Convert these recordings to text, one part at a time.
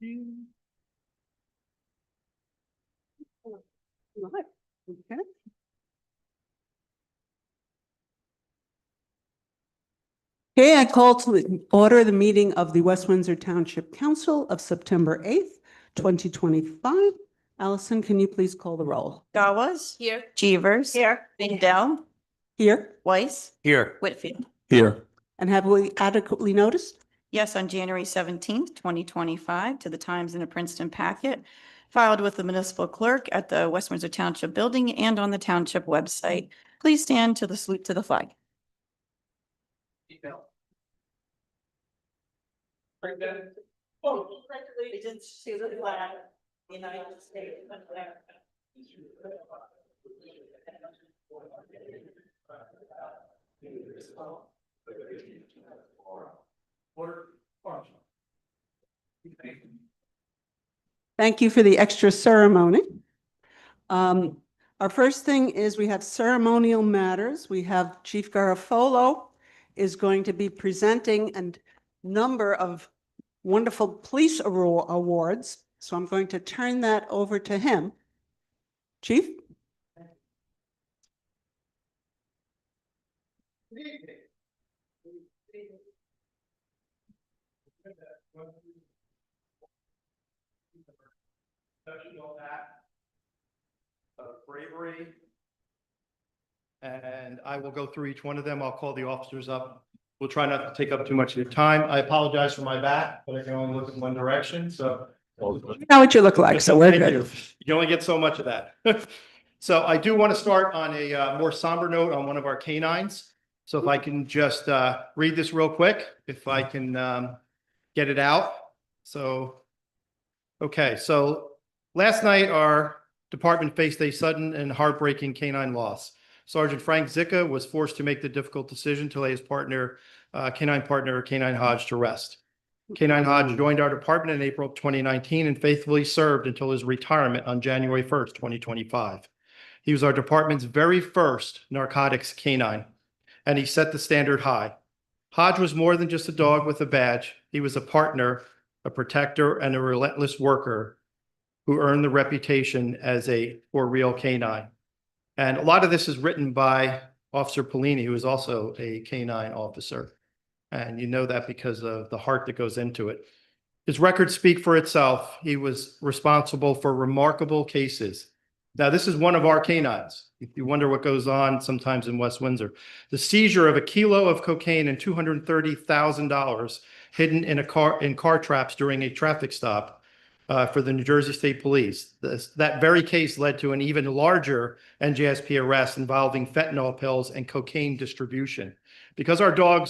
Right. Okay. Okay, I call to order the meeting of the West Windsor Township Council of September 8th, 2025. Allison, can you please call the roll? Gawaz. Here. Jeevers. Here. Mindell. Here. Weiss. Here. Whitfield. Here. And have we adequately noticed? Yes, on January 17th, 2025, to the Times in a Princeton packet, filed with the municipal clerk at the West Windsor Township Building and on the township website. Please stand to the salute to the flag. Allegiance to the flag, United States of America. Thank you for the extra ceremony. Our first thing is we have ceremonial matters. We have Chief Garofolo is going to be presenting a number of wonderful police awards. So I'm going to turn that over to him. Chief? Of bravery. And I will go through each one of them. I'll call the officers up. We'll try not to take up too much of your time. I apologize for my back, but I can only look in one direction, so. You know what you look like, so we're Thank good. you. You only get so much of that. So I do want to start on a more somber note on one of our canines. So if I can just read this real quick, if I can get it out. So, okay, so last night our department faced a sudden and heartbreaking canine loss. Sergeant Frank Zicka was forced to make the difficult decision to lay his canine partner, Canine Hodge, to rest. Canine Hodge joined our department in April 2019 and faithfully served until his retirement on January 1st, 2025. He was our department's very first narcotics canine, and he set the standard high. Hodge was more than just a dog with a badge. He was a partner, a protector, and a relentless worker who earned the reputation as a for real canine. And a lot of this is written by Officer Polini, who is also a canine officer. And you know that because of the heart that goes into it. His records speak for itself. He was responsible for remarkable cases. Now, this is one of our canines. If you wonder what goes on sometimes in West Windsor. The seizure of 1 kilo of cocaine and $230,000 hidden in car traps during a traffic stop for the New Jersey State Police. That very case led to an even larger NJSP arrest involving fentanyl pills and cocaine distribution. Because our dog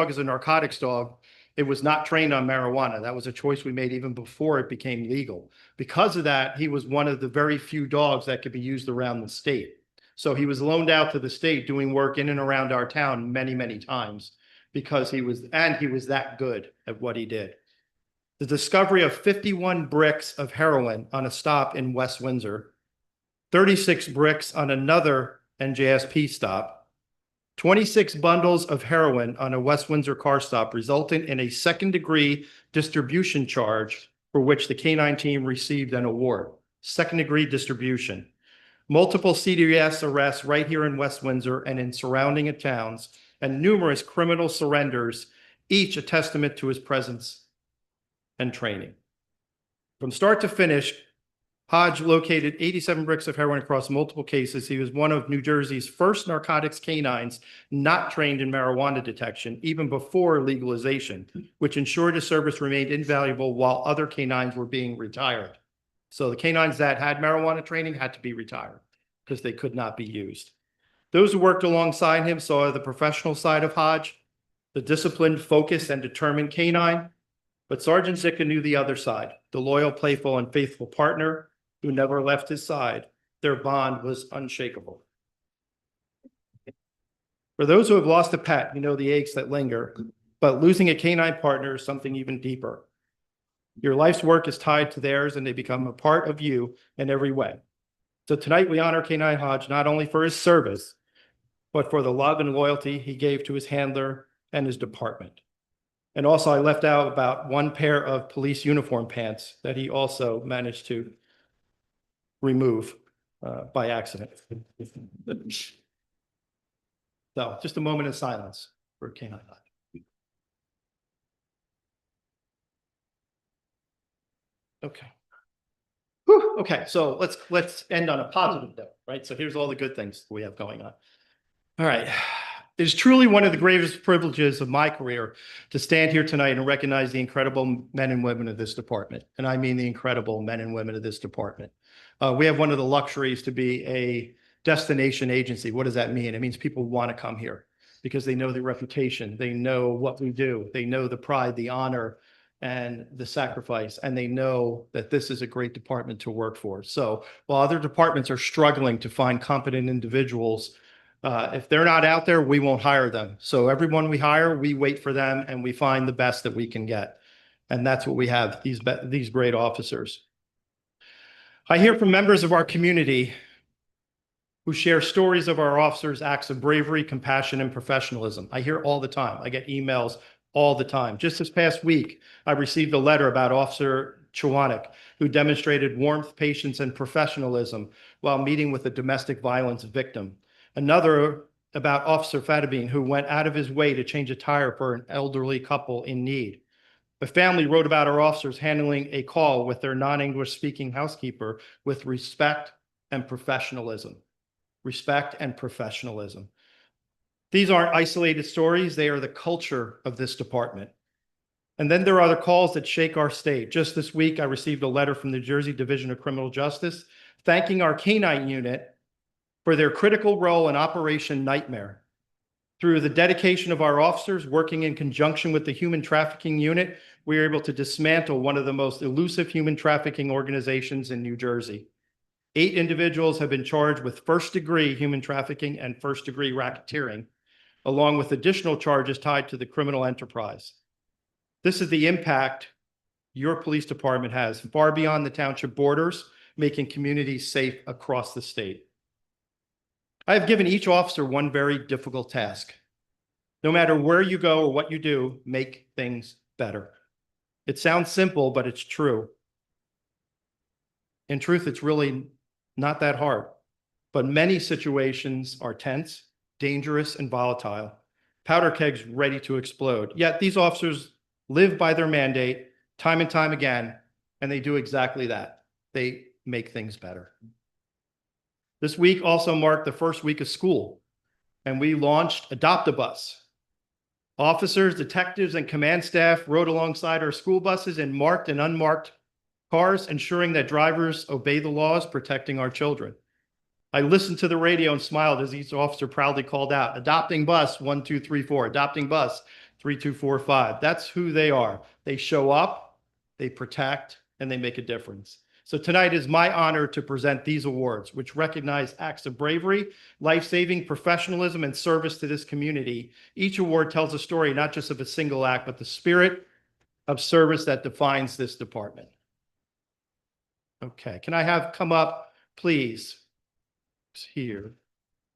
is a narcotics dog, it was not trained on marijuana. That was a choice we made even before it became legal. Because of that, he was one of the very few dogs that could be used around the state. So he was loaned out to the state doing work in and around our town many, many times because he was that good at what he did. The discovery of 51 bricks of heroin on a stop in West Windsor, 36 bricks on another NJSP stop, 26 bundles of heroin on a West Windsor car stop, resulting in a second-degree distribution charge for which the canine team received an award. Second-degree distribution. Multiple CDS arrests right here in West Windsor and in surrounding towns, and numerous criminal surrenders, each a testament to his presence and training. From start to finish, Hodge located 87 bricks of heroin across multiple cases. He was one of New Jersey's first narcotics canines not trained in marijuana detection, even before legalization, which ensured his service remained invaluable while other canines were being retired. So the canines that had marijuana training had to be retired because they could not be used. Those who worked alongside him saw the professional side of Hodge, the disciplined, focused, and determined canine. But Sergeant Zicka knew the other side, the loyal, playful, and faithful partner who never left his side. Their bond was unshakable. For those who have lost a pet, you know the aches that linger, but losing a canine partner is something even deeper. Your life's work is tied to theirs, and they become a part of you in every way. So tonight we honor Canine Hodge not only for his service, but for the love and loyalty he gave to his handler and his department. And also I left out about one pair of police uniform pants that he also managed to remove by accident. So just a moment of silence for K-9. Okay. Whew, okay, so let's end on a positive note, right? So here's all the good things we have going on. All right. It is truly one of the greatest privileges of my career to stand here tonight and recognize the incredible men and women of this department. And I mean the incredible men and women of this department. We have one of the luxuries to be a destination agency. What does that mean? It means people want to come here because they know the reputation. They know what we do. They know the pride, the honor, and the sacrifice, and they know that this is a great department to work for. So while other departments are struggling to find competent individuals, if they're not out there, we won't hire them. So everyone we hire, we wait for them and we find the best that we can get. And that's what we have, these great officers. I hear from members of our community who share stories of our officers' acts of bravery, compassion, and professionalism. I hear all the time. I get emails all the time. Just this past week, I received a letter about Officer Chwanek, who demonstrated warmth, patience, and professionalism while meeting with a domestic violence victim. Another about Officer Fatabine, who went out of his way to change a tire for an elderly couple in need. A family wrote about our officers handling a call with their non-English speaking housekeeper with respect and professionalism. Respect and professionalism. These aren't isolated stories. They are the culture of this department. And then there are other calls that shake our state. Just this week, I received a letter from the New Jersey Division of Criminal Justice thanking our K-9 unit for their critical role in Operation Nightmare. Through the dedication of our officers working in conjunction with the Human Trafficking Unit, we were able to dismantle one of the most elusive human trafficking organizations in New Jersey. 8 individuals have been charged with first-degree human trafficking and first-degree racketeering, along with additional charges tied to the criminal enterprise. This is the impact your police department has far beyond the township borders, making communities safe across the state. I have given each officer one very difficult task. No matter where you go or what you do, make things better. It sounds simple, but it's true. In truth, it's really not that hard, but many situations are tense, dangerous, and volatile. Powder kegs ready to explode. Yet these officers live by their mandate time and time again, and they do exactly that. They make things better. This week also marked the first week of school, and we launched Adopt a Bus. Officers, detectives, and command staff rode alongside our school buses in marked and unmarked cars, ensuring that drivers obey the laws, protecting our children. I listened to the radio and smiled as each officer proudly called out, adopting bus 1234, adopting bus 3245. That's who they are. They show up, they protect, and they make a difference. So tonight is my honor to present these awards, which recognize acts of bravery, life-saving professionalism, and service to this community. Each award tells a story not just of a single act, but the spirit of service that defines this department. Okay, can I have come up, please? Here.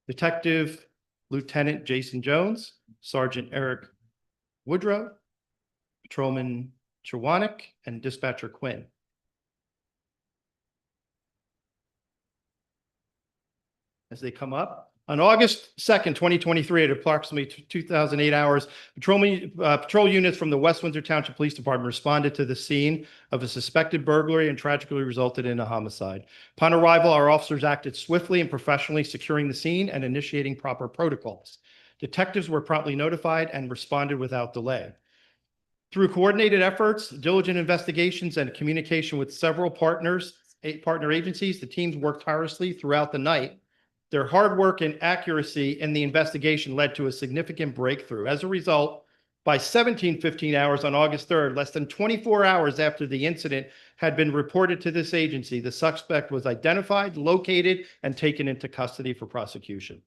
Detective Lieutenant Jason Jones, Sergeant Eric Woodrow, Patrolman Chwanek, and Dispatcher Quinn. As they come up. On August 2nd, 2023, at approximately 2008 hours, patrol units from the West Windsor Township Police Department responded to the scene of a suspected burglary and tragically resulted in a homicide. Upon arrival, our officers acted swiftly and professionally, securing the scene and initiating proper protocols. Detectives were promptly notified and responded without delay. Through coordinated efforts, diligent investigations, and communication with several partner agencies, the teams worked tirelessly throughout the night. Their hard work and accuracy in the investigation led to a significant breakthrough. As a result, by 17:15 hours on August 3rd, less than 24 hours after the incident had been reported to this agency, the suspect was identified, located, and taken into custody for prosecution.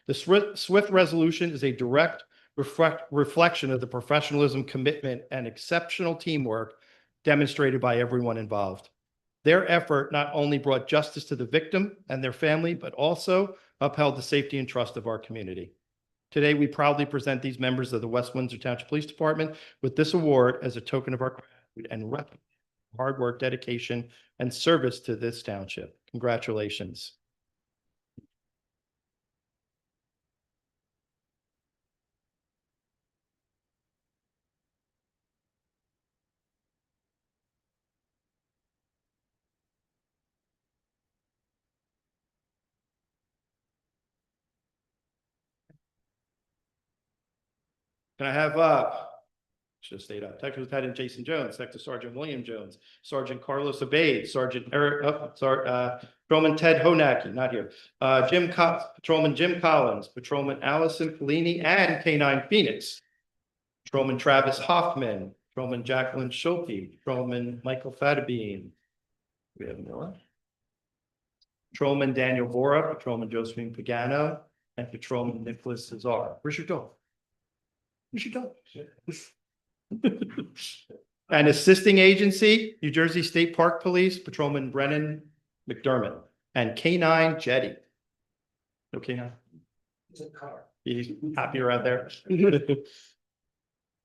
The swift resolution is a direct reflection of the professionalism, commitment, and exceptional teamwork demonstrated by everyone involved. Their effort not only brought justice to the victim and their family, but also upheld the safety and trust of our community. Today, we proudly present these members of the West Windsor Township Police Department with this award as a token of our gratitude and recognize hard work, dedication, and service to this township. Congratulations. Can I have, should have stayed up, Detective Lieutenant Jason Jones, Detective Sergeant William Jones, Sergeant Carlos Abade, Sergeant Eric, Patrolman Ted Honacki, not here, Patrolman Jim Collins, Patrolman Allison Fellini, and K-9 Phoenix, Patrolman Travis Hoffman, Patrolman Jacqueline Schulte, Patrolman Michael Fatabine. We have more. Patrolman Daniel Bora, Patrolman Josephine Pagano, and Patrolman Nicholas Cesar. Where's your dog? Where's your dog? And assisting agency, New Jersey State Park Police, Patrolman Brennan McDermott, and K-9 Jetty. No K-9. He's happy around there. In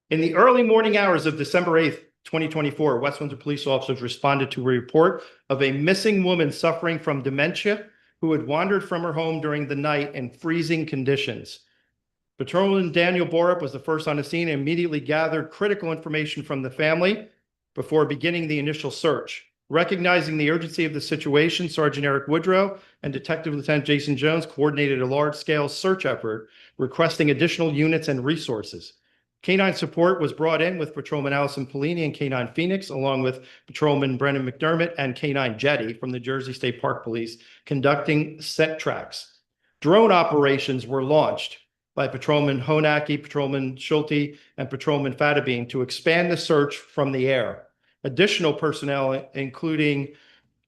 the early morning hours of December 8th, 2024, West Windsor police officers responded to a report of a missing woman suffering from dementia who had wandered from her home during the night in freezing conditions. Patrolman Daniel Borup was the first on the scene and immediately gathered critical information from the family before beginning the initial search. Recognizing the urgency of the situation, Sergeant Eric Woodrow and Detective Lieutenant Jason Jones coordinated a large-scale search effort, requesting additional units and resources. K-9 support was brought in with Patrolman Allison Pellini and K-9 Phoenix, along with Patrolman Brennan McDermott and K-9 Jetty from the Jersey State Park Police, conducting set tracks. Drone operations were launched by Patrolman Honacki, Patrolman Schulte, and Patrolman Fatabine to expand the search from the air. Additional personnel, including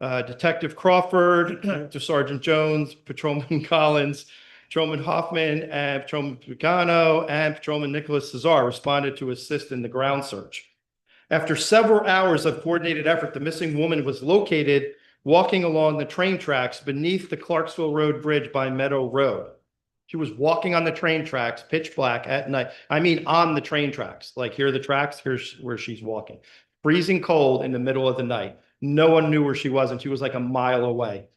Detective Crawford, to Sergeant Jones, Patrolman Collins, Patrolman Hoffman, and Patrolman Pagano, and Patrolman Nicholas Cesar responded to assist in the ground search. After several hours of coordinated effort, the missing woman was located walking along the train tracks beneath the Clarksville Road Bridge by Meadow Road. She was walking on the train tracks, pitch black at night. I mean, on the train tracks. Like, here are the tracks, here's where she's walking. Freezing cold in the middle of the night. No one knew where she was, and she was like a mile away.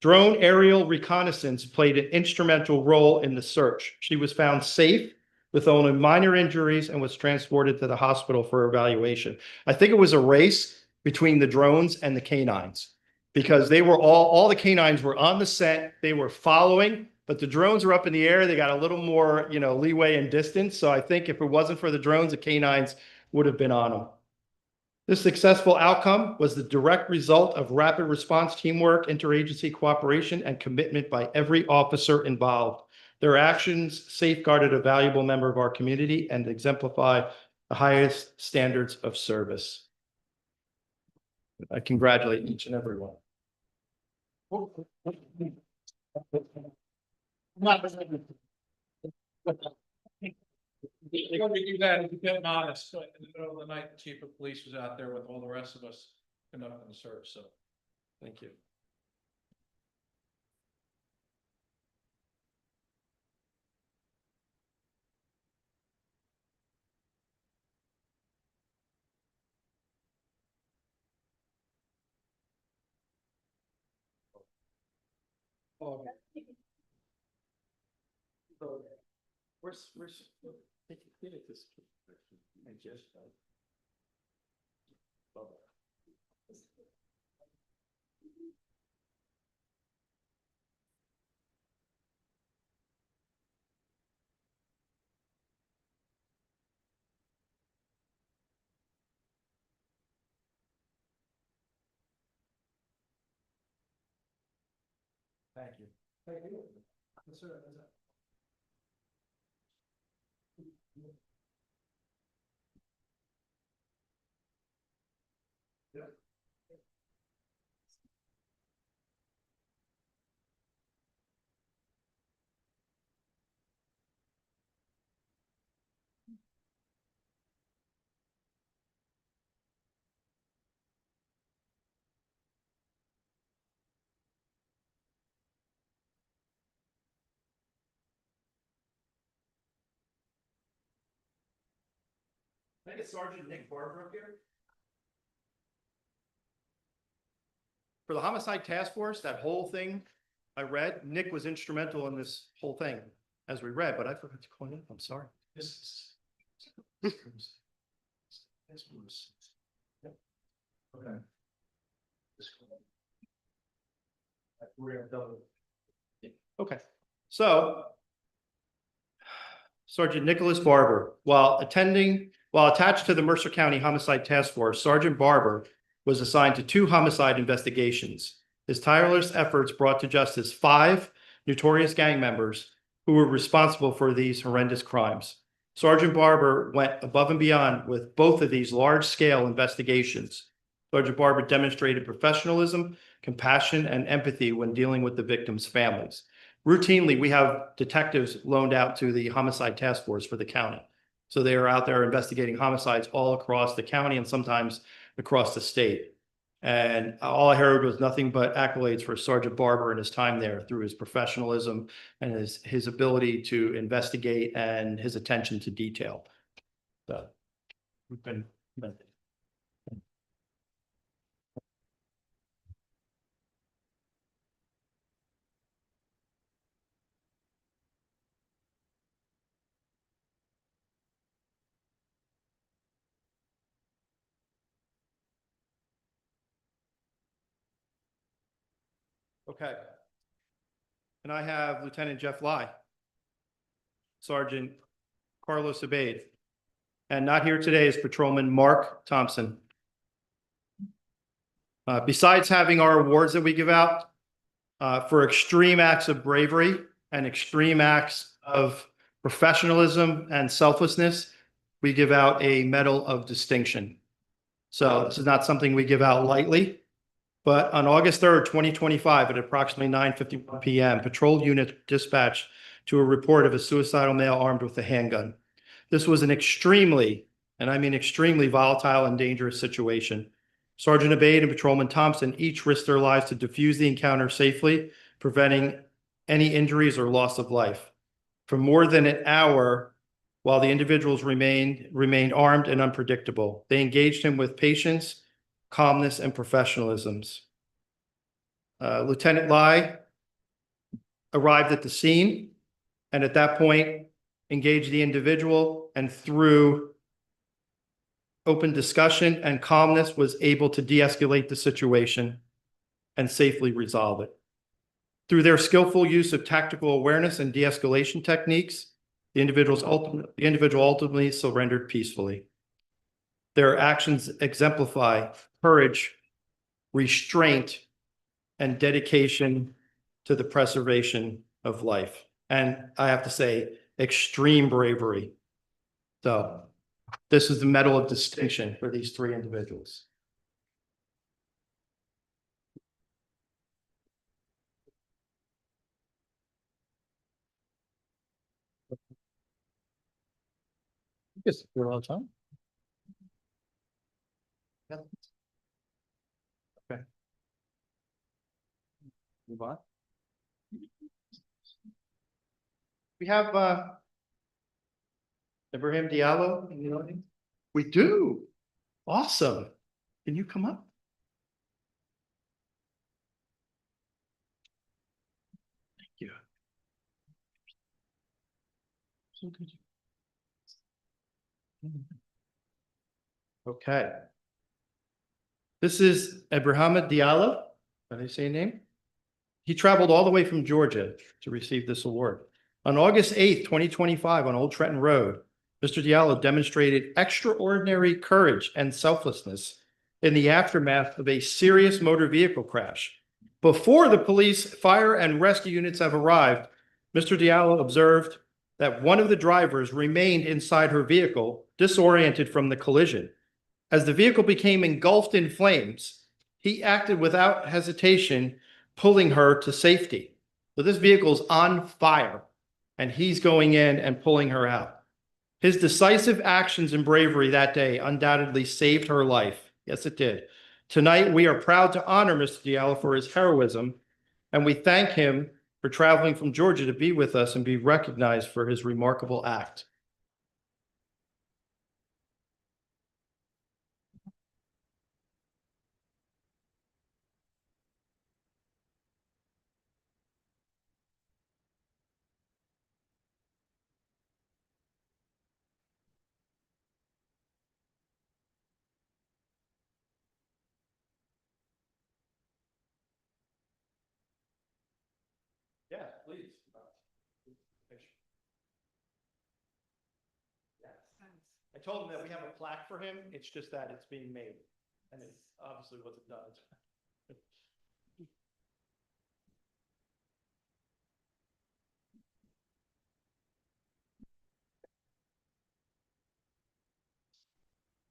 Drone aerial reconnaissance played an instrumental role in the search. She was found safe with only minor injuries and was transported to the hospital for evaluation. I think it was a race between the drones and the canines because they were all the canines were on the scent. They were following, but the drones were up in the air. They got a little more, leeway and distance. So I think if it wasn't for the drones, the canines would have been on them. This successful outcome was the direct result of rapid response teamwork, interagency cooperation, and commitment by every officer involved. Their actions safeguarded a valuable member of our community and exemplify the highest standards of service. I congratulate each and every one. You're going to do that if you're getting honest. In the middle of the night, the chief of police was out there with all the rest of us conducting the search. So, Thank you. Where's this? Thank you. Thank you. Thank you. Yes, sir. Yeah. Can I get Sergeant Nick Barber up here? For the homicide task force, that whole thing I read, Nick was instrumental in this whole thing as we read, but I forgot to call him. I'm sorry. Okay. Okay, so Sergeant Nicholas Barber, while attached to the Mercer County Homicide Task Force, Sergeant Barber was assigned to 2 homicide investigations. His tireless efforts brought to justice 5 notorious gang members who were responsible for these horrendous crimes. Sergeant Barber went above and beyond with both of these large-scale investigations. Sergeant Barber demonstrated professionalism, compassion, and empathy when dealing with the victims' families. Routinely, we have detectives loaned out to the homicide task force for the county. So they are out there investigating homicides all across the county and sometimes across the state. And all I heard was nothing but accolades for Sergeant Barber and his time there through his professionalism and his ability to investigate and his attention to detail. So we've been. Okay. And I have Lieutenant Jeff Lai, Sergeant Carlos Abade, and not here today is Patrolman Mark Thompson. Besides having our awards that we give out for extreme acts of bravery and extreme acts of professionalism and selflessness, we give out a Medal of Distinction. So this is not something we give out lightly. But on August 3rd, 2025, at approximately 9:51 p.m., patrol unit dispatched to a report of a suicidal male armed with a handgun. This was an extremely, and I mean extremely volatile and dangerous situation. Sergeant Abade and Patrolman Thompson each risked their lives to defuse the encounter safely, preventing any injuries or loss of life. For more than an hour, while the individuals remained armed and unpredictable, they engaged him with patience, calmness, and professionalism. Lieutenant Lai arrived at the scene and at that point engaged the individual, and through open discussion and calmness was able to de-escalate the situation and safely resolve it. Through their skillful use of tactical awareness and de-escalation techniques, the individual ultimately surrendered peacefully. Their actions exemplify courage, restraint, and dedication to the preservation of life. And I have to say, extreme bravery. So this is the Medal of Distinction for these 3 individuals. Yes, you're all the time. Okay. Move on. We have Ibrahim Diallo in the audience. We do. Awesome. Can you come up? Thank you. So good. Okay. This is Ibrahim Diallo. How do you say your name? He traveled all the way from Georgia to receive this award. On August 8th, 2025, on Old Trenton Road, Mr. Diallo demonstrated extraordinary courage and selflessness in the aftermath of a serious motor vehicle crash. Before the police, fire, and rescue units have arrived, Mr. Diallo observed that one of the drivers remained inside her vehicle, disoriented from the collision. As the vehicle became engulfed in flames, he acted without hesitation, pulling her to safety. So this vehicle is on fire, and he's going in and pulling her out. His decisive actions and bravery that day undoubtedly saved her life. Yes, it did. Tonight, we are proud to honor Mr. Diallo for his heroism, and we thank him for traveling from Georgia to be with us and be recognized for his remarkable act. Yeah, please. I told him that we have a plaque for him. It's just that it's being made. And it obviously wasn't done.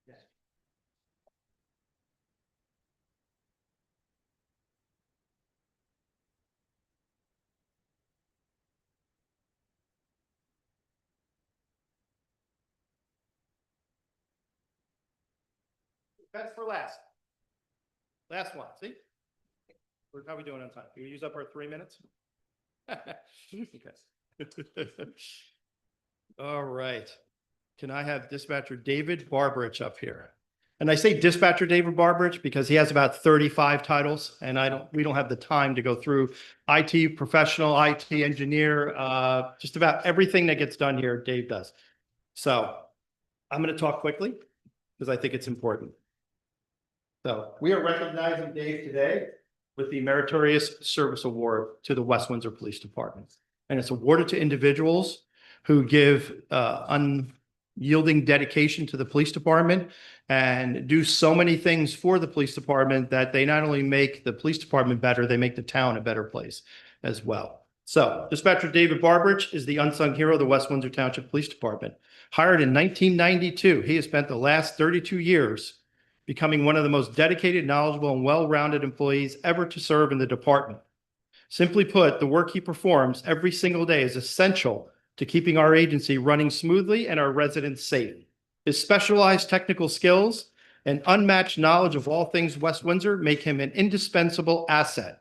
Yes. That's for last. Last one, see? How are we doing on time? You use up our 3 minutes? Okay. All right. Can I have dispatcher David Barberich up here? And I say dispatcher David Barberich because he has about 35 titles and we don't have the time to go through IT professional, IT engineer, just about everything that gets done here, Dave does. So I'm going to talk quickly because I think it's important. So we are recognizing Dave today with the Meritorious Service Award to the West Windsor Police Department. And it's awarded to individuals who give unyielding dedication to the police department and do so many things for the police department that they not only make the police department better, they make the town a better place as well. So Dispatcher David Barberich is the unsung hero of the West Windsor Township Police Department. Hired in 1992, he has spent the last 32 years becoming one of the most dedicated, knowledgeable, and well-rounded employees ever to serve in the department. Simply put, the work he performs every single day is essential to keeping our agency running smoothly and our residents safe. His specialized technical skills and unmatched knowledge of all things West Windsor make him an indispensable asset.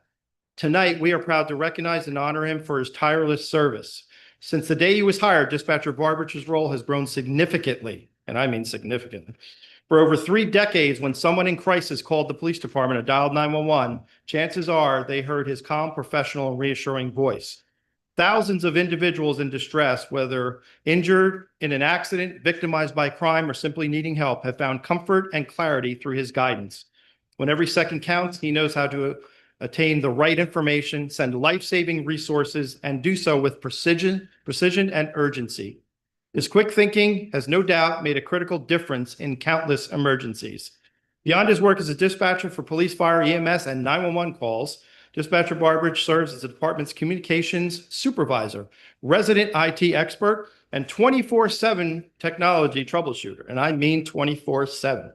Tonight, we are proud to recognize and honor him for his tireless service. Since the day he was hired, Dispatcher Barberich's role has grown significantly, and I mean significantly. For over 3 decades, when someone in crisis called the police department or dialed 911, chances are they heard his calm, professional, and reassuring voice. Thousands of individuals in distress, whether injured in an accident, victimized by crime, or simply needing help, have found comfort and clarity through his guidance. When every second counts, he knows how to attain the right information, send life-saving resources, and do so with precision and urgency. His quick thinking has no doubt made a critical difference in countless emergencies. Beyond his work as a dispatcher for police, fire, EMS, and 911 calls, Dispatcher Barberich serves as the department's communications supervisor, resident IT expert, and 24/7 technology troubleshooter. And I mean 24/7.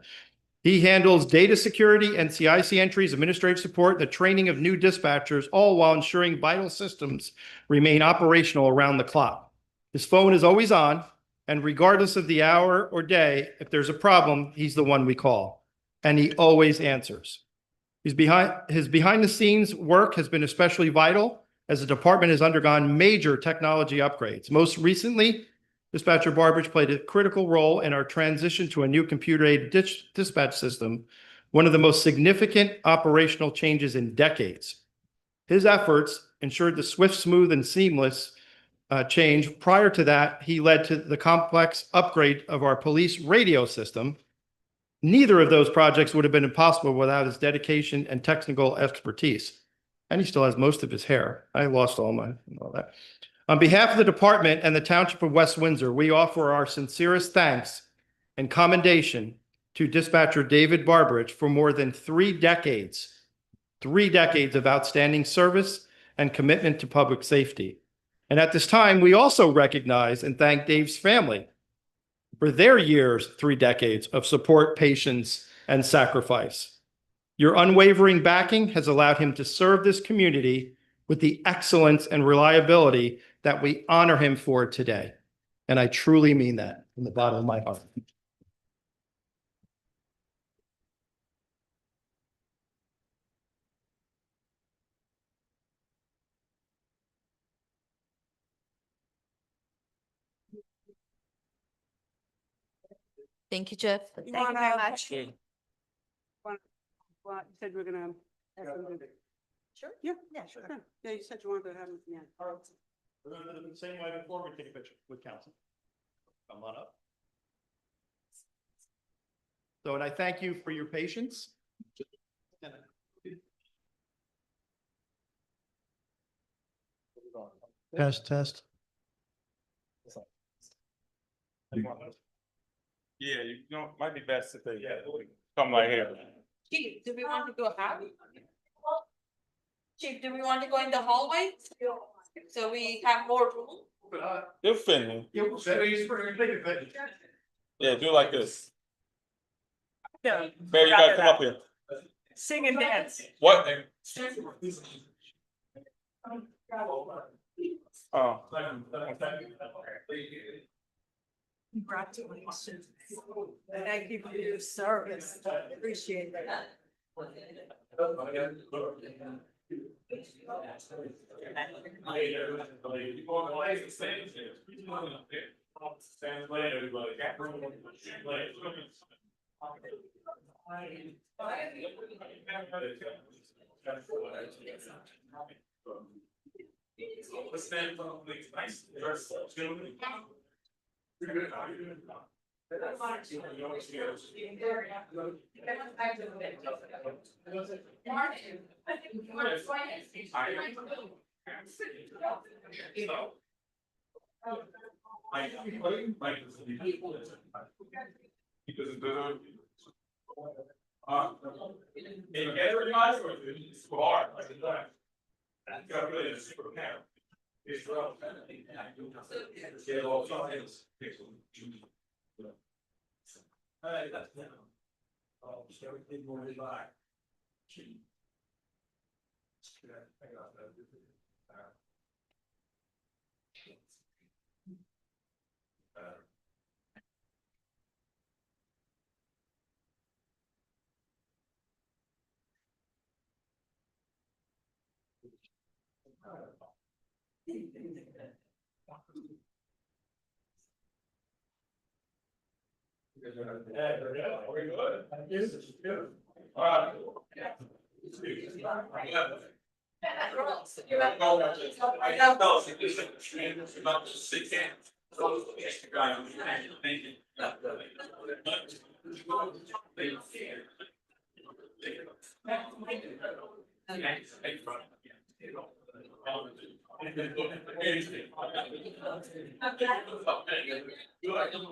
He handles data security, NCIC entries, administrative support, the training of new dispatchers, all while ensuring vital systems remain operational around the clock. His phone is always on, and regardless of the hour or day, if there's a problem, he's the one we call, and he always answers. His behind-the-scenes work has been especially vital as the department has undergone major technology upgrades. Most recently, Dispatcher Barberich played a critical role in our transition to a new computer-aided dispatch system, one of the most significant operational changes in decades. His efforts ensured the swift, smooth, and seamless change. Prior to that, he led to the complex upgrade of our police radio system. Neither of those projects would have been impossible without his dedication and technical expertise. And he still has most of his hair. I lost all that. On behalf of the department and the Township of West Windsor, we offer our sincerest thanks and commendation to Dispatcher David Barberich for more than 3 decades of outstanding service and commitment to public safety. And at this time, we also recognize and thank Dave's family for their years, 3 decades of support, patience, and sacrifice. Your unwavering backing has allowed him to serve this community with the excellence and reliability that we honor him for today. And I truly mean that from the bottom of my heart. Thank you, Jeff. You Thank you wanna- very much. Well, you said we're gonna. Sure. Yeah. Yeah, sure. Yeah, you said you wanted to have them at the end. The same way before we take a picture with council. Come on up. So, and I thank you for your patience. Test, test. Yeah, you know, might be best if they come right here. Chief, do we want to go out? Chief, do we want to go in the hallway? So we have more room? They'll fit in. Yeah, do like this. Barry, you gotta come up here. Sing and dance. What? Oh. Congratulations. Thank you for your service. Appreciate it.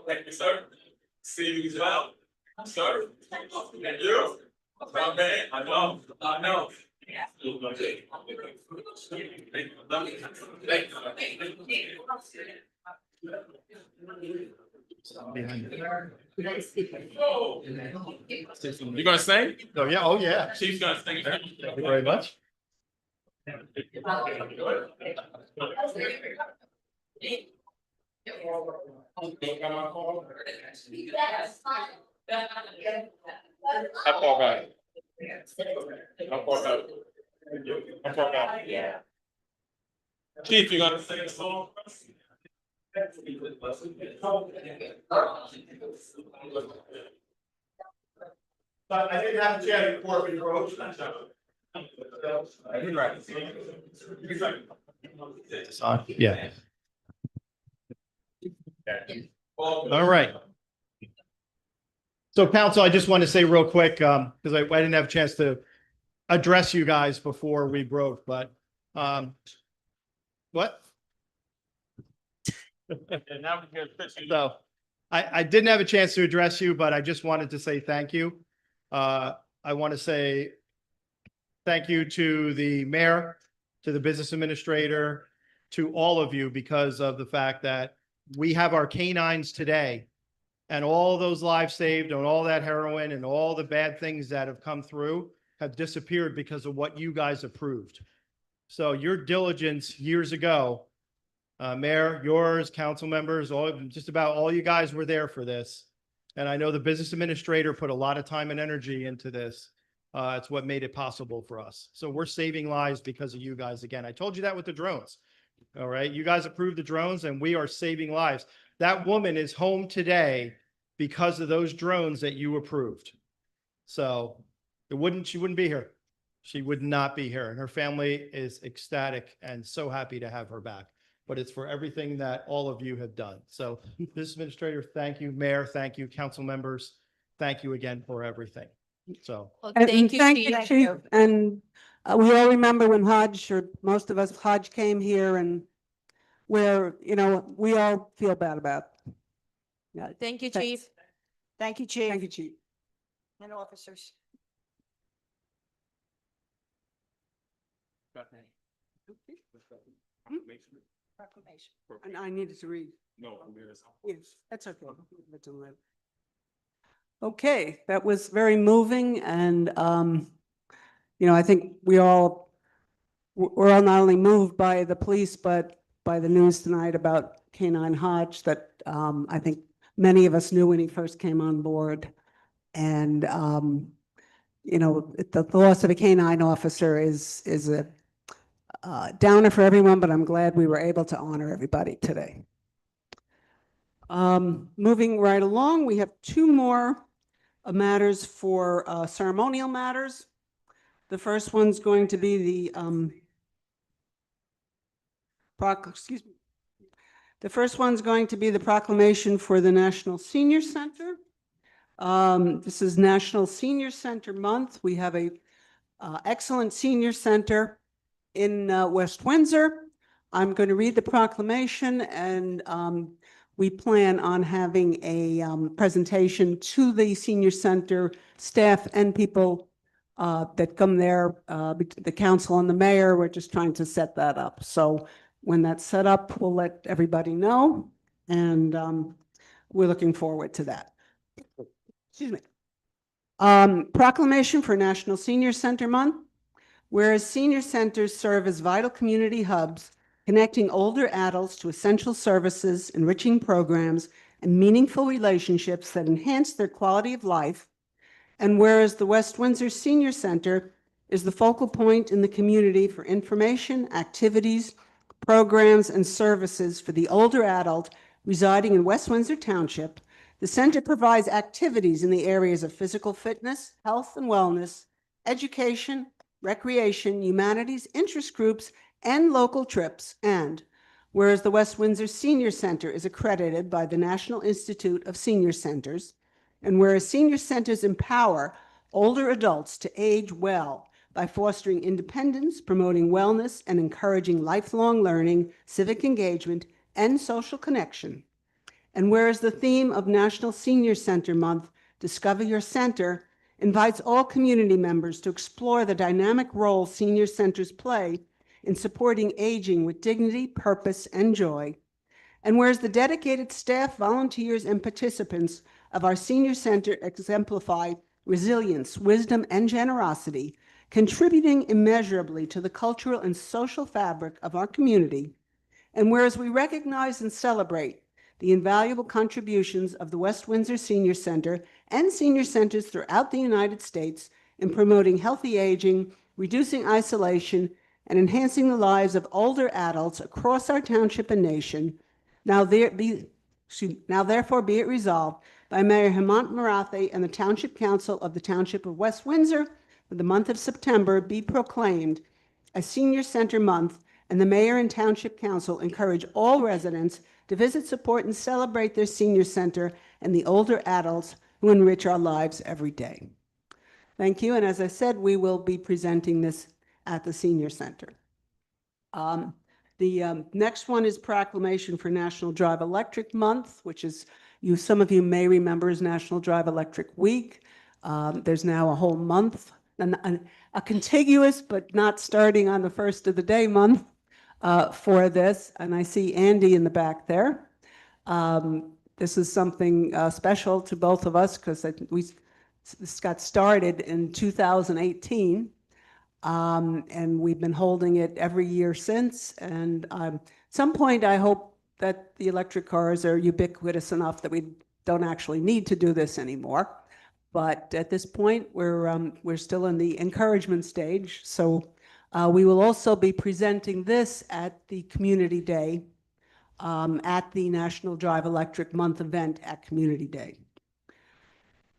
Thank you, sir. See you as well, sir. Thank you. My man, I know. You gonna sing? Oh, yeah, oh, yeah. Chief's gonna sing. Thank you very much. How far back? How far back? How far back? Yeah. Chief, you gonna sing a song? But I didn't have a chance before we wrote. Yeah. All right. So council, I just want to say real quick, because I didn't have a chance to address you guys before we broke, but, what? And now we can pitch you. So I didn't have a chance to address you, but I just wanted to say thank you. I want to say thank you to the mayor, to the business administrator, to all of you because of the fact that we have our canines today and all those lives saved and all that heroin and all the bad things that have come through have disappeared because of what you guys approved. So your diligence years ago, Mayor, yours, council members, just about all you guys were there for this. And I know the business administrator put a lot of time and energy into this. It's what made it possible for us. So we're saving lives because of you guys. Again, I told you that with the drones. All right. You guys approved the drones and we are saving lives. That woman is home today because of those drones that you approved. So she wouldn't be here. She would not be here. And her family is ecstatic and so happy to have her back. But it's for everything that all of you have done. So this administrator, thank you. Mayor, thank you. Council members, thank you again for everything. So Well, And thank you, Thank you, Chief. Chief. And We all remember when Hodge, or most of us, Hodge came here and where, we all feel bad about. Yeah, Thank you, thanks. Chief. Thank you, Chief. Thank you, Chief. And officers. Proclamation. And I needed to read. No, Yes, that's okay. That's all right. Okay, that was very moving and, I think we're all not only moved by the police, but by the news tonight about K-9 Hodge that, I think many of us knew when he first came on board. And, the loss of a K-9 officer is a downer for everyone, but I'm glad we were able to honor everybody today. Moving right along, we have two more matters for ceremonial matters. The first one's going to be the the first one's going to be the proclamation for the National Senior Center. This is National Senior Center Month. We have a excellent senior center in West Windsor. I'm going to read the proclamation, and we plan on having a presentation to the senior center staff and people that come there, the council and the mayor. We're just trying to set that up. So when that's set up, we'll let everybody know, and we're looking forward to that. Excuse me. Proclamation for National Senior Center Month. Whereas senior centers serve as vital community hubs, connecting older adults to essential services, enriching programs, and meaningful relationships that enhance their quality of life. And whereas the West Windsor Senior Center is the focal point in the community for information, activities, programs, and services for the older adult residing in West Windsor Township, the center provides activities in the areas of physical fitness, health and wellness, education, recreation, humanities, interest groups, and local trips. And whereas the West Windsor Senior Center is accredited by the National Institute of Senior Centers, and whereas senior centers empower older adults to age well by fostering independence, promoting wellness, and encouraging lifelong learning, civic engagement, and social connection. And whereas the theme of National Senior Center Month, Discover Your Center, invites all community members to explore the dynamic role senior centers play in supporting aging with dignity, purpose, and joy. And whereas the dedicated staff, volunteers, and participants of our senior center exemplify resilience, wisdom, and generosity, contributing immeasurably to the cultural and social fabric of our community. And whereas we recognize and celebrate the invaluable contributions of the West Windsor Senior Center and senior centers throughout the United States in promoting healthy aging, reducing isolation, and enhancing the lives of older adults across our township and nation, now therefore be it resolved by Mayor Hemant Marathe and the Township Council of the Township of West Windsor for the month of September be proclaimed as Senior Center Month, and the Mayor and Township Council encourage all residents to visit, support, and celebrate their senior center and the older adults who enrich our lives every day. Thank you. And as I said, we will be presenting this at the senior center. The next one is proclamation for National Drive Electric Month, which is, some of you may remember, is National Drive Electric Week. There's now a whole month, a contiguous but not starting on the first of the day month for this. And I see Andy in the back there. This is something special to both of us because this got started in 2018. And we've been holding it every year since. And at some point, I hope that the electric cars are ubiquitous enough that we don't actually need to do this anymore. But at this point, we're still in the encouragement stage. So we will also be presenting this at the Community Day, at the National Drive Electric Month event at Community Day.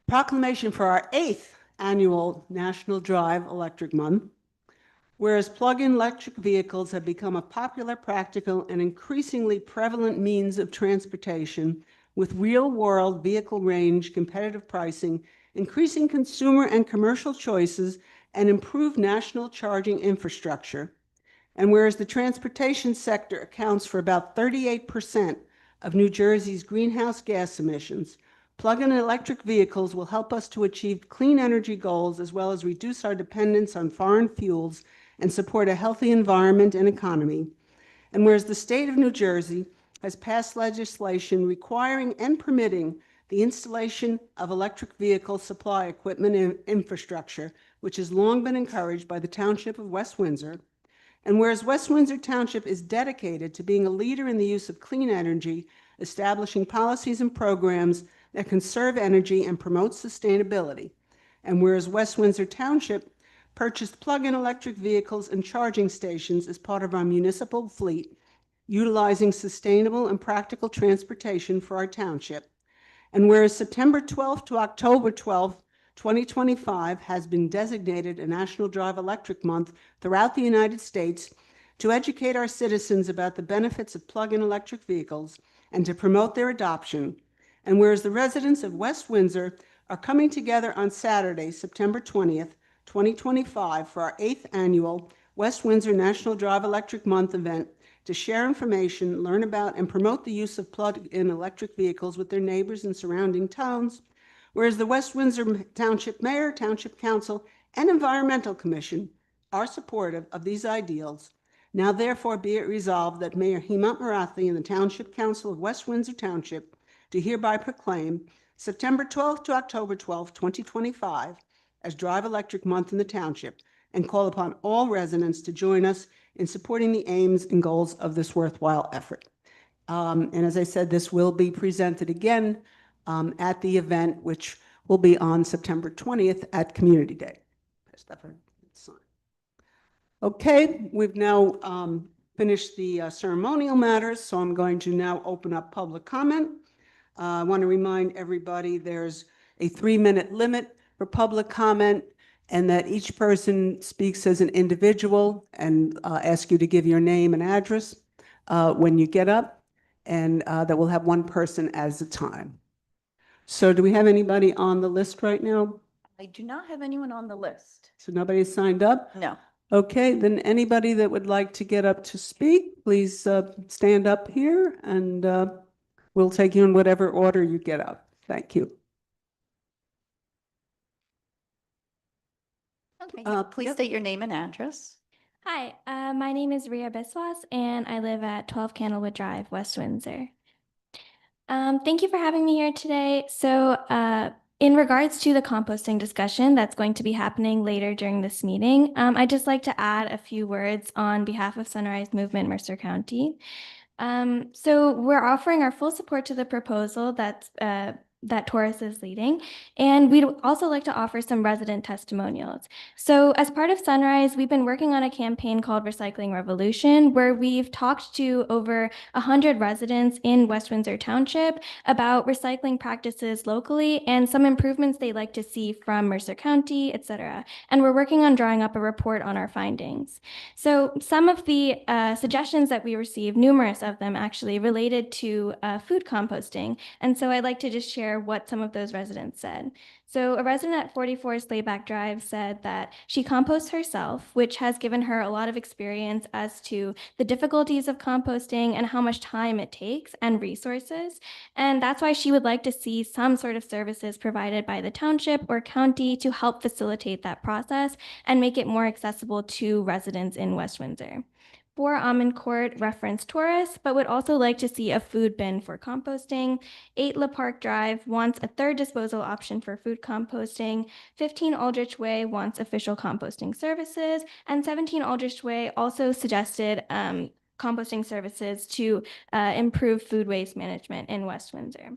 Proclamation for our 8th annual National Drive Electric Month. Whereas plug-in electric vehicles have become a popular, practical, and increasingly prevalent means of transportation with real-world vehicle range, competitive pricing, increasing consumer and commercial choices, and improve national charging infrastructure. And whereas the transportation sector accounts for about 38% of New Jersey's greenhouse gas emissions, plug-in electric vehicles will help us to achieve clean energy goals as well as reduce our dependence on foreign fuels and support a healthy environment and economy. And whereas the state of New Jersey has passed legislation requiring and permitting the installation of electric vehicle supply equipment and infrastructure, which has long been encouraged by the Township of West Windsor. And whereas West Windsor Township is dedicated to being a leader in the use of clean energy, establishing policies and programs that conserve energy and promote sustainability. And whereas West Windsor Township purchased plug-in electric vehicles and charging stations as part of our municipal fleet, utilizing sustainable and practical transportation for our township. And whereas September 12th to October 12th, 2025 has been designated a National Drive Electric Month throughout the United States to educate our citizens about the benefits of plug-in electric vehicles and to promote their adoption. And whereas the residents of West Windsor are coming together on Saturday, September 20th, 2025 for our 8th annual West Windsor National Drive Electric Month event to share information, learn about, and promote the use of plug-in electric vehicles with their neighbors and surrounding towns. Whereas the West Windsor Township Mayor, Township Council, and Environmental Commission are supportive of these ideals, now therefore be it resolved that Mayor Hemant Marathi and the Township Council of West Windsor Township do hereby proclaim September 12th to October 12th, 2025 as Drive Electric Month in the Township and call upon all residents to join us in supporting the aims and goals of this worthwhile effort. And as I said, this will be presented again at the event, which will be on September 20th at Community Day. Okay, we've now finished the ceremonial matters, so I'm going to now open up public comment. I want to remind everybody there's a 3-minute limit for public comment and that each person speaks as an individual and ask you to give your name and address when you get up, and that we'll have one person at a time. So do we have anybody on the list right now? I do not have anyone on the list. So nobody's signed up? No. Okay, then anybody that would like to get up to speak, please stand up here and we'll take you in whatever order you get up. Thank you. Okay, please Yep. state your name and address. Hi, my name is Ria Biswas, and I live at 12 Candlewood Drive, West Windsor. Thank you for having me here today. So, in regards to the composting discussion that's going to be happening later during this meeting, I'd just like to add a few words on behalf of Sunrise Movement Mercer County. So we're offering our full support to the proposal that Taurus is leading, and we'd also like to offer some resident testimonials. So as part of Sunrise, we've been working on a campaign called Recycling Revolution, where we've talked to over 100 residents in West Windsor Township about recycling practices locally and some improvements they'd like to see from Mercer County, etc. And we're working on drawing up a report on our findings. So some of the suggestions that we received, numerous of them actually, related to food composting. And so I'd like to just share what some of those residents said. So a resident at 44 Slayback Drive said that she composts herself, which has given her a lot of experience as to the difficulties of composting and how much time it takes and resources. And that's why she would like to see some sort of services provided by the township or county to help facilitate that process and make it more accessible to residents in West Windsor. 4 Almond Court referenced Taurus, but would also like to see a food bin for composting. 8 La Park Drive wants a third disposal option for food composting. 15 Aldrich Way wants official composting services. And 17 Aldrich Way also suggested composting services to improve food waste management in West Windsor.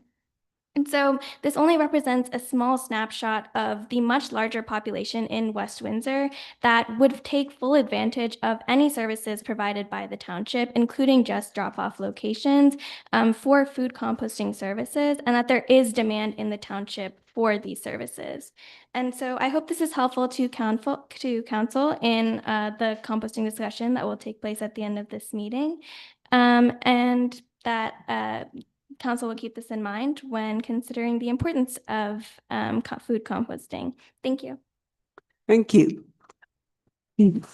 And so this only represents a small snapshot of the much larger population in West Windsor that would take full advantage of any services provided by the township, including just drop-off locations for food composting services, and that there is demand in the township for these services. And so I hope this is helpful to council in the composting discussion that will take place at the end of this meeting, and that Council will keep this in mind when considering the importance of food composting. Thank you. Thank you. Good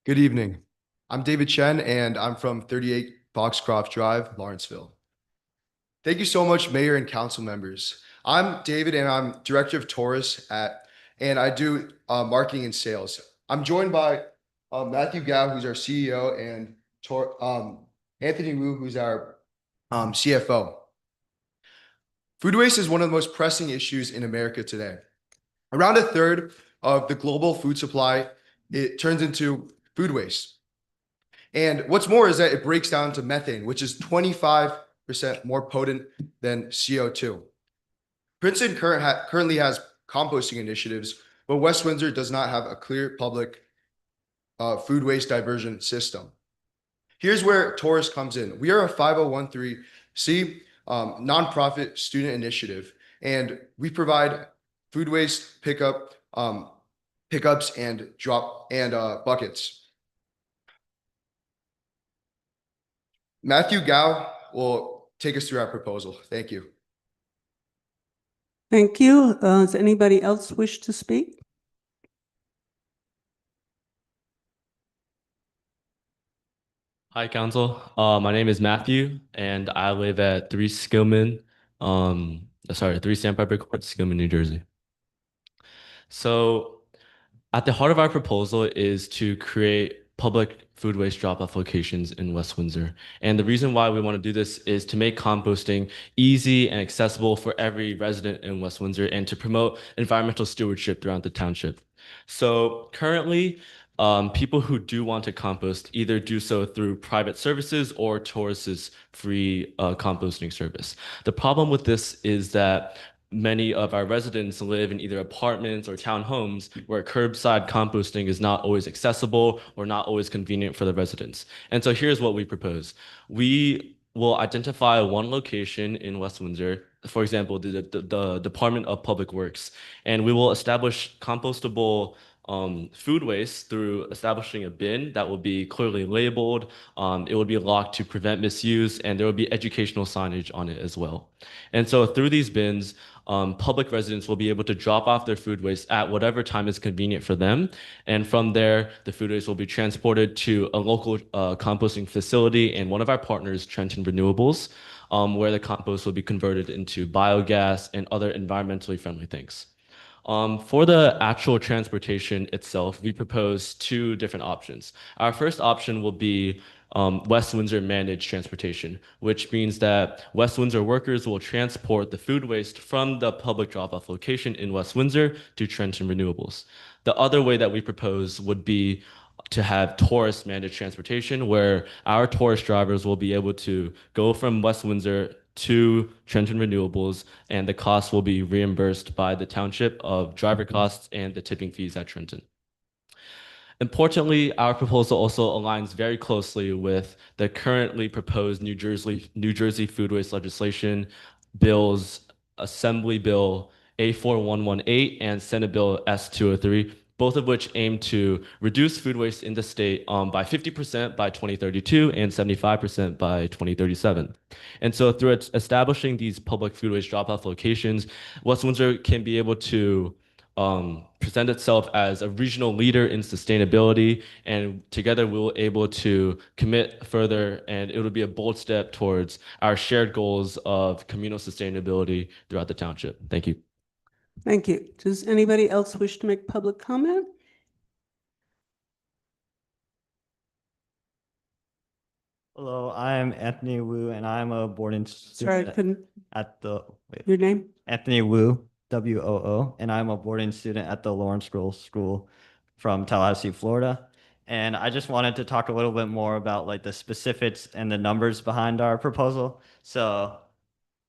evening. I'm David Chen, and I'm from 38 Foxcroft Drive, Lawrenceville. Thank you so much, Mayor and council members. I'm David, and I'm Director of Taurus and I do marketing and sales. I'm joined by Matthew Gao, who's our CEO, and Anthony Wu, who's our CFO. Food waste is one of the most pressing issues in America today. Around a third of the global food supply, it turns into food waste. And what's more is that it breaks down to methane, which is 25% more potent than CO2. Princeton currently has composting initiatives, but West Windsor does not have a clear public food waste diversion system. Here's where Taurus comes in. We are a 501(c) nonprofit student initiative, and we provide food waste pickups and buckets. Matthew Gao will take us through our proposal. Thank you. Thank you. Does anybody else wish to speak? Hi, Council. My name is Matthew, and I live at 3 Sandpiper Court, Skillman, New Jersey. So, at the heart of our proposal is to create public food waste drop-off locations in West Windsor. And the reason why we want to do this is to make composting easy and accessible for every resident in West Windsor and to promote environmental stewardship throughout the township. So currently, people who do want to compost either do so through private services or Taurus's free composting service. The problem with this is that many of our residents live in either apartments or townhomes where curbside composting is not always accessible or not always convenient for the residents. And so here's what we propose. We will identify one location in West Windsor, for example, the Department of Public Works, and we will establish compostable food waste through establishing a bin that will be clearly labeled. It will be locked to prevent misuse, and there will be educational signage on it as well. And so through these bins, public residents will be able to drop off their food waste at whatever time is convenient for them. And from there, the food waste will be transported to a local composting facility and one of our partners, Trenton Renewables, where the compost will be converted into biogas and other environmentally friendly things. For the actual transportation itself, we propose two different options. Our first option will be West Windsor managed transportation, which means that West Windsor workers will transport the food waste from the public drop-off location in West Windsor to Trenton Renewables. The other way that we propose would be to have Taurus managed transportation, where our Taurus drivers will be able to go from West Windsor to Trenton Renewables, and the cost will be reimbursed by the township of driver costs and the tipping fees at Trenton. Importantly, our proposal also aligns very closely with the currently proposed New Jersey food waste legislation bills, Assembly Bill A4118 and Senate Bill S203, both of which aim to reduce food waste in the state by 50% by 2032 and 75% by 2037. And so through establishing these public food waste drop-off locations, West Windsor can be able to present itself as a regional leader in sustainability, and together we will able to commit further, and it will be a bold step towards our shared goals of communal sustainability throughout the township. Thank you. Thank you. Does anybody else wish to make public comment? Hello, I'm Anthony Wu, and I'm a boarding Sorry, I student couldn't. at the Your name? Anthony Wu, WOO, and I'm a boarding student at the Lawrence Girls School from Tallahassee, Florida. And I just wanted to talk a little bit more about like the specifics and the numbers behind our proposal. So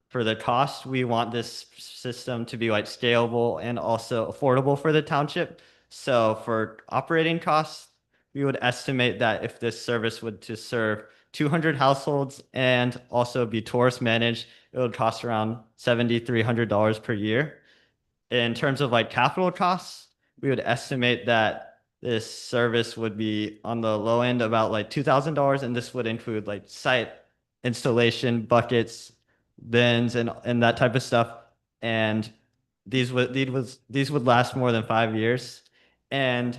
for the cost, we want this system to be like scalable and also affordable for the township. So for operating costs, we would estimate that if this service would to serve 200 households and also be tourist managed, it would cost around $7,300 per year. In terms of like capital costs, we would estimate that this service would be on the low end about like $2,000, and this would include like site installation, buckets, bins, and that type of stuff. And these would last more than 5 years. And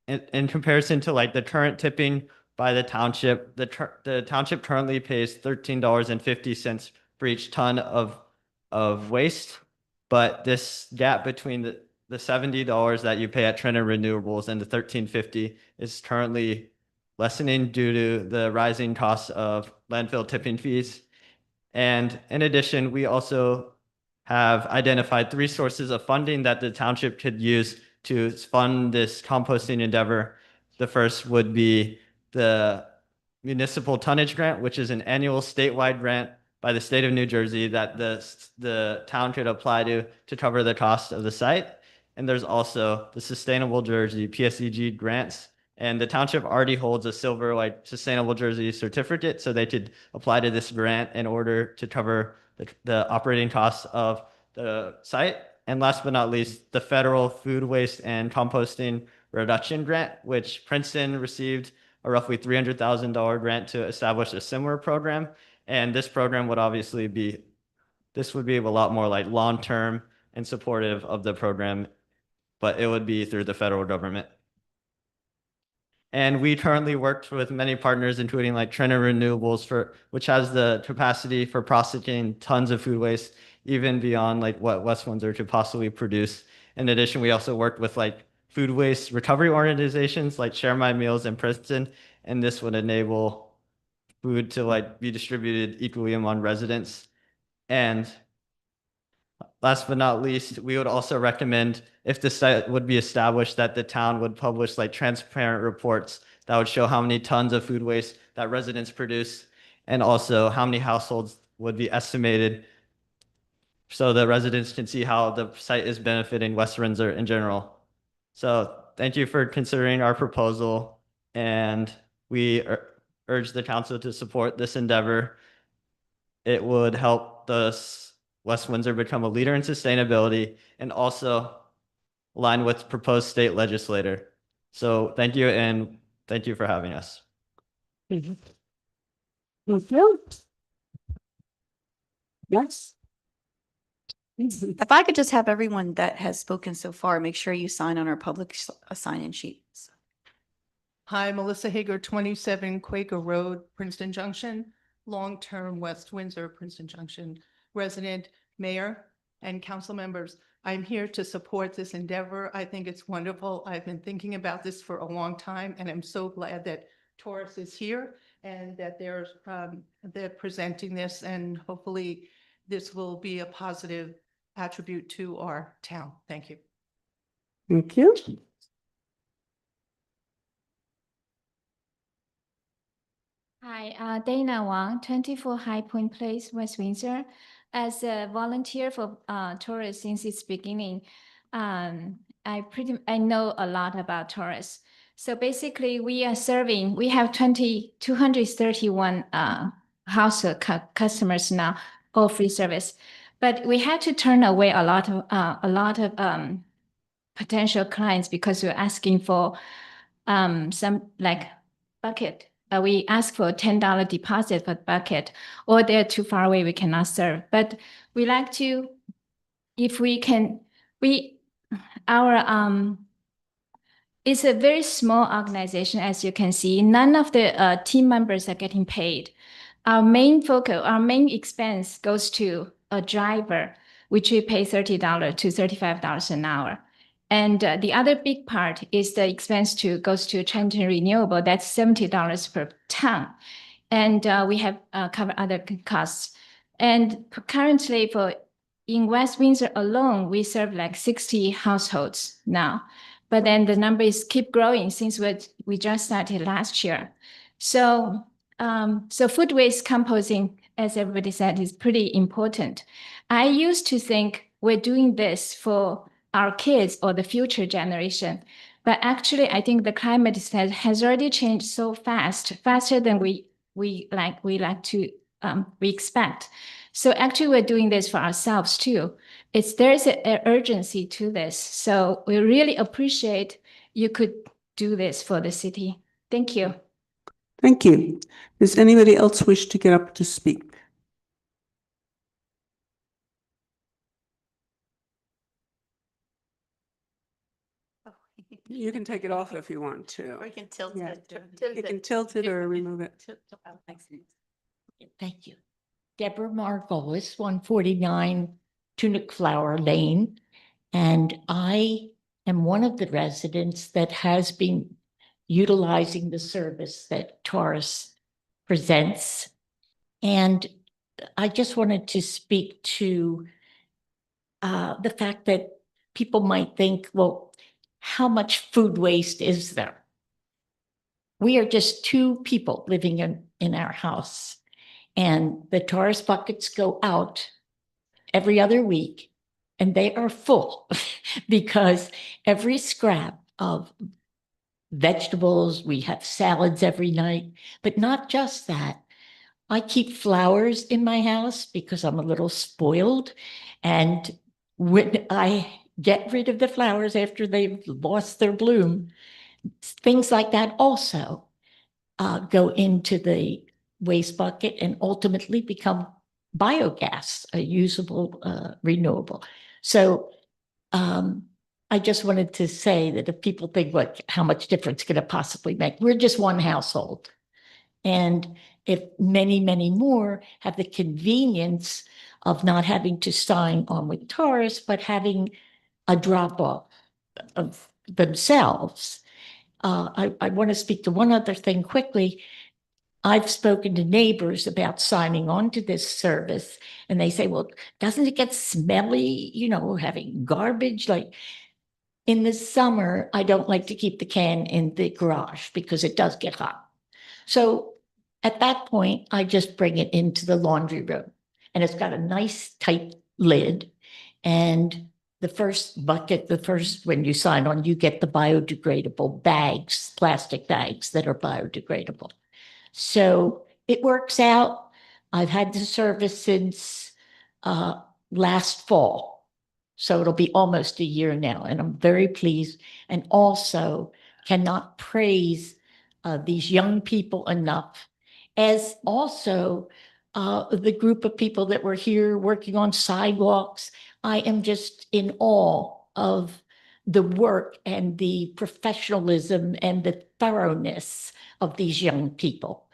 in comparison to like the current tipping by the township, the township currently pays $13.50 for each ton of waste. But this gap between the $70 that you pay at Trenton Renewables and the $13.50 is currently lessening due to the rising costs of landfill tipping fees. And in addition, we also have identified 3 sources of funding that the township could use to fund this composting endeavor. The first would be the municipal tonnage grant, which is an annual statewide grant by the state of New Jersey that the town could apply to cover the cost of the site. And there's also the Sustainable Jersey PSEG grants. And the township already holds a silver like Sustainable Jersey certificate, so they could apply to this grant in order to cover the operating costs of the site. And last but not least, the federal food waste and composting reduction grant, which Princeton received a roughly $300,000 grant to establish a similar program. And this program would obviously be a lot more like long-term and supportive of the program, but it would be through the federal government. And we currently work with many partners, including like Trenton Renewables, which has the capacity for processing tons of food waste, even beyond like what West Windsor could possibly produce. In addition, we also worked with like food waste recovery organizations like Share My Meals in Princeton, and this would enable food to like be distributed equally among residents. And last but not least, we would also recommend, if the site would be established, that the town would publish like transparent reports that would show how many tons of food waste that residents produce, and also how many households would be estimated, so the residents can see how the site is benefiting West Windsor in general. So thank you for considering our proposal, and we urge the council to support this endeavor. It would help West Windsor become a leader in sustainability and also align with proposed state legislator. So thank you, and thank you for having us. Thank you. Yes. If I could just have everyone that has spoken so far, make sure you sign on our public sign-in sheets. Hi, Melissa Hager, 27 Quaker Road, Princeton Junction, long-term West Windsor, Princeton Junction resident, mayor, and council members. I'm here to support this endeavor. I think it's wonderful. I've been thinking about this for a long time, and I'm so glad that Taurus is here and that they're presenting this, and hopefully this will be a positive attribute to our town. Thank you. Thank you. Hi, Dana Wang, 24 High Point Place, West Windsor. As a volunteer for Taurus since its beginning, I know a lot about Taurus. So basically, we have 231 household customers now, all free service. But we had to turn away a lot of potential clients because we're asking for some like bucket. We ask for $10 deposit for bucket, or they're too far away, we cannot serve. But we like to, if we can, it's a very small organization, as you can see. None of the team members are getting paid. Our main expense goes to a driver, which we pay $30 to $35 an hour. And the other big part is the expense goes to Trenton Renewable. That's $70 per ton. And we have covered other costs. And currently in West Windsor alone, we serve like 60 households now. But then the numbers keep growing since we just started last year. So food waste composting, as everybody said, is pretty important. I used to think we're doing this for our kids or the future generation. But actually, I think the climate has already changed so faster than we expect. So actually, we're doing this for ourselves too. There's an urgency to this. So we really appreciate you could do this for the city. Thank you. Thank you. Does anybody else wish to get up to speak? You can take it off if you want to. We can tilt Yeah. it. You can tilt it or remove it. Thank you. Deborah Margolis, 149 Tunic Flower Lane. And I am one of the residents that has been utilizing the service that Taurus presents. And I just wanted to speak to the fact that people might think, well, how much food waste is there? We are just two people living in our house. And the Taurus buckets go out every other week, and they are full because every scrap of vegetables, we have salads every night, but not just that. I keep flowers in my house because I'm a little spoiled. And when I get rid of the flowers after they've lost their bloom, things like that also go into the waste bucket and ultimately become biogas, a usable, renewable. So I just wanted to say that if people think, what, how much difference could it possibly make? We're just one household. And if many, many more have the convenience of not having to sign on with Taurus, but having a drop off of themselves. I want to speak to one other thing quickly. I've spoken to neighbors about signing on to this service, and they say, well, doesn't it get smelly, you know, having garbage? Like in the summer, I don't like to keep the can in the garage because it does get hot. So at that point, I just bring it into the laundry room, and it's got a nice tight lid. And the first bucket, when you sign on, you get the biodegradable bags, plastic bags that are biodegradable. So it works out. I've had the service since last fall. So it'll be almost a year now, and I'm very pleased, and also cannot praise these young people enough, as also the group of people that were here working on sidewalks. I am just in awe of the work and the professionalism and the thoroughness of these young people.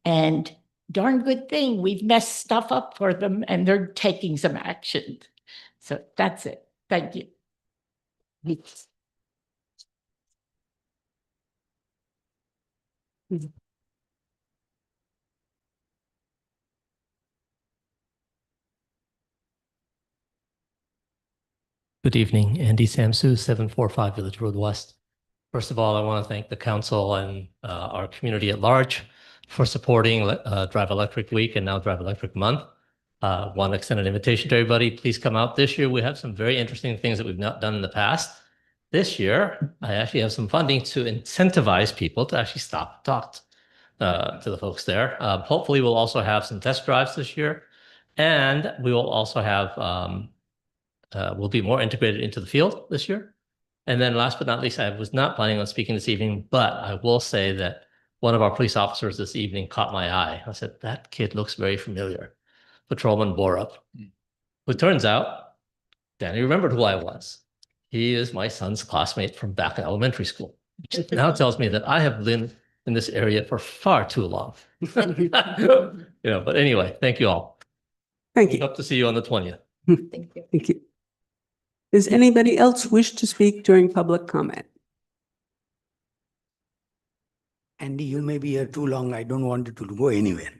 And darn good thing we've messed stuff up for them and they're taking some action. So that's it. Thank you. Good evening, Andy Samsu, 745 Village Road West. First of all, I want to thank the council and our community at large for supporting Drive Electric Week and now Drive Electric Month. Want to extend an invitation to everybody. Please come out this year. We have some very interesting things that we've not done in the past. This year, I actually have some funding to incentivize people to actually stop and talk to the folks there. Hopefully, we'll also have some test drives this year. And we will also have, we'll be more integrated into the field this year. And then last but not least, I was not planning on speaking this evening, but I will say that one of our police officers this evening caught my eye. I said, that kid looks very familiar. Patrolman Borup. It turns out, Danny remembered who I was. He is my son's classmate from back in elementary school, which now tells me that I have lived in this area for far too long. But anyway, thank you all. Thank you. Hope to see you on the 20th. Thank you. Thank you. Does anybody else wish to speak during public comment? Andy, you may be here too long. I don't want you to go anywhere.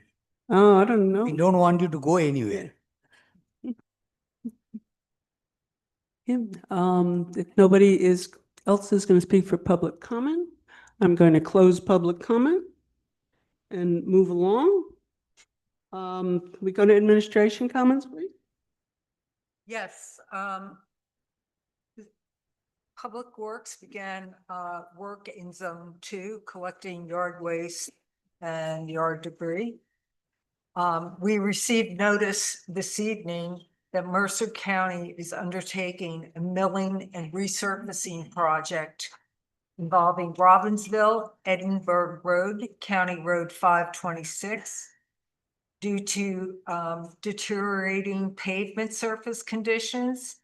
Oh, I don't know. I don't want you to go anywhere. Yeah, if nobody else is going to speak for public comment, I'm going to close public comment and move along. We go to administration comments, please. Yes, Public Works began work in Zone 2, collecting yard waste and yard debris. We received notice this evening that Mercer County is undertaking a milling and resurfacing project involving Robbinsville, Edinburgh Road, County Road 526. Due to deteriorating pavement surface conditions,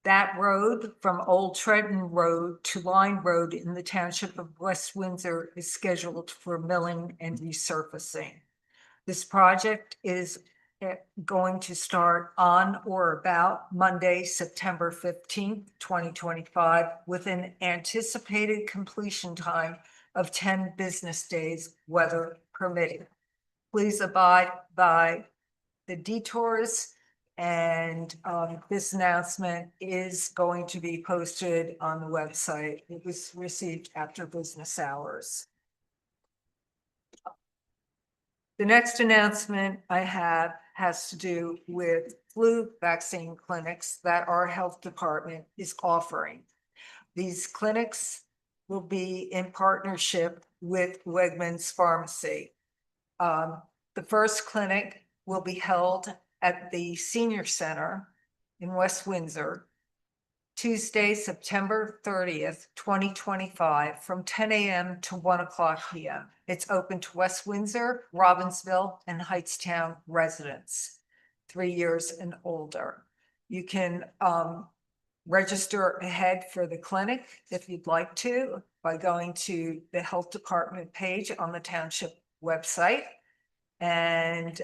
that road from Old Trenton Road to Line Road in the township of West Windsor is scheduled for milling and resurfacing. This project is going to start on or about Monday, September 15th, 2025, with an anticipated completion time of 10 business days, weather permitting. Please abide by the detours, and this announcement is going to be posted on the website. It was received after business hours. The next announcement I have has to do with flu vaccine clinics that our health department is offering. These clinics will be in partnership with Wegmans Pharmacy. The first clinic will be held at the Senior Center in West Windsor, Tuesday, September 30th, 2025, from 10 a.m. to 1 o'clock p.m. It's open to West Windsor, Robbinsville, and Hightstown residents, 3 years and older. You can register ahead for the clinic if you'd like to by going to the health department page on the township website. And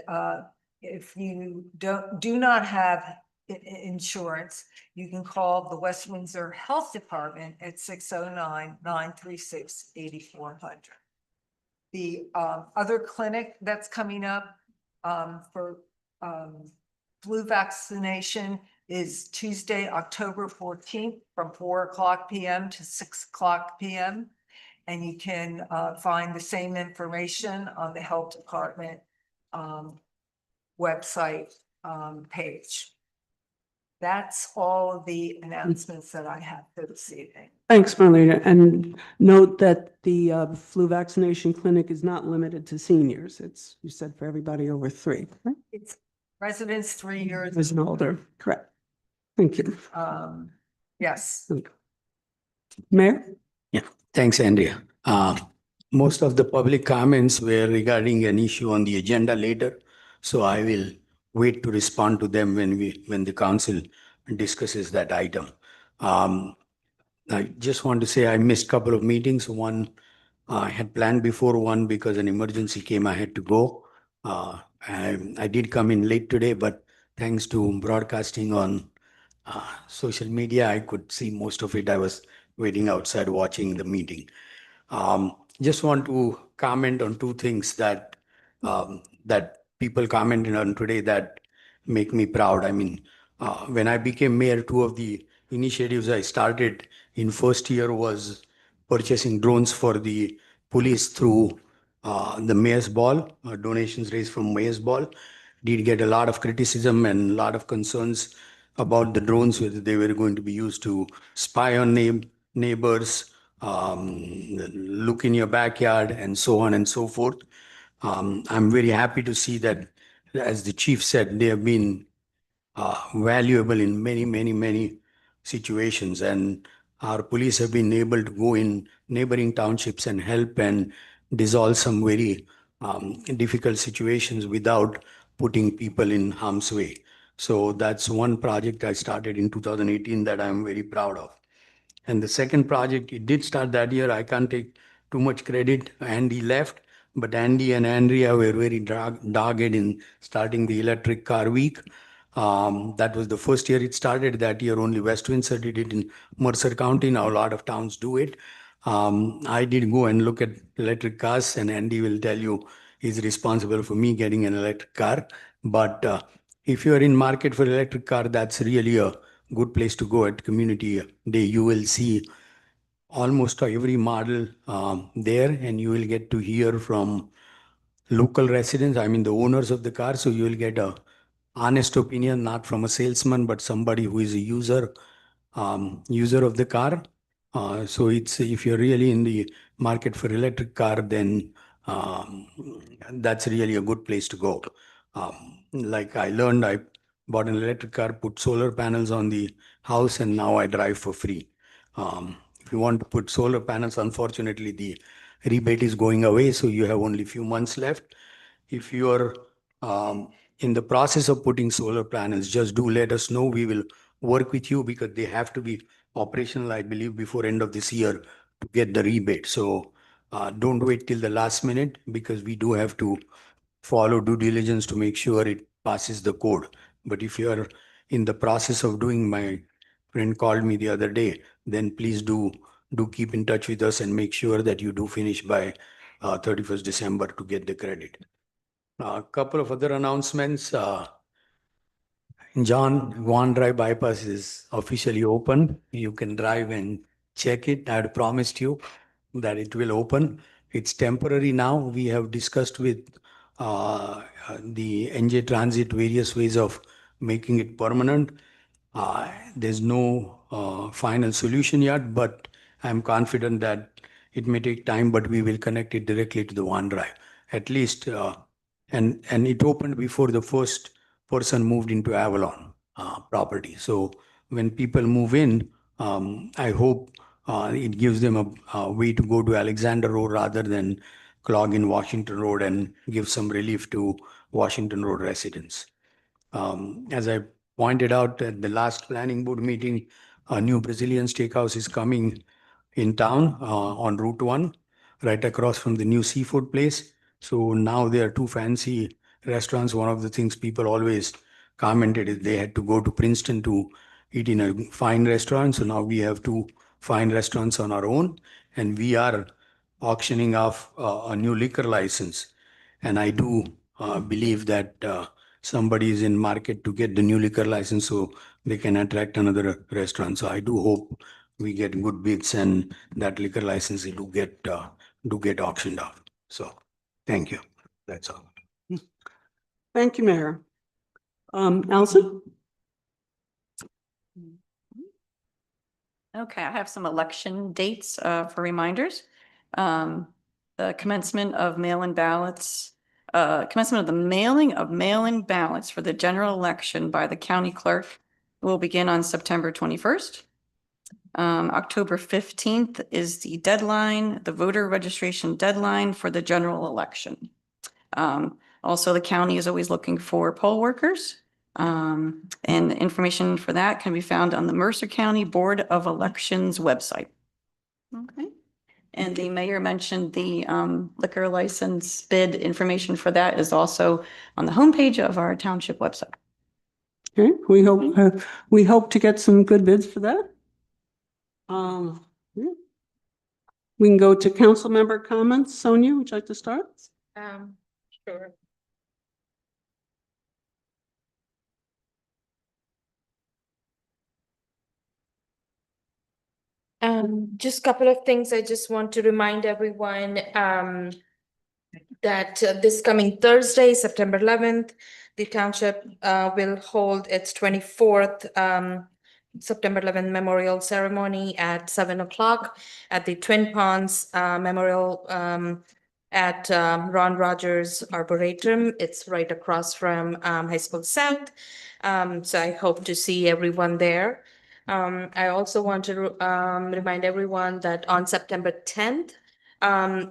if you do not have insurance, you can call the West Windsor Health Department at 609-936-8400. The other clinic that's coming up for flu vaccination is Tuesday, October 14th from 4 o'clock p.m. to 6 o'clock p.m. And you can find the same information on the health department website page. That's all of the announcements that I have for this evening. Thanks, Marlena. And note that the flu vaccination clinic is not limited to seniors. It's, you said, for everybody over 3. Right? It's residents 3 years. As an older, correct. Thank you. Yes. Mayor? Yeah, thanks, Andrea. Most of the public comments were regarding an issue on the agenda later, so I will wait to respond to them when the council discusses that item. I just want to say I missed a couple of meetings. One I had planned before, one because an emergency came, I had to go. I did come in late today, but thanks to broadcasting on social media, I could see most of it. I was waiting outside watching the meeting. Just want to comment on 2 things that that people commented on today that make me proud. I mean, when I became mayor, 2 of the initiatives I started in first year was purchasing drones for the police through the mayor's ball, donations raised from mayor's ball. Did get a lot of criticism and a lot of concerns about the drones, whether they were going to be used to spy on neighbors, look in your backyard, and so on and so forth. I'm very happy to see that, as the chief said, they have been valuable in many situations, and our police have been able to go in neighboring townships and help and dissolve some very difficult situations without putting people in harm's way. So that's one project I started in 2018 that I'm very proud of. And the second project, it did start that year. I can't take too much credit. Andy left, but Andy and Andrea were very dogged in starting the electric car week. That was the first year it started. That year only West Windsor did it in Mercer County. Now a lot of towns do it. I did go and look at electric cars, and Andy will tell you he's responsible for me getting an electric car. But if you are in market for electric car, that's really a good place to go at Community Day. You will see almost every model there, and you will get to hear from local residents, I mean the owners of the car. So you will get a honest opinion, not from a salesman, but somebody who is a user of the car. So it's, if you're really in the market for electric car, then that's really a good place to go. Like I learned, I bought an electric car, put solar panels on the house, and now I drive for free. If you want to put solar panels, unfortunately, the rebate is going away, so you have only few months left. If you are in the process of putting solar panels, just do let us know. We will work with you because they have to be operational, I believe, before end of this year to get the rebate. So don't wait till the last minute because we do have to follow due diligence to make sure it passes the code. But if you are in the process of doing, my friend called me the other day, then please do keep in touch with us and make sure that you do finish by 31st December to get the credit. A couple of other announcements. John Wan Drive bypass is officially open. You can drive and check it. I had promised you that it will open. It's temporary now. We have discussed with the NJ Transit various ways of making it permanent. There's no final solution yet, but I'm confident that it may take time, but we will connect it directly to the OneDrive. At least, and it opened before the first person moved into Avalon property. So when people move in, I hope it gives them a way to go to Alexander Road rather than clog in Washington Road and give some relief to Washington Road residents. As I pointed out at the last planning board meeting, a new Brazilian steakhouse is coming in town on Route 1, right across from the new seafood place. So now there are two fancy restaurants. One of the things people always commented is they had to go to Princeton to eat in a fine restaurant. So now we have two fine restaurants on our own, and we are auctioning off a new liquor license. And I do believe that somebody is in market to get the new liquor license so they can attract another restaurant. So I do hope we get good bids and that liquor license do get auctioned off. So thank you. That's all. Thank you, Mayor. Allison? Okay, I have some election dates for reminders. The commencement of mail-in ballots, commencement of the mailing of mail-in ballots for the general election by the county clerk will begin on September 21st. October 15th is the deadline, the voter registration deadline for the general election. Also, the county is always looking for poll workers. And information for that can be found on the Mercer County Board of Elections website. Okay. And the mayor mentioned the liquor license bid information for that is also on the homepage of our township website. Okay, we hope to get some good bids for that. Yeah. We can go to council member comments. Sonia, would you like to start? Sure. Just a couple of things I just want to remind everyone that this coming Thursday, September 11th, the township will hold its 24th September 11th memorial ceremony at 7 o'clock at the Twin Ponds Memorial at Ron Rogers Arboretum. It's right across from High School South. So I hope to see everyone there. I also want to remind everyone that on September 10th,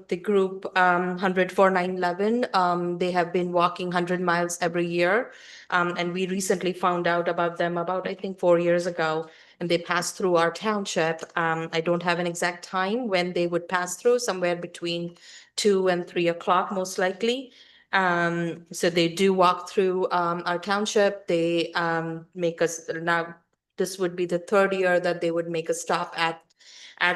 the group 100-4911, they have been walking 100 miles every year. And we recently found out about them about, I think, 4 years ago, and they passed through our township. I don't have an exact time when they would pass through, somewhere between 2 and 3 o'clock, most likely. So they do walk through our township. They make us now. This would be the third year that they would make a stop at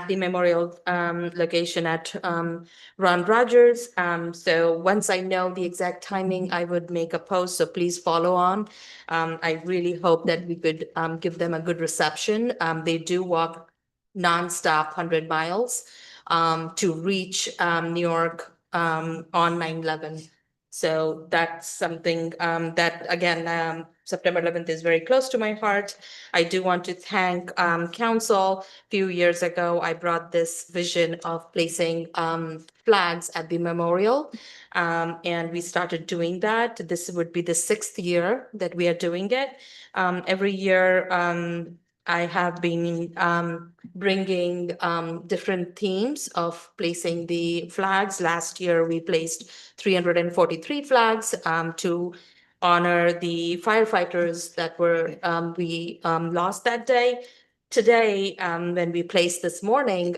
the memorial location at Ron Rogers. So once I know the exact timing, I would make a post. So please follow on. I really hope that we could give them a good reception. They do walk nonstop 100 miles to reach New York on 9/11. So that's something that, again, September 11th is very close to my heart. I do want to thank council. A few years ago, I brought this vision of placing flags at the memorial, and we started doing that. This would be the 6th year that we are doing it. Every year, I have been bringing different themes of placing the flags. Last year, we placed 343 flags to honor the firefighters that were we lost that day. Today, when we placed this morning,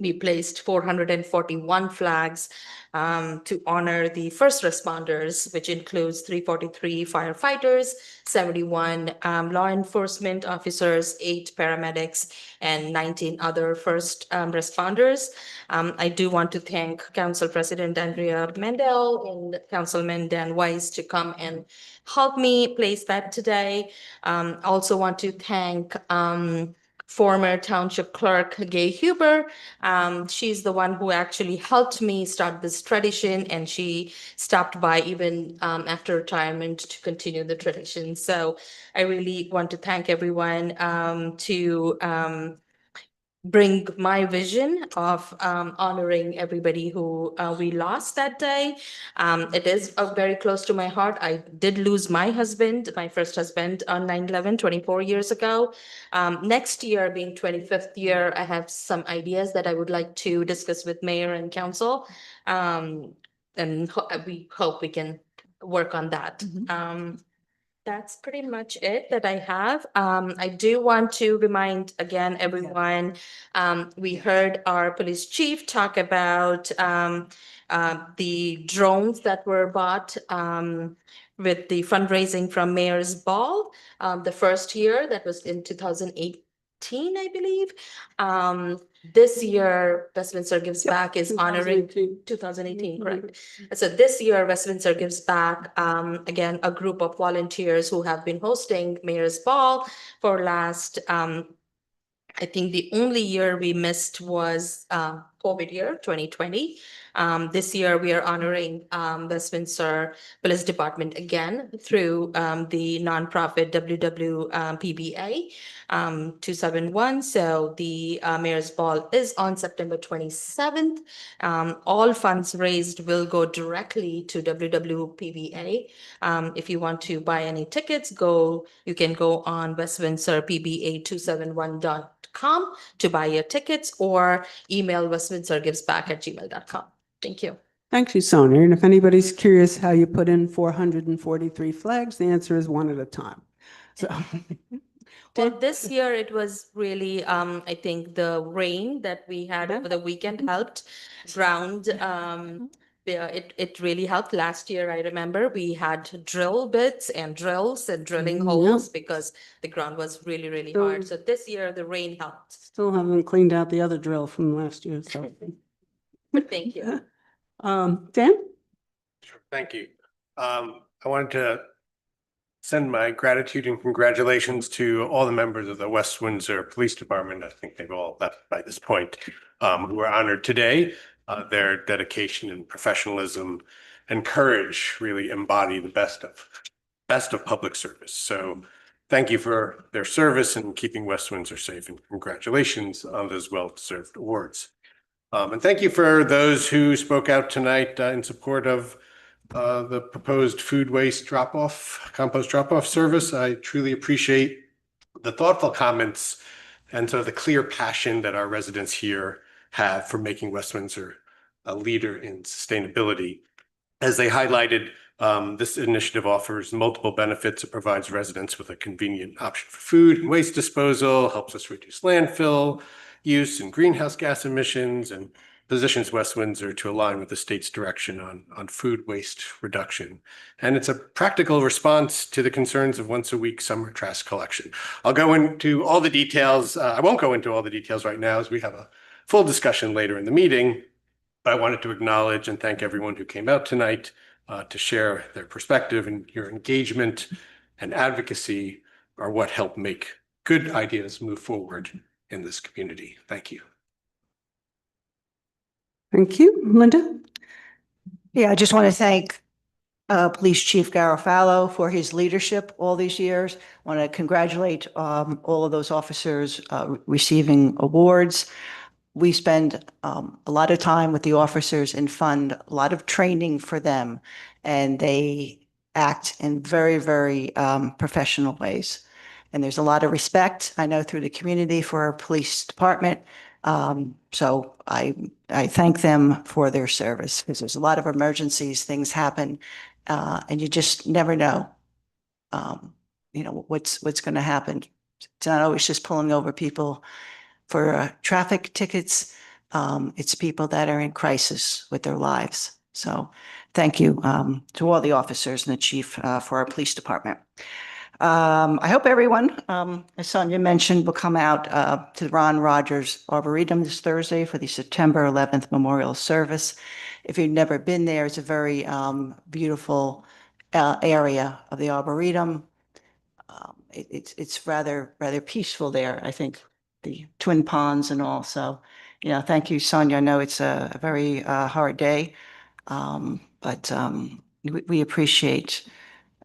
we placed 441 flags to honor the first responders, which includes 343 firefighters, 71 law enforcement officers, 8 paramedics, and 19 other first responders. I do want to thank Council President Andrea Mendel and Councilman Dan Weiss to come and help me place that today. Also want to thank former Township Clerk Gay Huber. She's the one who actually helped me start this tradition, and she stopped by even after retirement to continue the tradition. So I really want to thank everyone to bring my vision of honoring everybody who we lost that day. It is very close to my heart. I did lose my husband, my first husband, on 9/11, 24 years ago. Next year, being 25th year, I have some ideas that I would like to discuss with mayor and council. And we hope we can work on that. That's pretty much it that I have. I do want to remind again, everyone, we heard our police chief talk about the drones that were bought with the fundraising from Mayor's Ball. The first year, that was in 2018, I believe. This year, Westminster Gives Back is honoring 2018, correct? So this year, Westminster Gives Back, again, a group of volunteers who have been hosting Mayor's Ball for last, I think the only year we missed was COVID year, 2020. This year, we are honoring Westminster Police Department again through the nonprofit WWPBA 271. So the Mayor's Ball is on September 27th. All funds raised will go directly to WWPBA. If you want to buy any tickets, you can go on westminsterpba271.com to buy your tickets, or email westminstergivesback@gmail.com. Thank you. Thank you, Sonia. And if anybody's curious how you put in 443 flags, the answer is one at a time. So. Well, this year it was really, I think the rain that we had over the weekend helped ground. It really helped. Last year, I remember we had drill bits and drills and drilling holes because the ground was really, really hard. So this year the rain helped. Still haven't cleaned out the other drill from last year, so. But thank you. Dan? Sure, thank you. I wanted to send my gratitude and congratulations to all the members of the West Windsor Police Department. I think they've all left by this point, who are honored today. Their dedication and professionalism and courage really embody the best of public service. So thank you for their service and keeping West Windsor safe, and congratulations on those well-deserved awards. And thank you for those who spoke out tonight in support of the proposed food waste compost drop-off service. I truly appreciate the thoughtful comments and sort of the clear passion that our residents here have for making West Windsor a leader in sustainability. As they highlighted, this initiative offers multiple benefits. It provides residents with a convenient option for food and waste disposal, helps us reduce landfill use and greenhouse gas emissions, and positions West Windsor to align with the state's direction on food waste reduction. And it's a practical response to the concerns of once a week summer trash collection. I'll go into all the details. I won't go into all the details right now, as we have a full discussion later in the meeting. But I wanted to acknowledge and thank everyone who came out tonight to share their perspective, and your engagement and advocacy are what help make good ideas move forward in this community. Thank you. Thank you. Linda? Yeah, I just want to thank Police Chief Garofalo for his leadership all these years. I want to congratulate all of those officers receiving awards. We spend a lot of time with the officers and fund a lot of training for them, and they act in very, very professional ways. And there's a lot of respect, I know, through the community for our police department. So I thank them for their service because there's a lot of emergencies, things happen, and you just never know, what's going to happen. It's not always just pulling over people for traffic tickets. It's people that are in crisis with their lives. So thank you to all the officers and the chief for our police department. I hope everyone, as Sonia mentioned, will come out to the Ron Rogers Arboretum this Thursday for the September 11th memorial service. If you've never been there, it's a very beautiful area of the Arboretum. It's rather peaceful there, I think, the twin ponds and all. So, thank you, Sonia. I know it's a very hard day, but we appreciate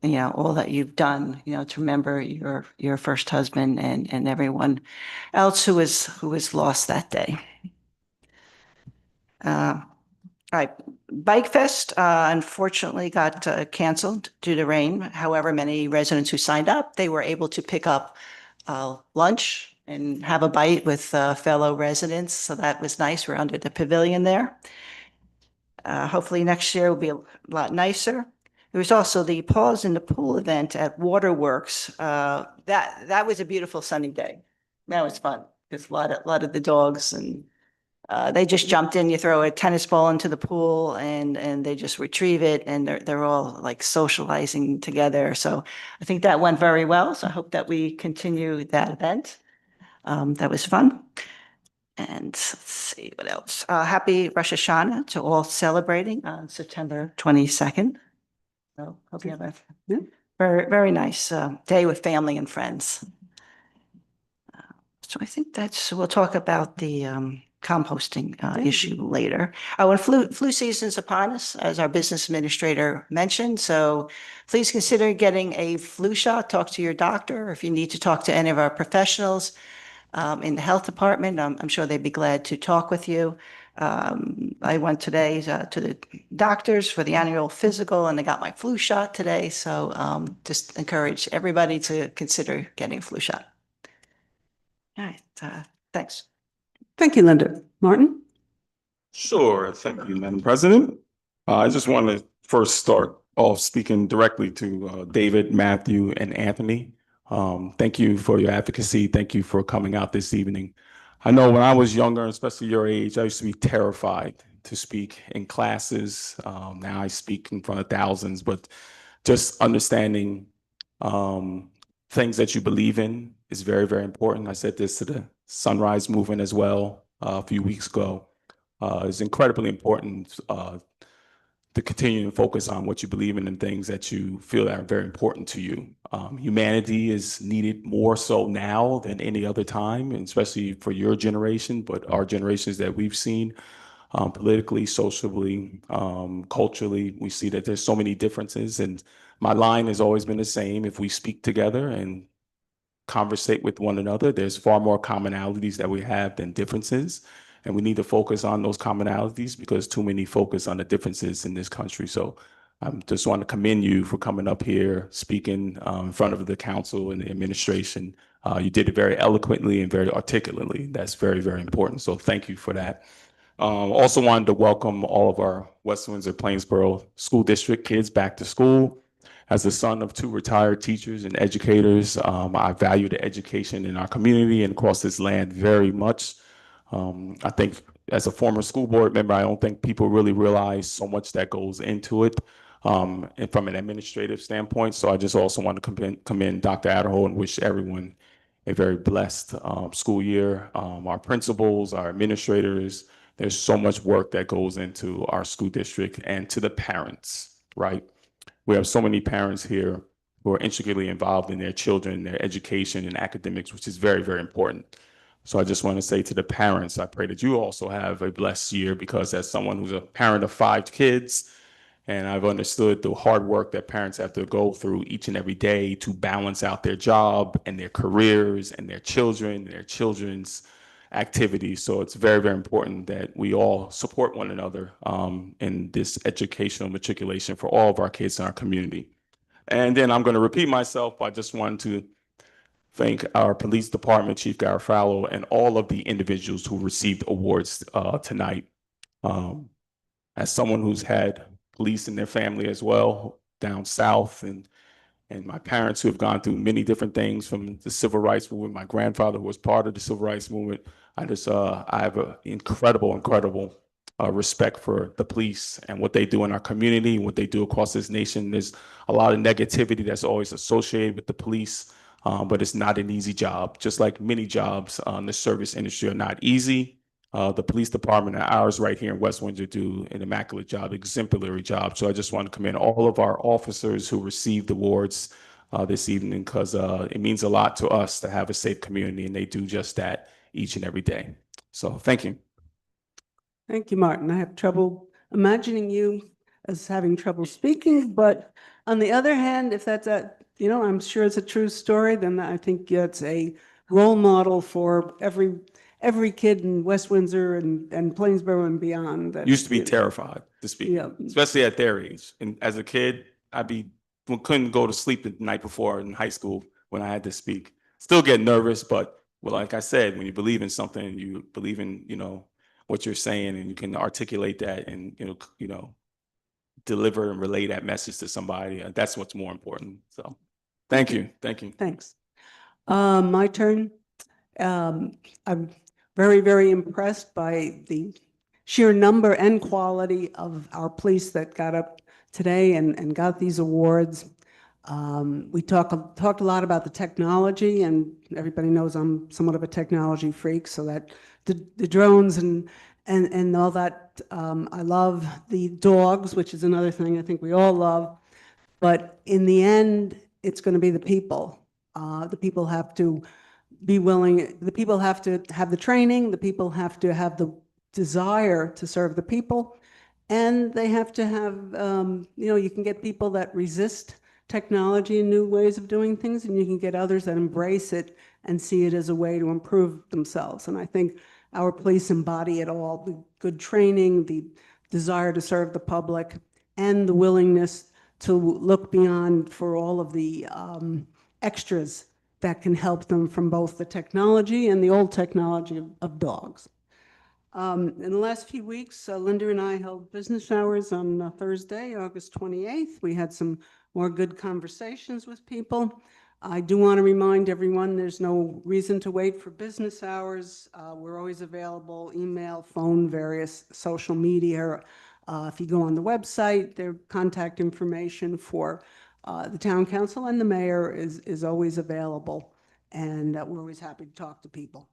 all that you've done, to remember your first husband and everyone else who was lost that day. All right, Bike Fest unfortunately got canceled due to rain. However, many residents who signed up, they were able to pick up lunch and have a bite with fellow residents. So that was nice. We're under the pavilion there. Hopefully next year will be a lot nicer. There was also the Paws in the Pool event at Waterworks. That was a beautiful sunny day. That was fun. There's a lot of the dogs and they just jumped in. You throw a tennis ball into the pool and they just retrieve it and they're all like socializing together. So I think that went very well. So I hope that we continue that event. That was fun. And let's see what else. Happy Rosh Hashanah to all celebrating on September 22nd. So hope you have a very, very nice day with family and friends. So I think we'll talk about the composting issue later. Oh, and flu season's upon us, as our business administrator mentioned. So please consider getting a flu shot. Talk to your doctor. If you need to talk to any of our professionals in the health department, I'm sure they'd be glad to talk with you. I went today to the doctors for the annual physical and I got my flu shot today. So just encourage everybody to consider getting a flu shot. All right, thanks. Thank you, Linda. Martin? Sure. Thank you, Madam President. I just want to first start off speaking directly to David, Matthew, and Anthony. Thank you for your advocacy. Thank you for coming out this evening. I know when I was younger, especially your age, I used to be terrified to speak in classes. Now I speak in front of thousands, but just understanding things that you believe in is very, very important. I said this to the Sunrise Movement as well a few weeks ago. It's incredibly important to continue to focus on what you believe in and things that you feel that are very important to you. Humanity is needed more so now than any other time, and especially for your generation, but our generations that we've seen politically, socially, culturally, we see that there's so many differences. And my line has always been the same. If we speak together and conversate with one another, there's far more commonalities that we have than differences. And we need to focus on those commonalities because too many focus on the differences in this country. So I just want to commend you for coming up here, speaking in front of the council and the administration. You did it very eloquently and very articulately. That's very, very important. So thank you for that. Also wanted to welcome all of our West Windsor Plainsboro School District kids back to school. As the son of two retired teachers and educators, I value the education in our community and across this land very much. I think as a former school board member, I don't think people really realize so much that goes into it and from an administrative standpoint. So I just also want to commend Dr. Adderhold and wish everyone a very blessed school year. Our principals, our administrators, there's so much work that goes into our school district and to the parents, right? We have so many parents here who are intricately involved in their children, their education and academics, which is very, very important. So I just want to say to the parents, I pray that you also have a blessed year because as someone who's a parent of 5 kids, and I've understood the hard work that parents have to go through each and every day to balance out their job and their careers and their children, their children's activities. So it's very, very important that we all support one another in this educational matriculation for all of our kids in our community. And then I'm going to repeat myself. I just wanted to thank our police department, Chief Garofalo, and all of the individuals who received awards tonight. As someone who's had police in their family as well down south, and my parents who have gone through many different things from the civil rights movement, my grandfather who was part of the civil rights movement, I have an incredible respect for the police and what they do in our community, what they do across this nation. There's a lot of negativity that's always associated with the police, but it's not an easy job. Just like many jobs in the service industry are not easy. The police department and ours right here in West Windsor do an immaculate job, exemplary job. So I just want to commend all of our officers who received awards this evening, because it means a lot to us to have a safe community, and they do just that each and every day. So thank you. Thank you, Martin. I have trouble imagining you as having trouble speaking, but on the other hand, if that's I'm sure it's a true story, then I think it's a role model for every kid in West Windsor and Plainsboro and beyond. That, Used to be terrified to speak, Yeah. especially at their age. And as a kid, couldn't go to sleep the night before in high school when I had to speak. Still get nervous, but well, like I said, when you believe in something, you believe in, what you're saying, and you can articulate that and, deliver and relay that message to somebody. That's what's more important. So thank you. Thank you. Thanks. My turn. I'm very, very impressed by the sheer number and quality of our police that got up today and got these awards. We talked a lot about the technology, and everybody knows I'm somewhat of a technology freak, so that the drones and all that, I love the dogs, which is another thing I think we all love. But in the end, it's going to be the people. The people have to be willing, the people have to have the training, the people have to have the desire to serve the people, and they have to have, you can get people that resist technology and new ways of doing things, and you can get others that embrace it and see it as a way to improve themselves. And I think our police embody it all: the good training, the desire to serve the public, and the willingness to look beyond for all of the extras that can help them from both the technology and the old technology of dogs. In the last few weeks, Linda and I held business hours on Thursday, August 28th. We had some more good conversations with people. I do want to remind everyone there's no reason to wait for business hours. We're always available: email, phone, various social media. If you go on the website, their contact information for the town council and the mayor is always available, and we're always happy to talk to people.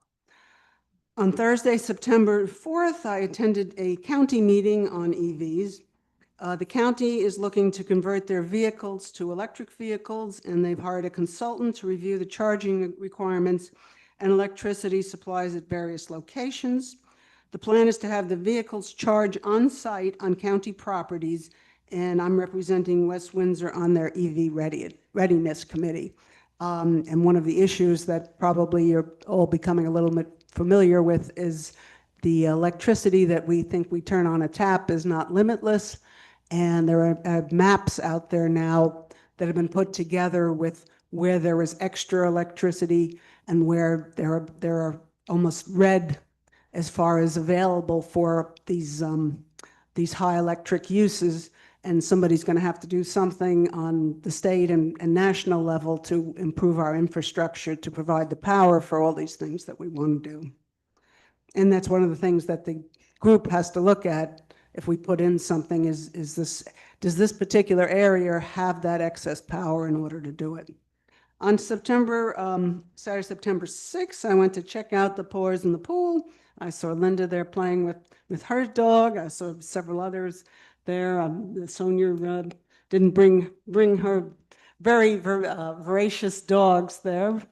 On Thursday, September 4th, I attended a county meeting on EVs. The county is looking to convert their vehicles to electric vehicles, and they've hired a consultant to review the charging requirements and electricity supplies at various locations. The plan is to have the vehicles charge on site on county properties, and I'm representing West Windsor on their EV readiness committee. And one of the issues that probably you're all becoming a little bit familiar with is the electricity that we think we turn on a tap is not limitless. And there are maps out there now that have been put together with where there is extra electricity and where there are almost red as far as available for these high electric uses. And somebody's going to have to do something on the state and national level to improve our infrastructure to provide the power for all these things that we want to do. And that's one of the things that the group has to look at if we put in something does this particular area have that excess power in order to do it? On Saturday, September 6th, I went to check out the pours in the pool. I saw Linda there playing with her dog. I saw several others there. Sonia didn't bring her very voracious dogs there,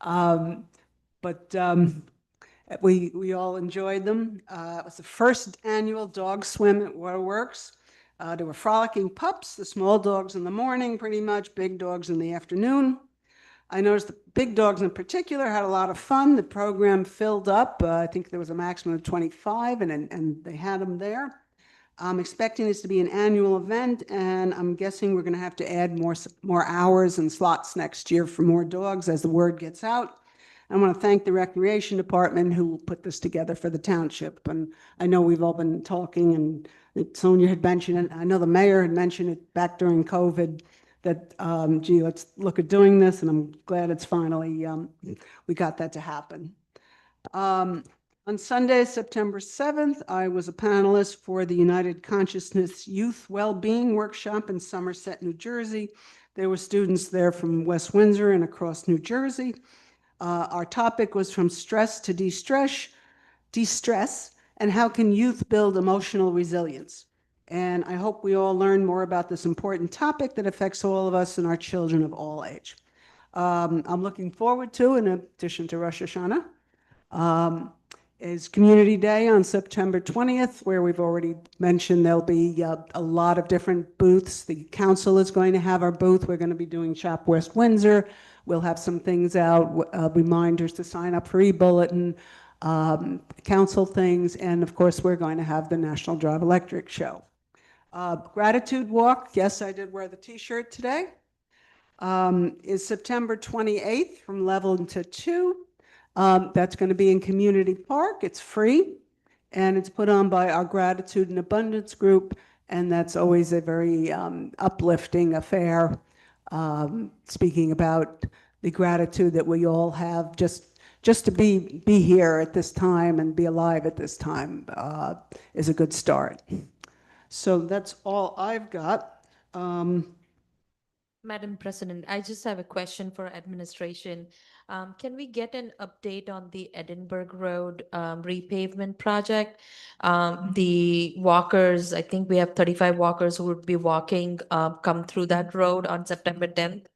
but we all enjoyed them. It was the first annual dog swim at Waterworks. There were frolicking pups, the small dogs in the morning, pretty much, big dogs in the afternoon. I noticed the big dogs in particular had a lot of fun. The program filled up. I think there was a maximum of 25, and they had them there. I'm expecting this to be an annual event, and I'm guessing we're going to have to add more hours and slots next year for more dogs as the word gets out. I want to thank the Recreation Department who put this together for the township. And I know we've all been talking, and Sonia had mentioned it. I know the mayor had mentioned it back during COVID that, gee, let's look at doing this, and I'm glad it's finally, we got that to happen. On Sunday, September 7th, I was a panelist for the United Consciousness Youth Wellbeing Workshop in Somerset, New Jersey. There were students there from West Windsor and across New Jersey. Our topic was from stress to de-stress, and how can youth build emotional resilience? And I hope we all learn more about this important topic that affects all of us and our children of all age. I'm looking forward to, in addition to Rosh Hashanah, is Community Day on September 20th, where we've already mentioned there'll be a lot of different booths. The council is going to have our booth. We're going to be doing Shop West Windsor. We'll have some things out, reminders to sign up for e-bulletin, council things, and of course, we're going to have the National Drive Electric Show. Gratitude Walk, yes, I did wear the t-shirt today, is September 28th from 11 to 2. That's going to be in Community Park. It's free, and it's put on by our Gratitude and Abundance group, and that's always a very uplifting affair, speaking about the gratitude that we all have just to be here at this time and be alive at this time is a good start. So that's all I've got. Madam President, I just have a question for administration. Can we get an update on the Edinburgh Road repavement project? The walkers, I think we have 35 walkers who would be walking, come through that road on September 10th.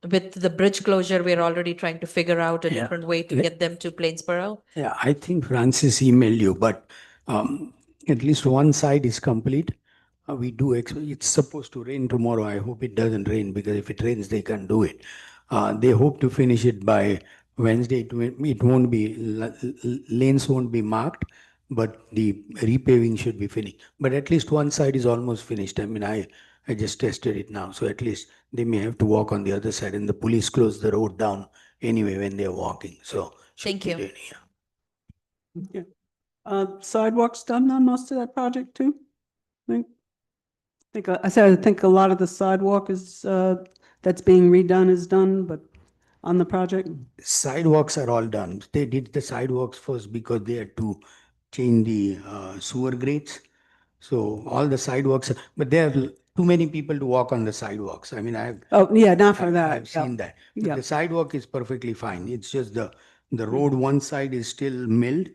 With the bridge closure, we're already trying to figure out a different way to get them to Plainsboro. Yeah, I think Francis emailed you, but at least one side is complete. It's supposed to rain tomorrow. I hope it doesn't rain, because if it rains, they can't do it. They hope to finish it by Wednesday. It won't be, lanes won't be marked, but the repaving should be finished. But at least one side is almost finished. I mean, I just tested it now. So at least they may have to walk on the other side, and the police close the road down anyway when they're walking. So Thank you. Yeah. Sidewalks done on most of that project too? I think a lot of the sidewalk is that's being redone is done, but on the project. Sidewalks are all done. They did the sidewalks first because they had to change the sewer grates. So all the sidewalks, but there are too many people to walk on the sidewalks. I mean, Oh, yeah, not for that. I've seen that. But Yeah. the sidewalk is perfectly fine. It's just the road, one side is still milled,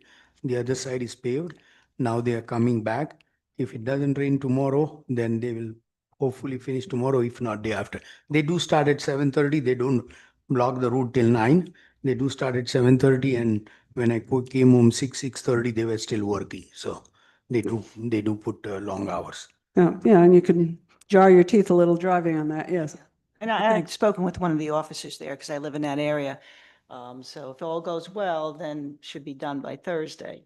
the other side is paved. Now they are coming back. If it doesn't rain tomorrow, then they will hopefully finish tomorrow, if not day after. They do start at 7:30. They don't block the route till 9. They do start at 7:30, and when I came home 6:30, they were still working. So they do put long hours. Yeah, and you can jar your teeth a little driving on that, yes. And I've spoken with one of the officers there because I live in that area. So if all goes well, then should be done by Thursday.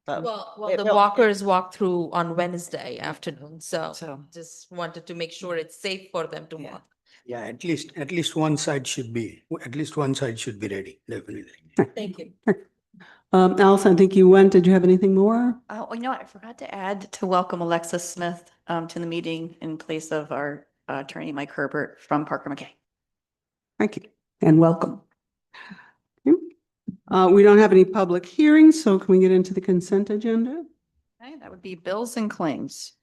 But Well, the walkers walk through on Wednesday afternoon, so just wanted to make sure it's safe for them to walk. Yeah, at least one side should be ready, definitely. Thank you. Allison, I think you went. Did you have anything more? Oh, you know what? I forgot to add to welcome Alexis Smith to the meeting in place of our attorney, Mike Herbert from Parker McKay. Thank you, and welcome. We don't have any public hearings, so can we get into the consent agenda? Okay, that would be bills and claims.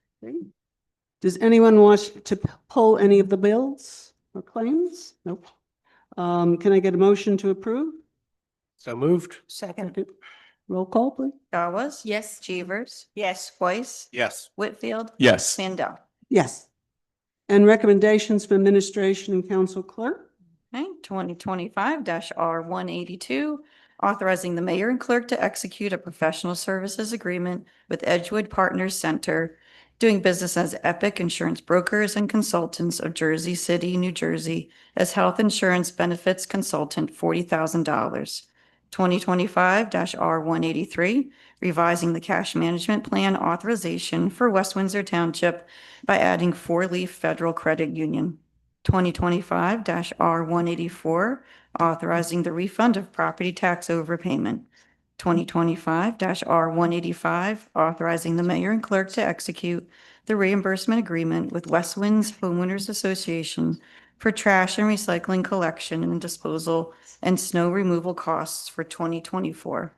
Does anyone want to pull any of the bills or claims? Nope. Can I get a motion to approve? So moved. Second. Roll call, please. Gawes? Yes. Chevers? Yes. Weiss? Yes. Whitfield? Yes. Mandel? Yes. And recommendations from administration and council clerk? Okay, 2025-R182, authorizing the mayor and clerk to execute a professional services agreement with Edgewood Partners Center, doing business as Epic Insurance Brokers and Consultants of Jersey City, New Jersey, as health insurance benefits consultant, $40,000. 2025-R183, revising the cash management plan authorization for West Windsor Township by adding four-leaf Federal Credit Union. 2025-R184, authorizing the refund of property tax overpayment. 2025-R185, authorizing the mayor and clerk to execute the reimbursement agreement with West Winds Homeowners Association for trash and recycling collection and disposal and snow removal costs for 2024.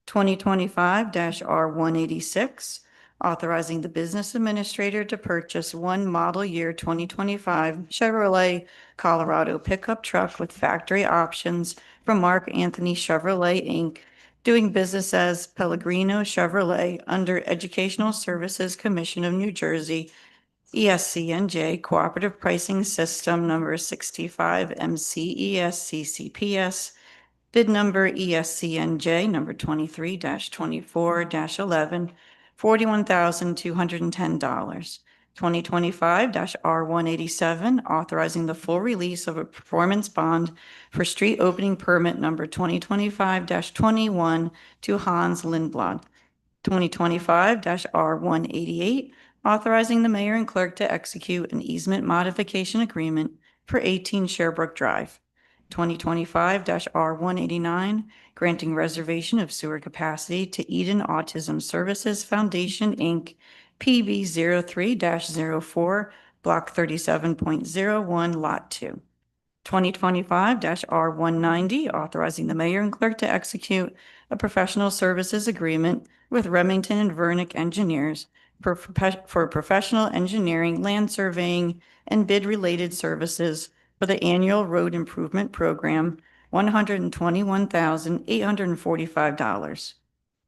2025-R186, authorizing the business administrator to purchase one model year 2025 Chevrolet Colorado pickup truck with factory options from Mark Anthony Chevrolet, Inc., doing business as Pellegrino Chevrolet under Educational Services Commission of New Jersey, ESCNJ Cooperative Pricing System number 65 MCESCCPS, bid number ESCNJ number 23-24-11, $41,210. 2025-R187, authorizing the full release of a performance bond for street opening permit number 2025-21 to Hans Lindblad. 2025-R188, authorizing the mayor and clerk to execute an easement modification agreement for 18 Sherbrooke Drive. 2025-R189, granting reservation of sewer capacity to Eden Autism Services Foundation, Inc., PB 03-04, Block 37.01, Lot 2. 2025-R190, authorizing the mayor and clerk to execute a professional services agreement with Remington and Vernick Engineers for professional engineering, land surveying, and bid-related services for the annual road improvement program, $121,845.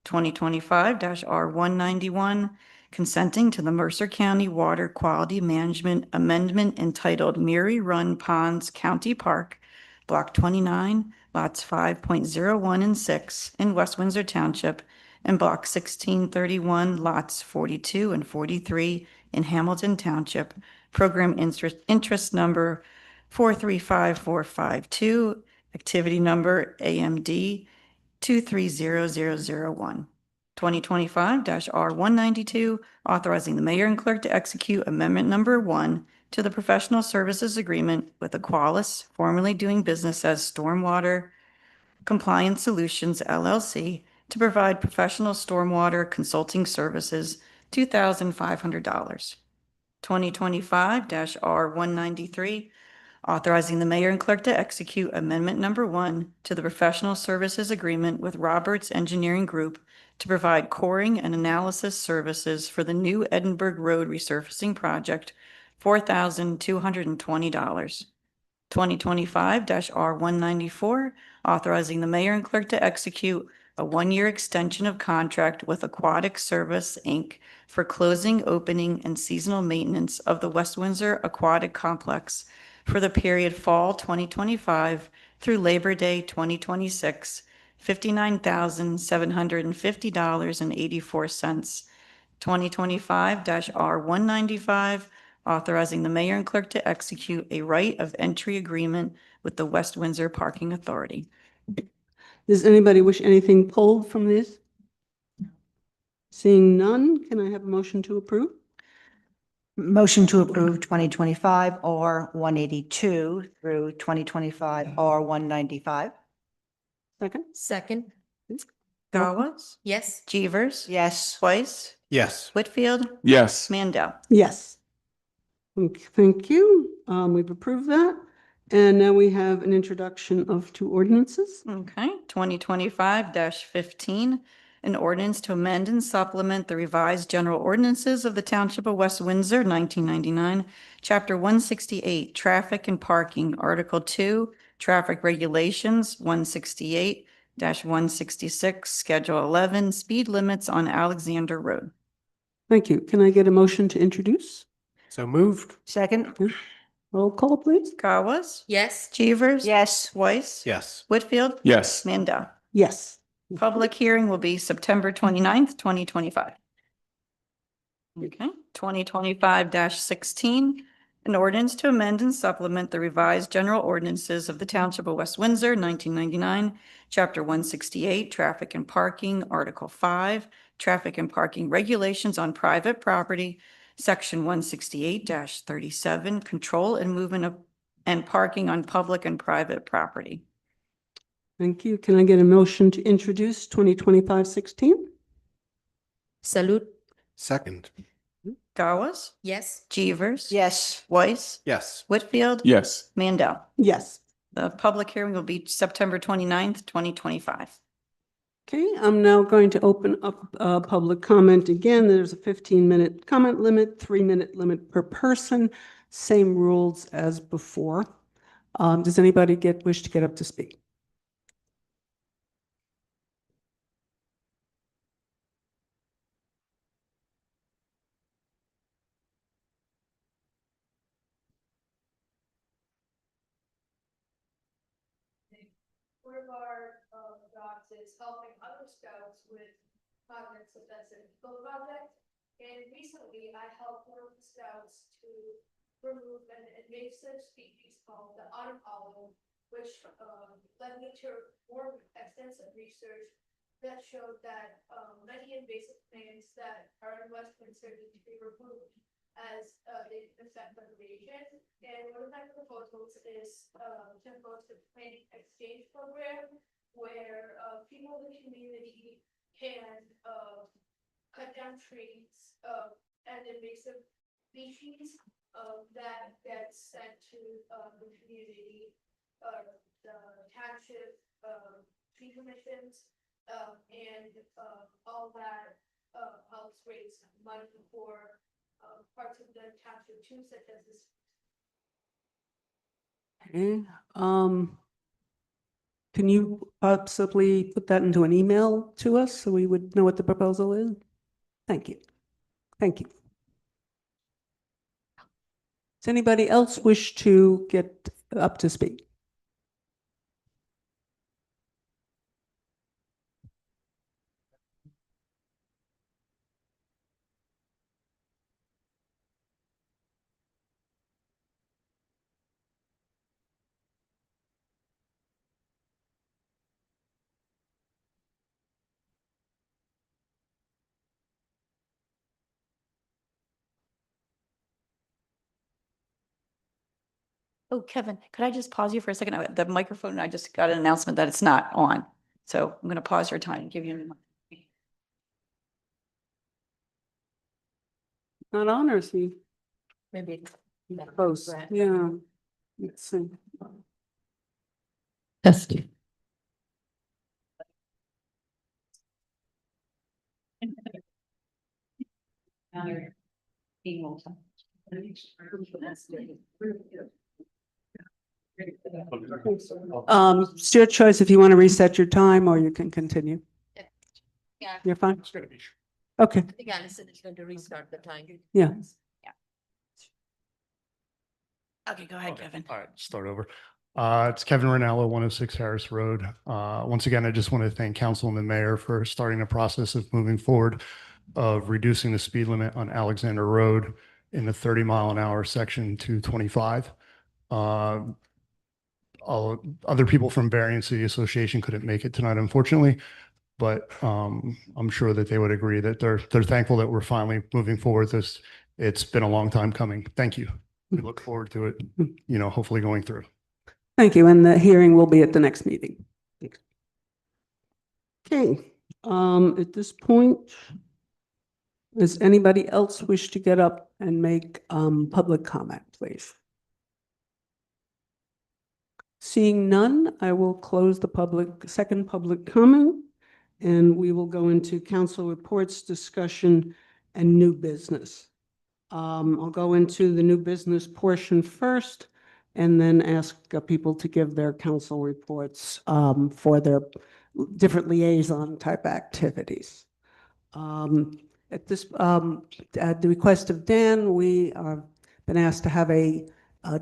2025-R191, consenting to the Mercer County Water Quality Management Amendment entitled Murray Run Ponds County Park, Block 29, Lots 5.01 and 6 in West Windsor Township, and Block 1631, Lots 42 and 43 in Hamilton Township, program interest number 435452, activity number AMD 230001. 2025-R192, authorizing the mayor and clerk to execute amendment number 1 to the professional services agreement with Aqualis, formerly doing business as Stormwater Compliance Solutions, LLC, to provide professional stormwater consulting services, $2,500. 2025-R193, authorizing the mayor and clerk to execute amendment number 1 to the professional services agreement with Roberts Engineering Group to provide coring and analysis services for the new Edinburgh Road resurfacing project, $4,220. 2025-R194, authorizing the mayor and clerk to execute a one-year extension of contract with Aquatic Service, Inc. for closing, opening, and seasonal maintenance of the West Windsor Aquatic Complex for the period fall 2025 through Labor Day 2026, $59,750.84. 2025-R195, authorizing the mayor and clerk to execute a right of entry agreement with the West Windsor Parking Authority. Does anybody wish anything pulled from this? Seeing none, can I have a motion to approve? Motion to approve 2025-R182 through 2025-R195. Second? Second. Gawes? Yes. Chevers? Yes. Weiss? Yes. Whitfield? Yes. Mandel? Yes. Thank you. We've approved that. And now we have an introduction of two ordinances. Okay, 2025-15, an ordinance to amend and supplement the revised general ordinances of the Township of West Windsor, 1999, Chapter 168, Traffic and Parking, Article 2, Traffic Regulations, 168-166, Schedule 11, Speed Limits on Alexander Road. Thank you. Can I get a motion to introduce? So moved. Second. Roll call, please. Gawes? Yes. Chevers? Yes. Weiss? Yes. Whitfield? Yes. Mandel? Yes. Public hearing will be September 29th, 2025. Okay, 2025-16, An ordinance to amend and supplement the revised general ordinances of the Township of West Windsor, 1999, Chapter 168, Traffic and Parking, Article 5, Traffic and Parking Regulations on Private Property, Section 168-37, Control and Movement of and Parking on Public and Private Property. Thank you. Can I get a motion to introduce 2025-16? Salute. Second. Gauss, Yes. Jeevers. Yes. Weiss, Yes. Whitfield. Yes. Mandel. Yes. The public hearing will be September 29th, 2025. Okay, I'm now going to open up public comment. Again, there's a 15-minute comment limit, 3-minute limit per person, same rules as before. Does anybody wish to get up to speak? One of our jobs is helping other scouts with projects such as an eagle project. And recently I helped one of the scouts to remove an invasive species called the otter hollow, which led me to more extensive research that showed that many invasive plants that are in West Windsor need to be removed as they affect conservation. And one of my proposals is to host a plant exchange program where people in the community can cut down trees and invasive species that get sent to the community, the township, tree commissions, and all that helps raise money for parts of the township too, such as this. Okay, can you possibly put that into an email to us so we would know what the proposal is? Thank you. Thank you. Does anybody else wish to get up to speak? Oh, Kevin, could I just pause you for a second? The microphone, I just got an announcement that it's not on. So I'm going to pause your time and give you a minute. Not on, or is he Maybe. close? Yeah. Let's see. Testing. It's your choice if you want to reset your time or you can continue. Yeah. You're fine? Okay, I think Allison is going to restart the time. yeah. Okay, go ahead, Kevin. All right, start over. It's Kevin Ranello, 106 Harris Road. Once again, I just want to thank council and the mayor for starting a process of moving forward of reducing the speed limit on Alexander Road in the 30-mile-an-hour section to 25. Other people from Berrien City Association couldn't make it tonight, unfortunately, but I'm sure that they would agree that they're thankful that we're finally moving forward with this. It's been a long time coming. Thank you. We look forward to it, hopefully going through. Thank you. And the hearing will be at the next meeting. Okay, at this point, does anybody else wish to get up and make public comment, please? Seeing none, I will close the second public comment, and we will go into council reports, discussion, and new business. I'll go into the new business portion first, and then ask people to give their council reports for their different liaison type activities. At the request of Dan, we have been asked to have a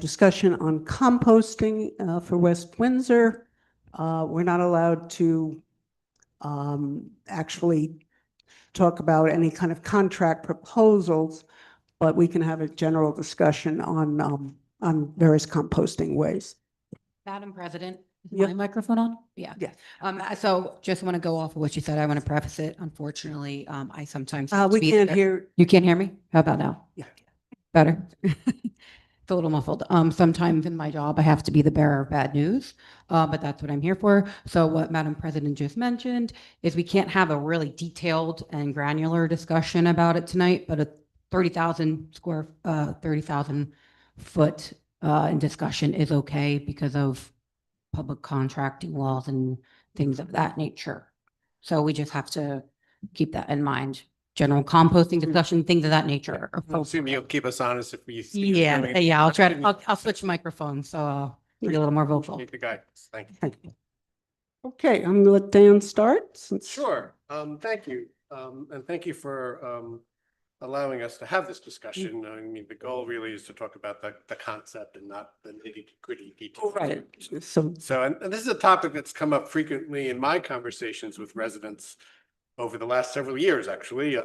discussion on composting for West Windsor. We're not allowed to actually talk about any kind of contract proposals, but we can have a general discussion on various composting ways. Madam President, is Yep. my microphone on? Yeah. Yes. So just want to go off of what you said. I want to preface it. Unfortunately, I sometimes. We speak- can't hear. You can't hear me? How about now? Yeah. Better? It's a little muffled. Sometimes in my job, I have to be the bearer of bad news, but that's what I'm here for. So what Madam President just mentioned is we can't have a really detailed and granular discussion about it tonight, but a 30,000 foot in discussion is okay because of public contracting laws and things of that nature. So we just have to keep that in mind. General composting discussion, things of that nature. I assume you'll keep us honest if we. Yeah, I'll try to, I'll switch microphones, so be a little more vocal. Need the guidance. Thank you. Okay, I'm gonna let Dan start. Sure. Thank you. And thank you for allowing us to have this discussion. I mean, the goal really is to talk about the concept and not the nitty-gritty details. Right. So, and this is a topic that's come up frequently in my conversations with residents over the last several years, actually,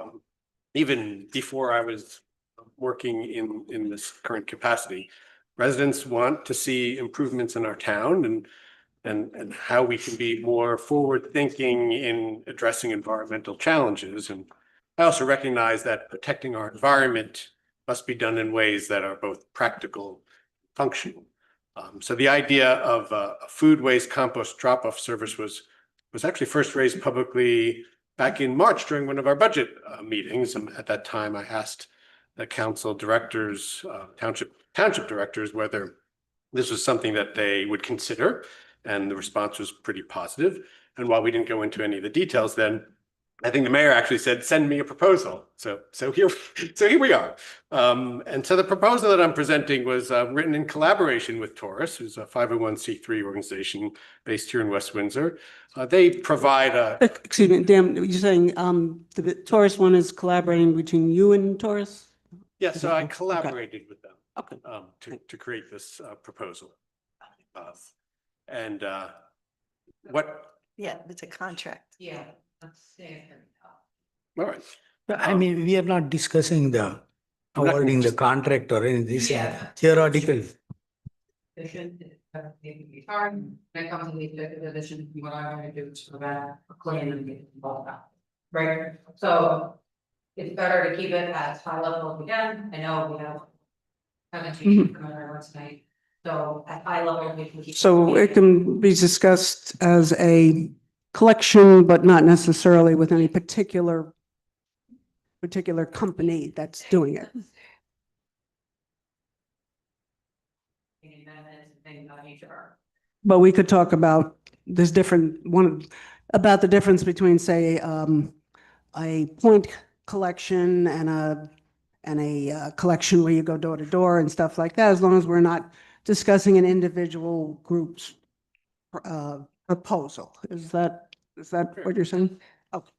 even before I was working in this current capacity. Residents want to see improvements in our town and how we can be more forward-thinking in addressing environmental challenges. And I also recognize that protecting our environment must be done in ways that are both practical and functional. So the idea of a food waste compost drop-off service was actually first raised publicly back in March during one of our budget meetings. And at that time, I asked the council directors, township directors, whether this was something that they would consider. And the response was pretty positive. And while we didn't go into any of the details then, I think the mayor actually said, send me a proposal. So here we are. And so the proposal that I'm presenting was written in collaboration with Taurus, who's a 501c3 organization based here in West Windsor. They provide a. Excuse me, Dan, you're saying the Taurus one is collaborating between you and Taurus? Yeah, so I collaborated with them Okay. To create this proposal. And what? Yeah, it's a contract. Yeah. All right. But I mean, we are not discussing the awarding the contract or anything. This is theoretical. When it comes to the executive session, what I'm going to do is prevent a claim and get involved now. Right? So it's better to keep it as high level as we can. I know we have presentation from everyone tonight. So at high level, we can keep. So it can be discussed as a collection, but not necessarily with any particular company that's doing it. But we could talk about this about the difference between, say, a point collection and a collection where you go door to door and stuff like that, as long as we're not discussing an individual group's proposal. Is that what you're saying? Okay.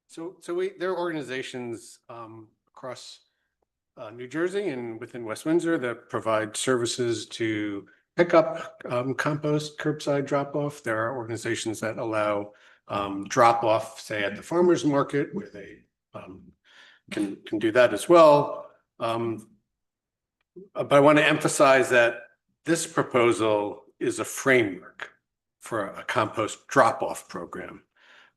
So there are organizations across New Jersey and within West Windsor that provide services to pick up compost, curbside drop off. There are organizations that allow drop off, say at the farmer's market, where they can do that as well. But I want to emphasize that this proposal is a framework for a compost drop-off program.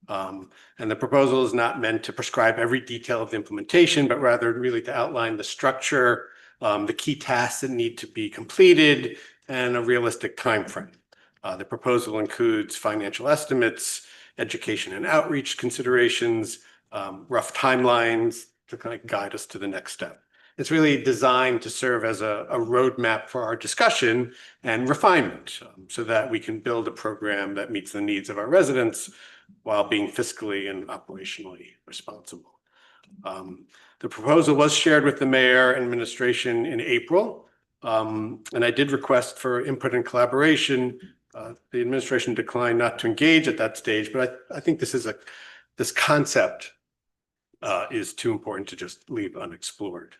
And the proposal is not meant to prescribe every detail of the implementation, but rather really to outline the structure, the key tasks that need to be completed, and a realistic timeframe. The proposal includes financial estimates, education and outreach considerations, rough timelines to kind of guide us to the next step. It's really designed to serve as a roadmap for our discussion and refinement so that we can build a program that meets the needs of our residents while being fiscally and operationally responsible. The proposal was shared with the mayor and administration in April, and I did request for input and collaboration. The administration declined not to engage at that stage, but I think this concept is too important to just leave unexplored.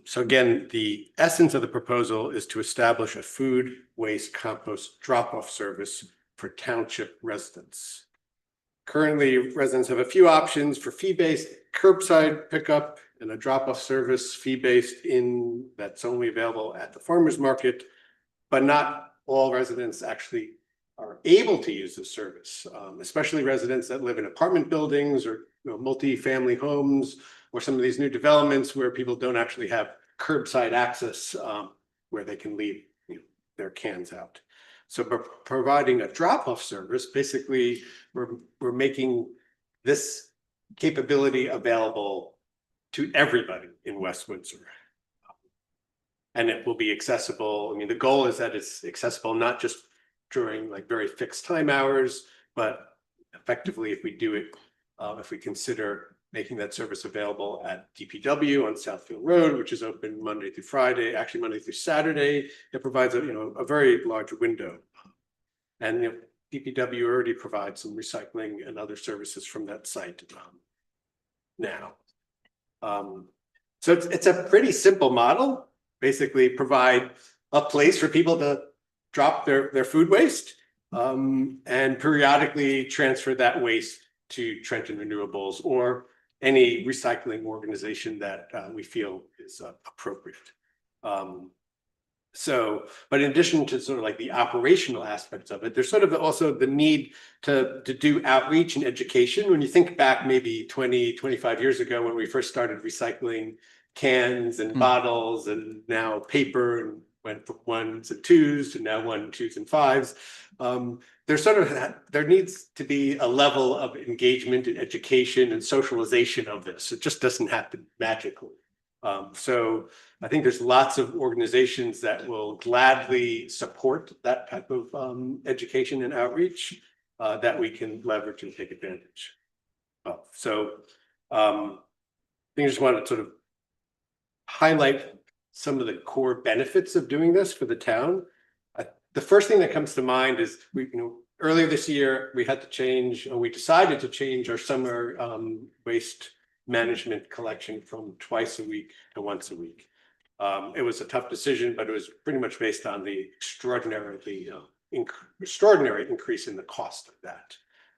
So again, the essence of the proposal is to establish a food waste compost drop-off service for township residents. Currently, residents have a few options for fee-based curbside pickup and a drop-off service fee-based that's only available at the farmer's market, but not all residents actually are able to use this service, especially residents that live in apartment buildings or multi-family homes, or some of these new developments where people don't actually have curbside access, where they can leave their cans out. So by providing a drop-off service, basically we're making this capability available to everybody in West Windsor. And it will be accessible. I mean, the goal is that it's accessible not just during like very fixed time hours, but effectively if we do it, if we consider making that service available at DPW on Southfield Road, which is open Monday through Friday, actually Monday through Saturday, it provides a very large window. And DPW already provides some recycling and other services from that site now. So it's a pretty simple model. Basically provide a place for people to drop their food waste, and periodically transfer that waste to Trenton Renewables or any recycling organization that we feel is appropriate. But in addition to sort of like the operational aspects of it, there's sort of also the need to do outreach and education. When you think back maybe 20, 25 years ago when we first started recycling cans and bottles and now paper, and went from 1s and 2s to now 1, 2s and 5s. There needs to be a level of engagement and education and socialization of this. It just doesn't happen magically. So I think there's lots of organizations that will gladly support that type of education and outreach that we can leverage and take advantage of. So I think I just want to sort of highlight some of the core benefits of doing this for the town. The first thing that comes to mind is earlier this year we decided to change our summer waste management collection from twice a week to once a week. It was a tough decision, but it was pretty much based on the extraordinary increase in the cost of that.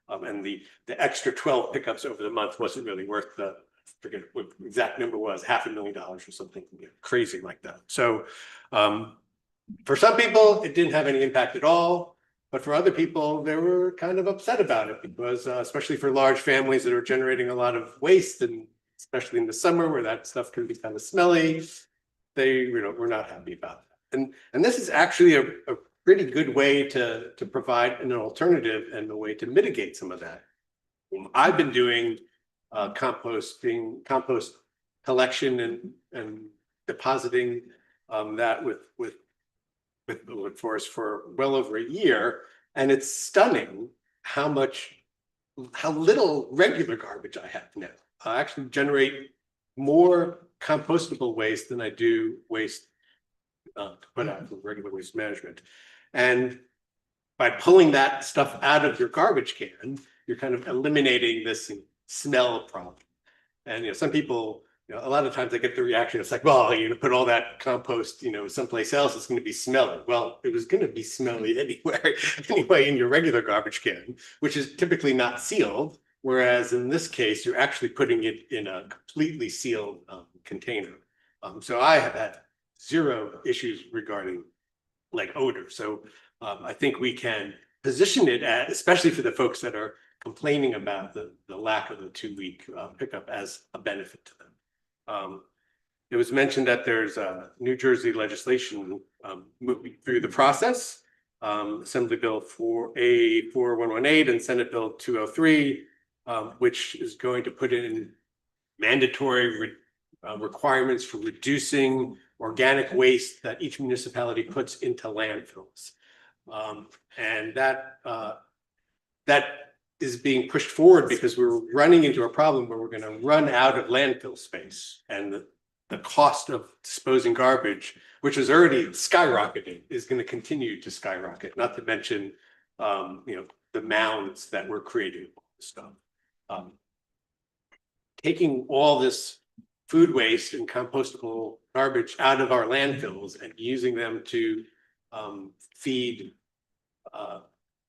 And the extra 12 pickups over the month wasn't really worth I forget what the exact number was, $500,000 or something crazy like that. So for some people, it didn't have any impact at all. But for other people, they were kind of upset about it because especially for large families that are generating a lot of waste, and especially in the summer where that stuff can be kind of smelly, they were not happy about that. And this is actually a pretty good way to provide an alternative and a way to mitigate some of that. I've been doing compost collection and depositing that with the Wood Forest for well over a year, and it's stunning how little regular garbage I have now. I actually generate more compostable waste than I do waste to put out for regular waste management. And by pulling that stuff out of your garbage can, you're kind of eliminating this smell problem. And some people, a lot of times I get the reaction, it's like, well, put all that compost, someplace else, it's going to be smelly. Well, it was going to be smelly anyway in your regular garbage can, which is typically not sealed. Whereas in this case, you're actually putting it in a completely sealed container. So I have had zero issues regarding like odor. So I think we can position it especially for the folks that are complaining about the lack of the 2-week pickup as a benefit to them. It was mentioned that there's New Jersey legislation moving through the process, Assembly Bill 4118 and Senate Bill 203, which is going to put in mandatory requirements for reducing organic waste that each municipality puts into landfills. And that is being pushed forward because we're running into a problem where we're going to run out of landfill space, and the cost of disposing garbage, which is already skyrocketing, is going to continue to skyrocket, not to mention the mounds that we're creating stuff. Taking all this food waste and compostable garbage out of our landfills and using them to feed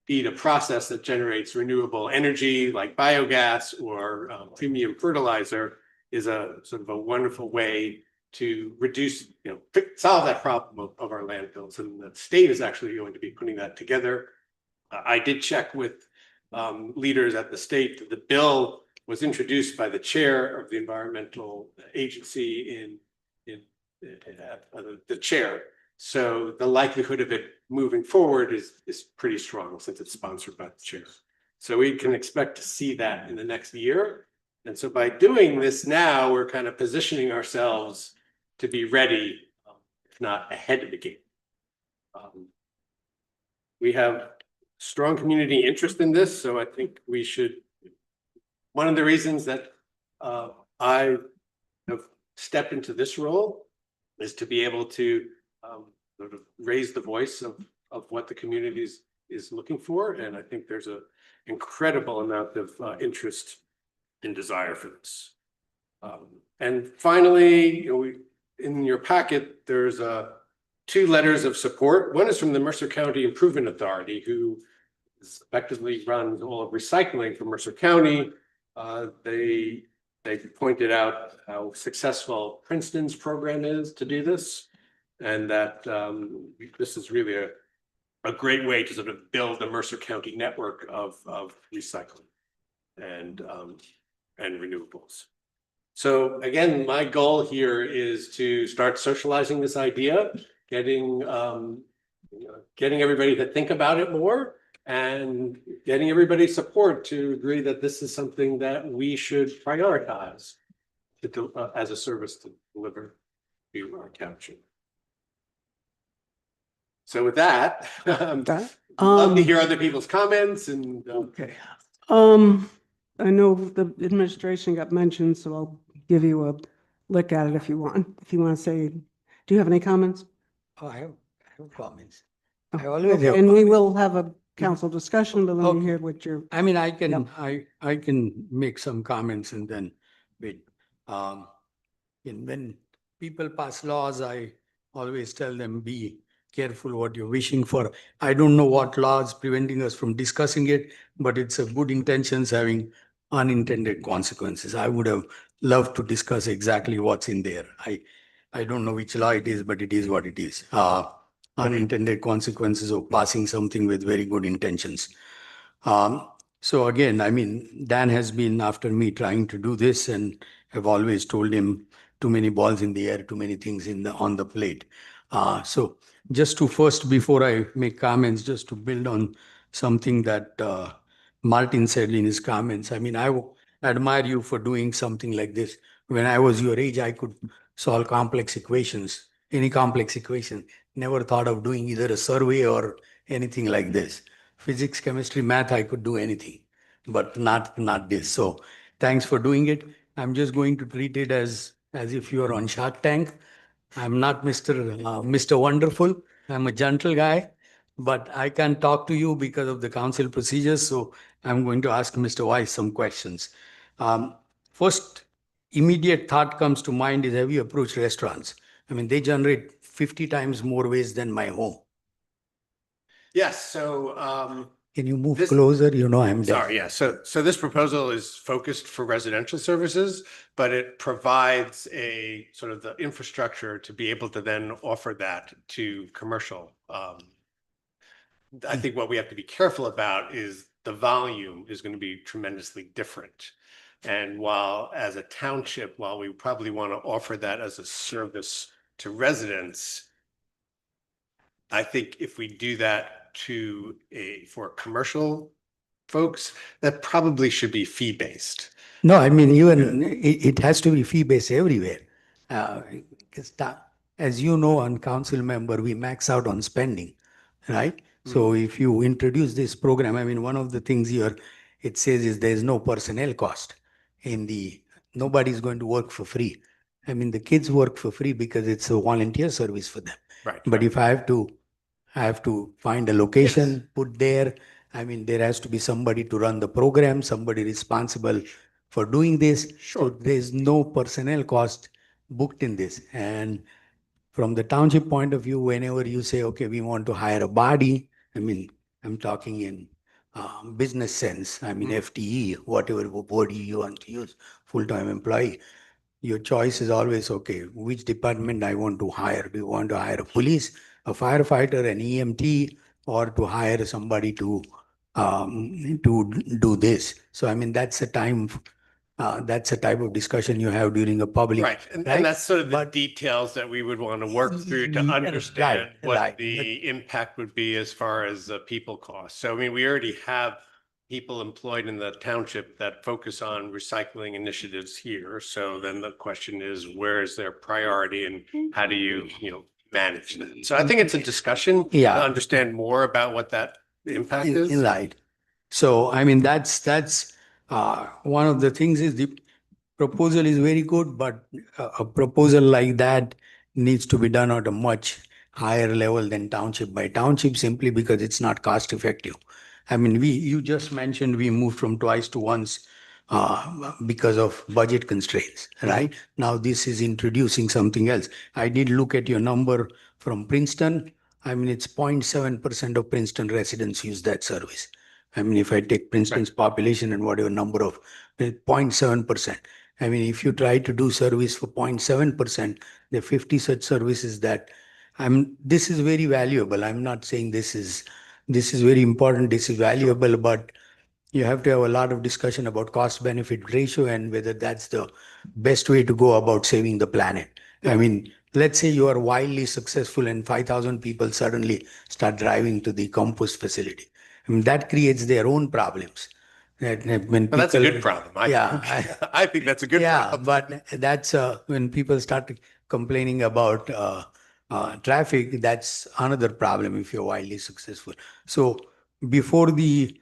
a process that generates renewable energy like biogas or premium fertilizer is a sort of a wonderful way to reduce, solve that problem of our landfills. And the state is actually going to be putting that together. I did check with leaders at the state that the bill was introduced by the chair of the environmental agency in the chair. So the likelihood of it moving forward is pretty strong since it's sponsored by the chair. So we can expect to see that in the next year. And so by doing this now, we're kind of positioning ourselves to be ready, if not ahead of the game. We have strong community interest in this, so I think we should. One of the reasons that I have stepped into this role is to be able to sort of raise the voice of what the community is looking for, and I think there's an incredible amount of interest and desire for this. And finally, in your packet, there's two letters of support. One is from the Mercer County Improvement Authority, who effectively runs all of recycling for Mercer County. They pointed out how successful Princeton's program is to do this, and that this is really a great way to sort of build the Mercer County network of recycling and renewables. So again, my goal here is to start socializing this idea, getting everybody to think about it more, and getting everybody's support to agree that this is something that we should prioritize as a service to deliver to our township. So with that, love to hear other people's comments and. Okay. I know the administration got mentioned, so I'll give you a look at it if you want. If you want to say, do you have any comments? Oh, I have comments. Oh, I always okay, have and we comments. will have a council discussion, but let me Okay. hear what you're. I mean, I can, Yep. I can make some comments and then wait. When people pass laws, I always tell them, be careful what you're wishing for. I don't know what law is preventing us from discussing it, but it's a good intentions having unintended consequences. I would have loved to discuss exactly what's in there. I don't know which law it is, but it is what it is. Unintended consequences of passing something with very good intentions. So again, I mean, Dan has been after me trying to do this, and I've always told him too many balls in the air, too many things on the plate. So just to first, before I make comments, just to build on something that Martin said in his comments. I mean, I admire you for doing something like this. When I was your age, I could solve complex equations, any complex equation. Never thought of doing either a survey or anything like this. Physics, chemistry, math, I could do anything, but not this. So thanks for doing it. I'm just going to treat it as if you are on Shark Tank. I'm not Mr. Wonderful. I'm a gentle guy, but I can't talk to you because of the council procedures. So I'm going to ask Mr. Weiss some questions. First immediate thought comes to mind is, have you approached restaurants? I mean, they generate 50 times more waste than my home. Yes, so Can you move closer? You know, I'm deaf. sorry, yeah. So this proposal is focused for residential services, but it provides a sort of the infrastructure to be able to then offer that to commercial. I think what we have to be careful about is the volume is going to be tremendously different. And while as a township, while we probably want to offer that as a service to residents, I think if we do that for commercial folks, that probably should be fee-based. No, I mean, even it has to be fee-based everywhere. Because as you know, on council member, we max out on spending, right? So if you introduce this program, I mean, one of the things here, it says is there's no personnel cost nobody's going to work for free. I mean, the kids work for free because it's a volunteer service for them. Right. But if I have to find a location, put there, I mean, there has to be somebody to run the program, somebody responsible for doing this. Sure. So there's no personnel cost booked in this. And from the township point of view, whenever you say, okay, we want to hire a body, I mean, I'm talking in business sense, I mean, FTE, whatever word you want to use, full-time employee. your choice is always, okay, which department I want to hire? Do you want to hire a police, a firefighter, an EMT, or to hire somebody to do this? So I mean, that's a time, that's a type of discussion you have during a public. Right, and that's sort of the details that we would want to work through to understand what the impact would be as far as people costs. So I mean, we already have people employed in the township that focus on recycling initiatives here. So then the question is, where is their priority and how do you manage that? So I think it's a discussion to understand more about what that impact is. Right. So, I mean, that's one of the things is the proposal is very good, but a proposal like that needs to be done at a much higher level than township by township simply because it's not cost effective. I mean, you just mentioned we moved from twice to once because of budget constraints, right? Now this is introducing something else. I did look at your number from Princeton. I mean, it's 0.7% of Princeton residents use that service. I mean, if I take Princeton's population and whatever number of 0.7%. I mean, if you try to do service for 0.7%, there are 50 such services that this is very valuable. I'm not saying this is very important, this is valuable, but you have to have a lot of discussion about cost benefit ratio and whether that's the best way to go about saving the planet. I mean, let's say you are wildly successful and 5,000 people suddenly start driving to the compost facility. I mean, that creates their own problems. When Well, that's a people- good problem. Yeah, I think that's a good problem. but that's when people start complaining about traffic, that's another problem if you're wildly successful. So before the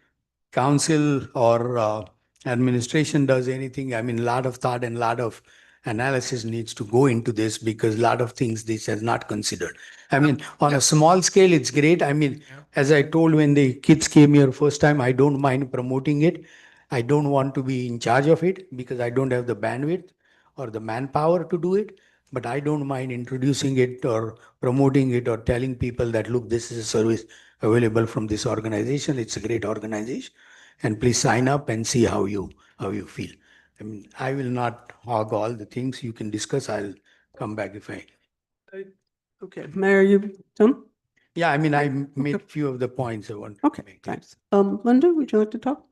council or administration does anything, I mean, a lot of thought and a lot of analysis needs to go into this because a lot of things this has not considered. I mean, on a small scale, it's great. I mean, as I told when the kids came here first time, I don't mind promoting it. I don't want to be in charge of it because I don't have the bandwidth or the manpower to do it. But I don't mind introducing it or promoting it or telling people that, look, this is a service available from this organization. It's a great organization. And please sign up and see how you feel. I mean, I will not hog all the things you can discuss. I'll come back if I. Okay, Mayor, you done? Yeah, I mean, I made few of the points I want to Okay, make. thanks. Linda, would you like to talk?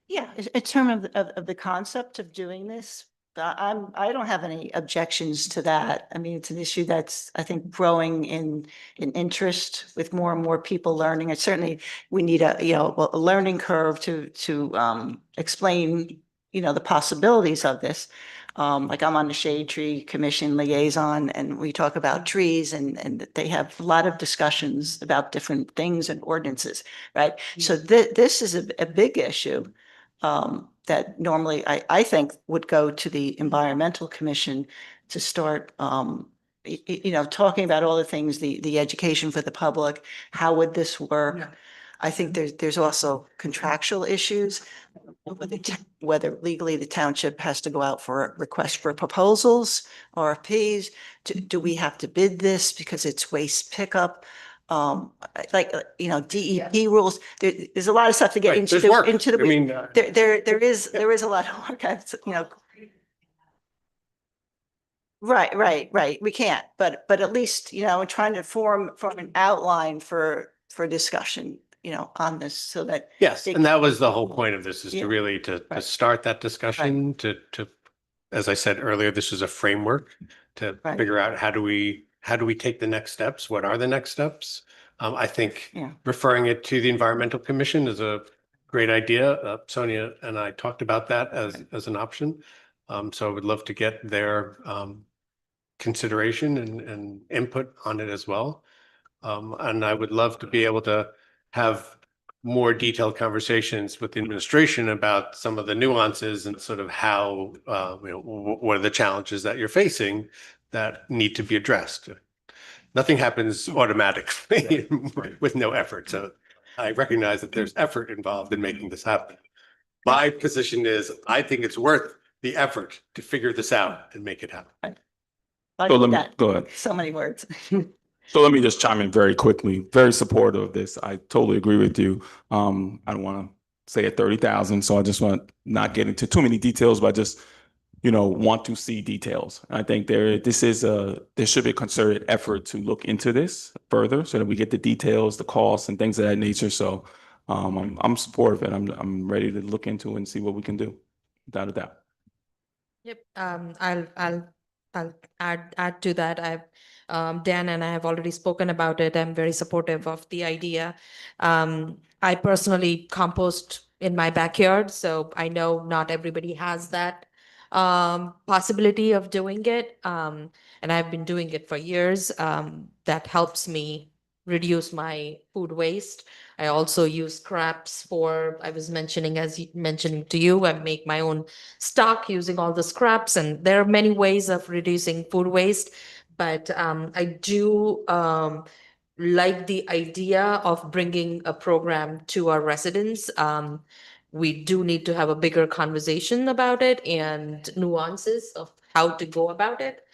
Yeah, in terms of the concept of doing this, I don't have any objections to that. I mean, it's an issue that's, I think, growing in interest with more and more people learning. And certainly we need a learning curve to explain, the possibilities of this. Like I'm on the Shade Tree Commission liaison and we talk about trees and they have a lot of discussions about different things and ordinances, right? So this is a big issue that normally I think would go to the Environmental Commission to start, talking about all the things, the education for the public, how would this work? I think there's also contractual issues, whether legally the township has to go out for a request for proposals, RFPs. Do we have to bid this because it's waste pickup? DEP rules, there's a lot of stuff to get Right, into. there's work. Into the, I mean, there is a lot of work, Right. We can't, but at least, trying to form an outline for discussion, on this so that. Yes, and that was the whole point of this is Yeah. to really to start that discussion to, as I said earlier, this is a framework to Right. figure out how do we take the next steps? What are the next steps? I think referring it to the Environmental Commission is a great idea. Sonia and I talked about that as an option. So I would love to get their consideration and input on it as well. And I would love to be able to have more detailed conversations with the administration about some of the nuances and sort of how, what are the challenges that you're facing that need to be addressed. Nothing happens automatically with no effort. So I recognize that there's effort involved in making this happen. My position is, I think it's worth the effort to figure this out and make it happen. I So did let me that. go ahead. So many words. So let me just chime in very quickly. Very supportive of this. I totally agree with you. I don't want to say at 30,000, so I just want to not get into too many details, but just want to see details. I think there should be a concerted effort to look into this further so that we get the details, the costs and things of that nature. So I'm supportive and I'm ready to look into it and see what we can do, without a doubt. Yep, I'll add to that. Dan and I have already spoken about it. I'm very supportive of the idea. I personally compost in my backyard, so I know not everybody has that possibility of doing it. And I've been doing it for years. That helps me reduce my food waste. I also use scraps I was mentioning to you, I make my own stock using all the scraps, and there are many ways of reducing food waste. But I do like the idea of bringing a program to our residents. We do need to have a bigger conversation about it and nuances of how to go about it.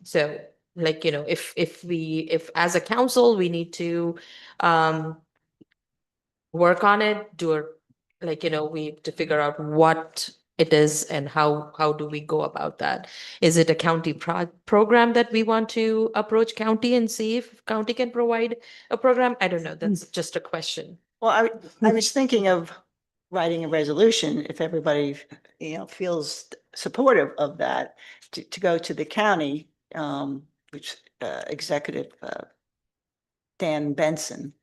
So like, if as a council, we need to work on it, we have to figure out what it is and how do we go about that? Is it a county program that we want to approach county and see if county can provide a program? I don't know. That's just a question. Well, I was thinking of writing a resolution if everybody, feels supportive of that, to go to the county, which Executive Dan Benson,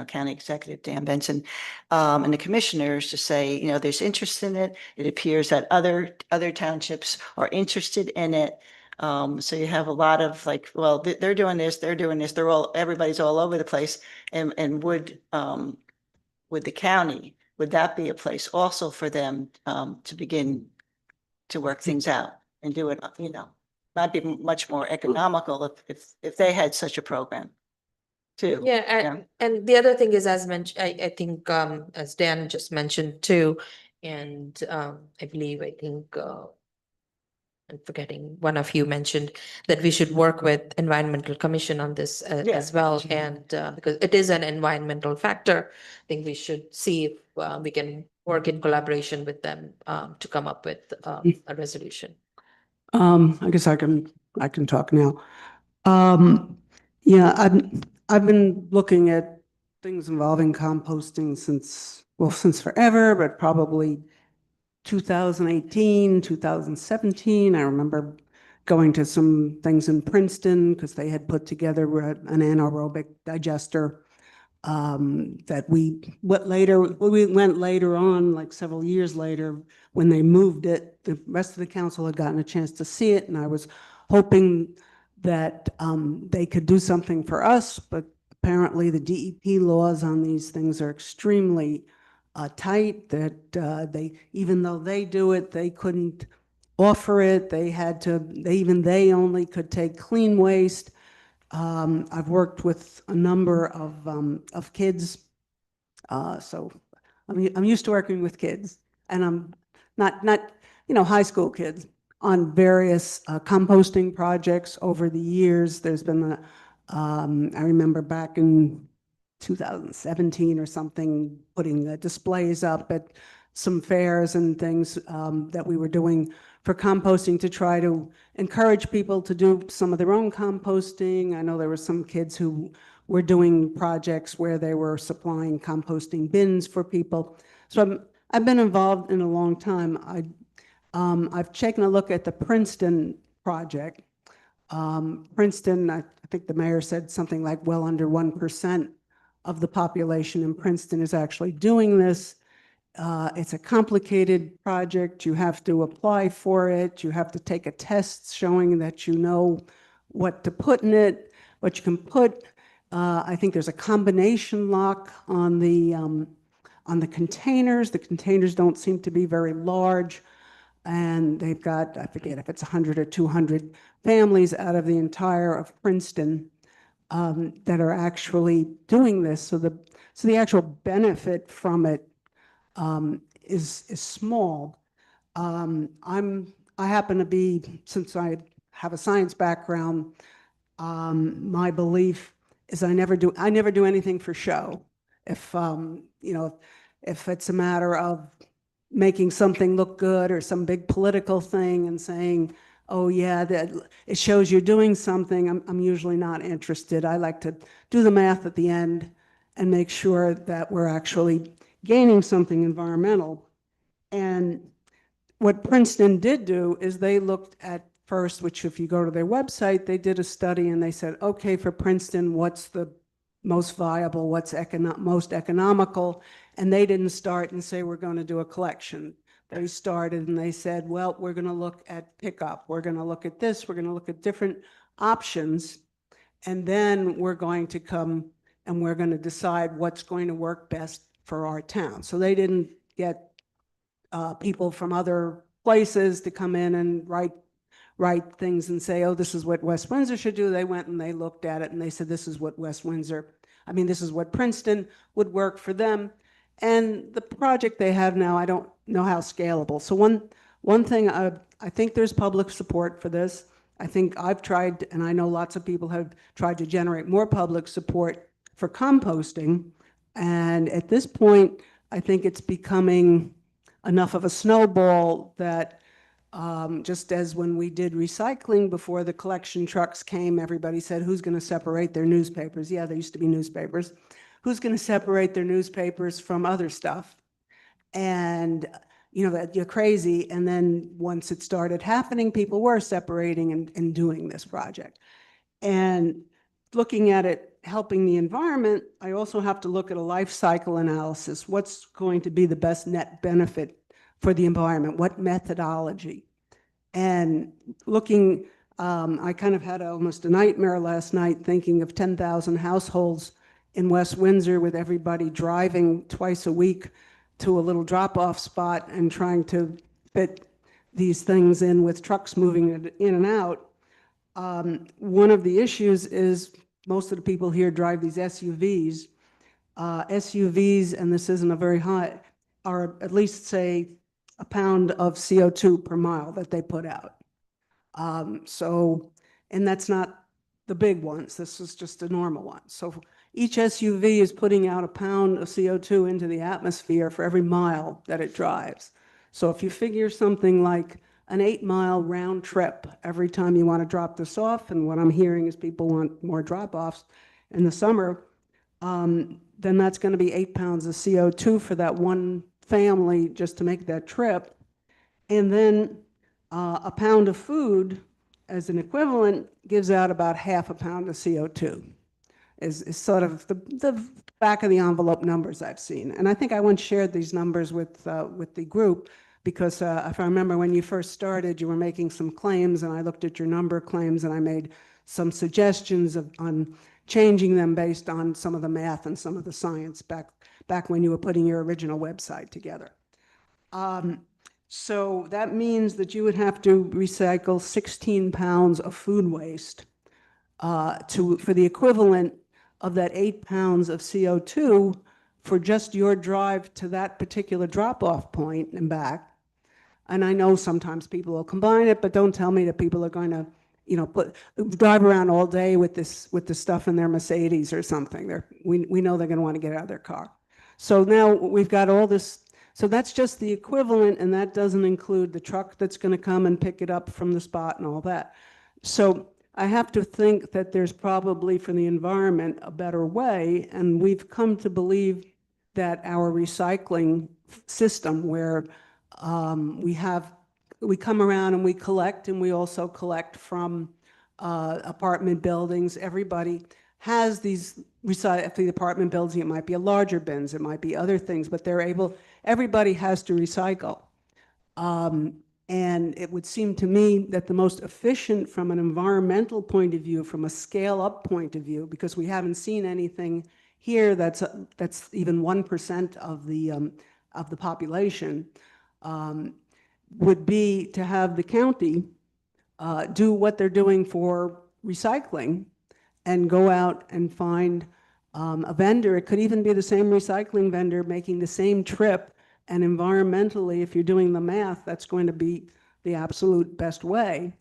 County Executive Dan Benson, and the commissioners to say, there's interest in it. It appears that other townships are interested in it. So you have a lot of like, well, they're doing this, everybody's all over the place. And would the county, would that be a place also for them to begin to work things out and do it, might be much more economical if they had such a program too. Yeah, and the other thing is, as mentioned, I think as Dan just mentioned too, and I think I'm forgetting, one of you mentioned that we should work with Environmental Commission on this as well. And because it is an environmental factor, I think we should see if we can work in collaboration with them to come up with a resolution. I guess I can talk now. Yeah, I've been looking at things involving composting since forever, but probably 2018, 2017. I remember going to some things in Princeton because they had put together an anaerobic digester that we went later on, like several years later, when they moved it. The rest of the council had gotten a chance to see it, and I was hoping that they could do something for us, but apparently the DEP laws on these things are extremely tight, that even though they do it, they couldn't offer it. They only could take clean waste. I've worked with a number of kids, so I'm used to working with kids, and I'm not high school kids, on various composting projects over the years. There's been I remember back in 2017 or something, putting displays up at some fairs and things that we were doing for composting to try to encourage people to do some of their own composting. I know there were some kids who were doing projects where they were supplying composting bins for people. So I've been involved in a long time. I've taken a look at the Princeton project. Princeton, I think the mayor said something like well under 1% of the population in Princeton is actually doing this. It's a complicated project. You have to apply for it. You have to take a test showing that you know what to put in it, what you can put. I think there's a combination lock on the containers. The containers don't seem to be very large, and they've got, I forget if it's 100 or 200 families out of the entire of Princeton that are actually doing this. So the actual benefit from it is small. I happen to be, since I have a science background, my belief is I never do anything for show. If if it's a matter of making something look good or some big political thing and saying, oh yeah, that it shows you're doing something, I'm usually not interested. I like to do the math at the end and make sure that we're actually gaining something environmental. And what Princeton did do is they looked at first, which if you go to their website, they did a study and they said, okay, for Princeton, what's the most viable, what's most economical? And they didn't start and say, we're going to do a collection. They started and they said, well, we're going to look at pickup. We're going to look at this. We're going to look at different options. And then we're going to come and we're going to decide what's going to work best for our town. So they didn't get people from other places to come in and write things and say, oh, this is what West Windsor should do. They went and they looked at it and they said, this is what this is what Princeton would work for them. And the project they have now, I don't know how scalable. So one thing, I think there's public support for this. I think I've tried, and I know lots of people have tried to generate more public support for composting. And at this point, I think it's becoming enough of a snowball that just as when we did recycling before the collection trucks came, everybody said, who's going to separate their newspapers? Yeah, there used to be newspapers. Who's going to separate their newspapers from other stuff? And that you're crazy. And then once it started happening, people were separating and doing this project. And looking at it helping the environment, I also have to look at a life cycle analysis. What's going to be the best net benefit for the environment? What methodology? And looking, I kind of had almost a nightmare last night thinking of 10,000 households in West Windsor with everybody driving twice a week to a little drop-off spot and trying to fit these things in with trucks moving it in and out. One of the issues is most of the people here drive these SUVs. SUVs, and this isn't a very high, are at least, say, a pound of CO2 per mile that they put out. And that's not the big ones. This is just a normal one. So each SUV is putting out a pound of CO2 into the atmosphere for every mile that it drives. So if you figure something like an 8-mile round trip every time you want to drop this off, and what I'm hearing is people want more drop-offs in the summer, then that's going to be 8 pounds of CO2 for that one family just to make that trip. And then a pound of food as an equivalent gives out about half a pound of CO2 is sort of the back of the envelope numbers I've seen. And I think I once shared these numbers with the group because if I remember when you first started, you were making some claims and I looked at your number of claims and I made some suggestions on changing them based on some of the math and some of the science back when you were putting your original website together. So that means that you would have to recycle 16 pounds of food waste for the equivalent of that 8 pounds of CO2 for just your drive to that particular drop-off point and back. And I know sometimes people will combine it, but don't tell me that people are going to, drive around all day with the stuff in their Mercedes or something. We know they're going to want to get out of their car. So now we've got all this. So that's just the equivalent, and that doesn't include the truck that's going to come and pick it up from the spot and all that. So I have to think that there's probably for the environment a better way, and we've come to believe that our recycling system where we come around and we collect, and we also collect from apartment buildings. Everybody has these at the apartment building. It might be a larger bins, it might be other things, but everybody has to recycle. And it would seem to me that the most efficient from an environmental point of view, from a scale-up point of view, because we haven't seen anything here that's even 1% of the population, would be to have the county do what they're doing for recycling and go out and find a vendor. It could even be the same recycling vendor making the same trip. And environmentally, if you're doing the math, that's going to be the absolute best way,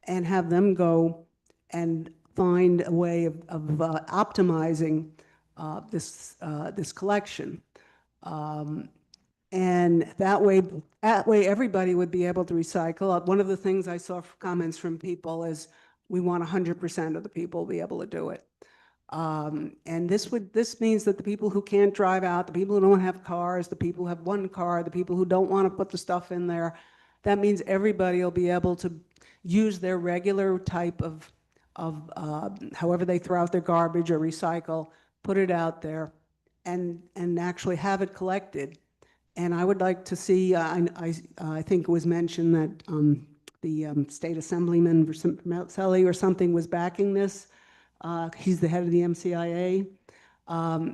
and have them go and find a way of optimizing this collection. And that way everybody would be able to recycle. One of the things I saw comments from people is we want 100% of the people to be able to do it. And this means that the people who can't drive out, the people who don't have cars, the people who have one car, the people who don't want to put the stuff in there, that means everybody will be able to use their regular type of however they throw out their garbage or recycle, put it out there and actually have it collected. And I would like to see, I think it was mentioned that the state assemblyman Verselli or something was backing this. He's the head of the MCIA.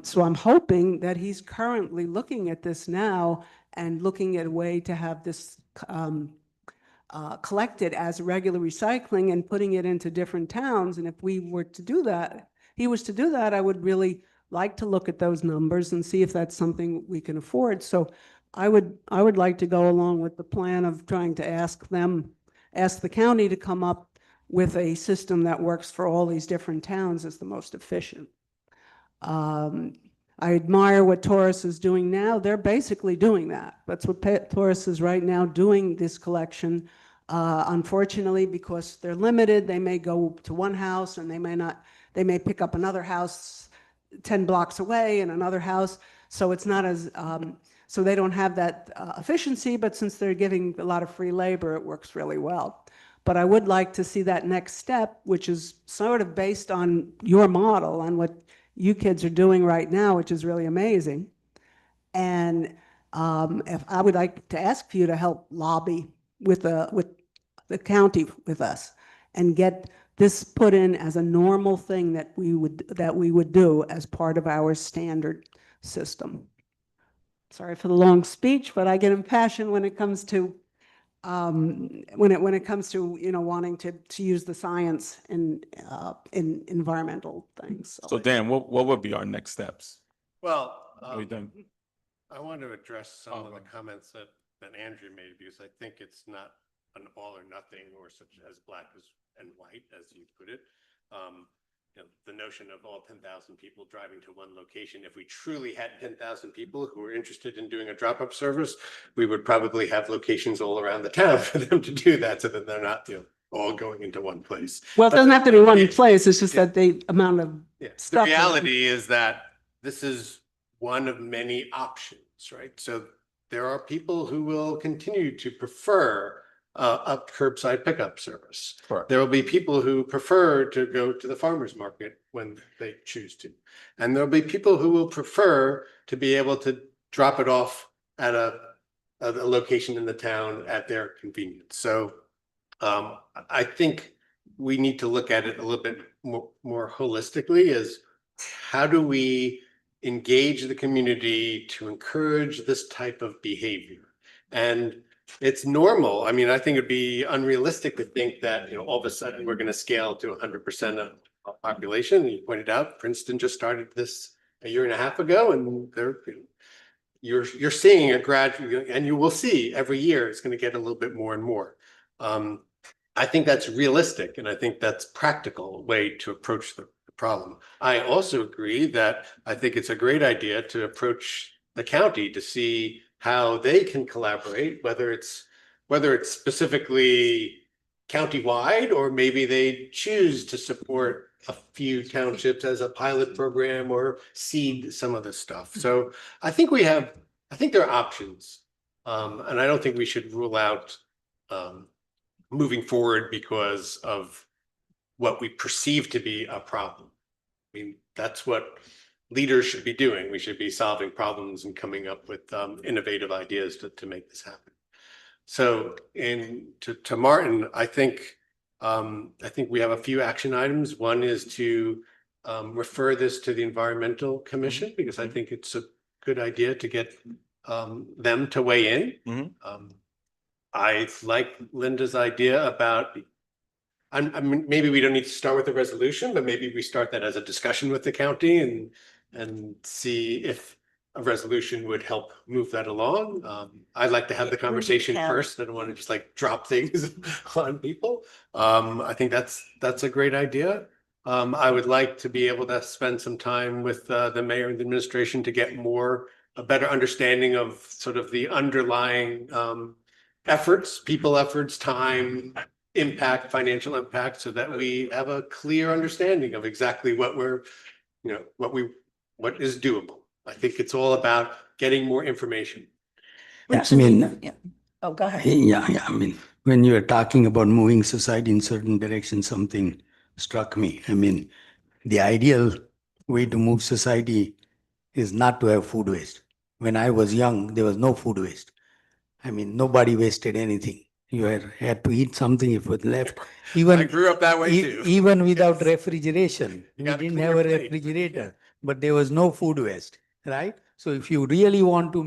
So I'm hoping that he's currently looking at this now and looking at a way to have this collected as regular recycling and putting it into different towns. And if we were to do that, he was to do that, I would really like to look at those numbers and see if that's something we can afford. So I would like to go along with the plan of trying to ask the county to come up with a system that works for all these different towns as the most efficient. I admire what Taurus is doing now. They're basically doing that. That's what Taurus is right now, doing this collection. Unfortunately, because they're limited, they may go to one house and they may pick up another house 10 blocks away and another house. So it's not as, so they don't have that efficiency, but since they're giving a lot of free labor, it works really well. But I would like to see that next step, which is sort of based on your model, on what you kids are doing right now, which is really amazing. And if I would like to ask for you to help lobby with the county with us and get this put in as a normal thing that we would do as part of our standard system. Sorry for the long speech, but I get impassioned when it comes to when it comes to wanting to use the science in environmental things. So Dan, what would be our next steps? Well, Are we done? I want to address some of the comments that Andrew made, because I think it's not an all or nothing or such as black and white, as you put it. The notion of all 10,000 people driving to one location. If we truly had 10,000 people who were interested in doing a drop-up service, we would probably have locations all around the town for them to do that, so that they're not all going into one place. Well, it doesn't have to be one place. It's just that the amount of stuff. The reality is that this is one of many options, right? So there are people who will continue to prefer a curbside pickup service. Correct. There will be people who prefer to go to the farmer's market when they choose to. And there'll be people who will prefer to be able to drop it off at a location in the town at their convenience. So I think we need to look at it a little bit more holistically, as how do we engage the community to encourage this type of behavior? And it's normal. I mean, I think it'd be unrealistic to think that, all of a sudden we're going to scale to 100% of the population. You pointed out Princeton just started this a year and a half ago, and you're seeing a gradual, and you will see every year it's going to get a little bit more and more. I think that's realistic, and I think that's practical way to approach the problem. I also agree that I think it's a great idea to approach the county to see how they can collaborate, whether it's specifically countywide, or maybe they choose to support a few townships as a pilot program or seed some of this stuff. So I think there are options, and I don't think we should rule out moving forward because of what we perceive to be a problem. I mean, that's what leaders should be doing. We should be solving problems and coming up with innovative ideas to make this happen. So, to Martin, I think we have a few action items. One is to refer this to the Environmental Commission, because I think it's a good idea to get them to weigh in. I like Linda's idea about, I mean, maybe we don't need to start with a resolution, but maybe we start that as a discussion with the county and see if a resolution would help move that along. I'd like to have the conversation first. I don't want to just drop things on people. I think that's a great idea. I would like to be able to spend some time with the mayor and the administration to get more a better understanding of sort of the underlying efforts, people efforts, time, impact, financial impact, so that we have a clear understanding of exactly what we're, you know, what is doable. I think it's all about getting more information. Yeah, I mean, Yeah. Oh, go ahead. yeah, I mean, when you are talking about moving society in certain direction, something struck me. I mean, the ideal way to move society is not to have food waste. When I was young, there was no food waste. I mean, nobody wasted anything. You had to eat something if it was left. Even I grew up that way too. Even without refrigeration, we got a didn't clean have a plate. refrigerator, but there was no food waste, right? So if you really want to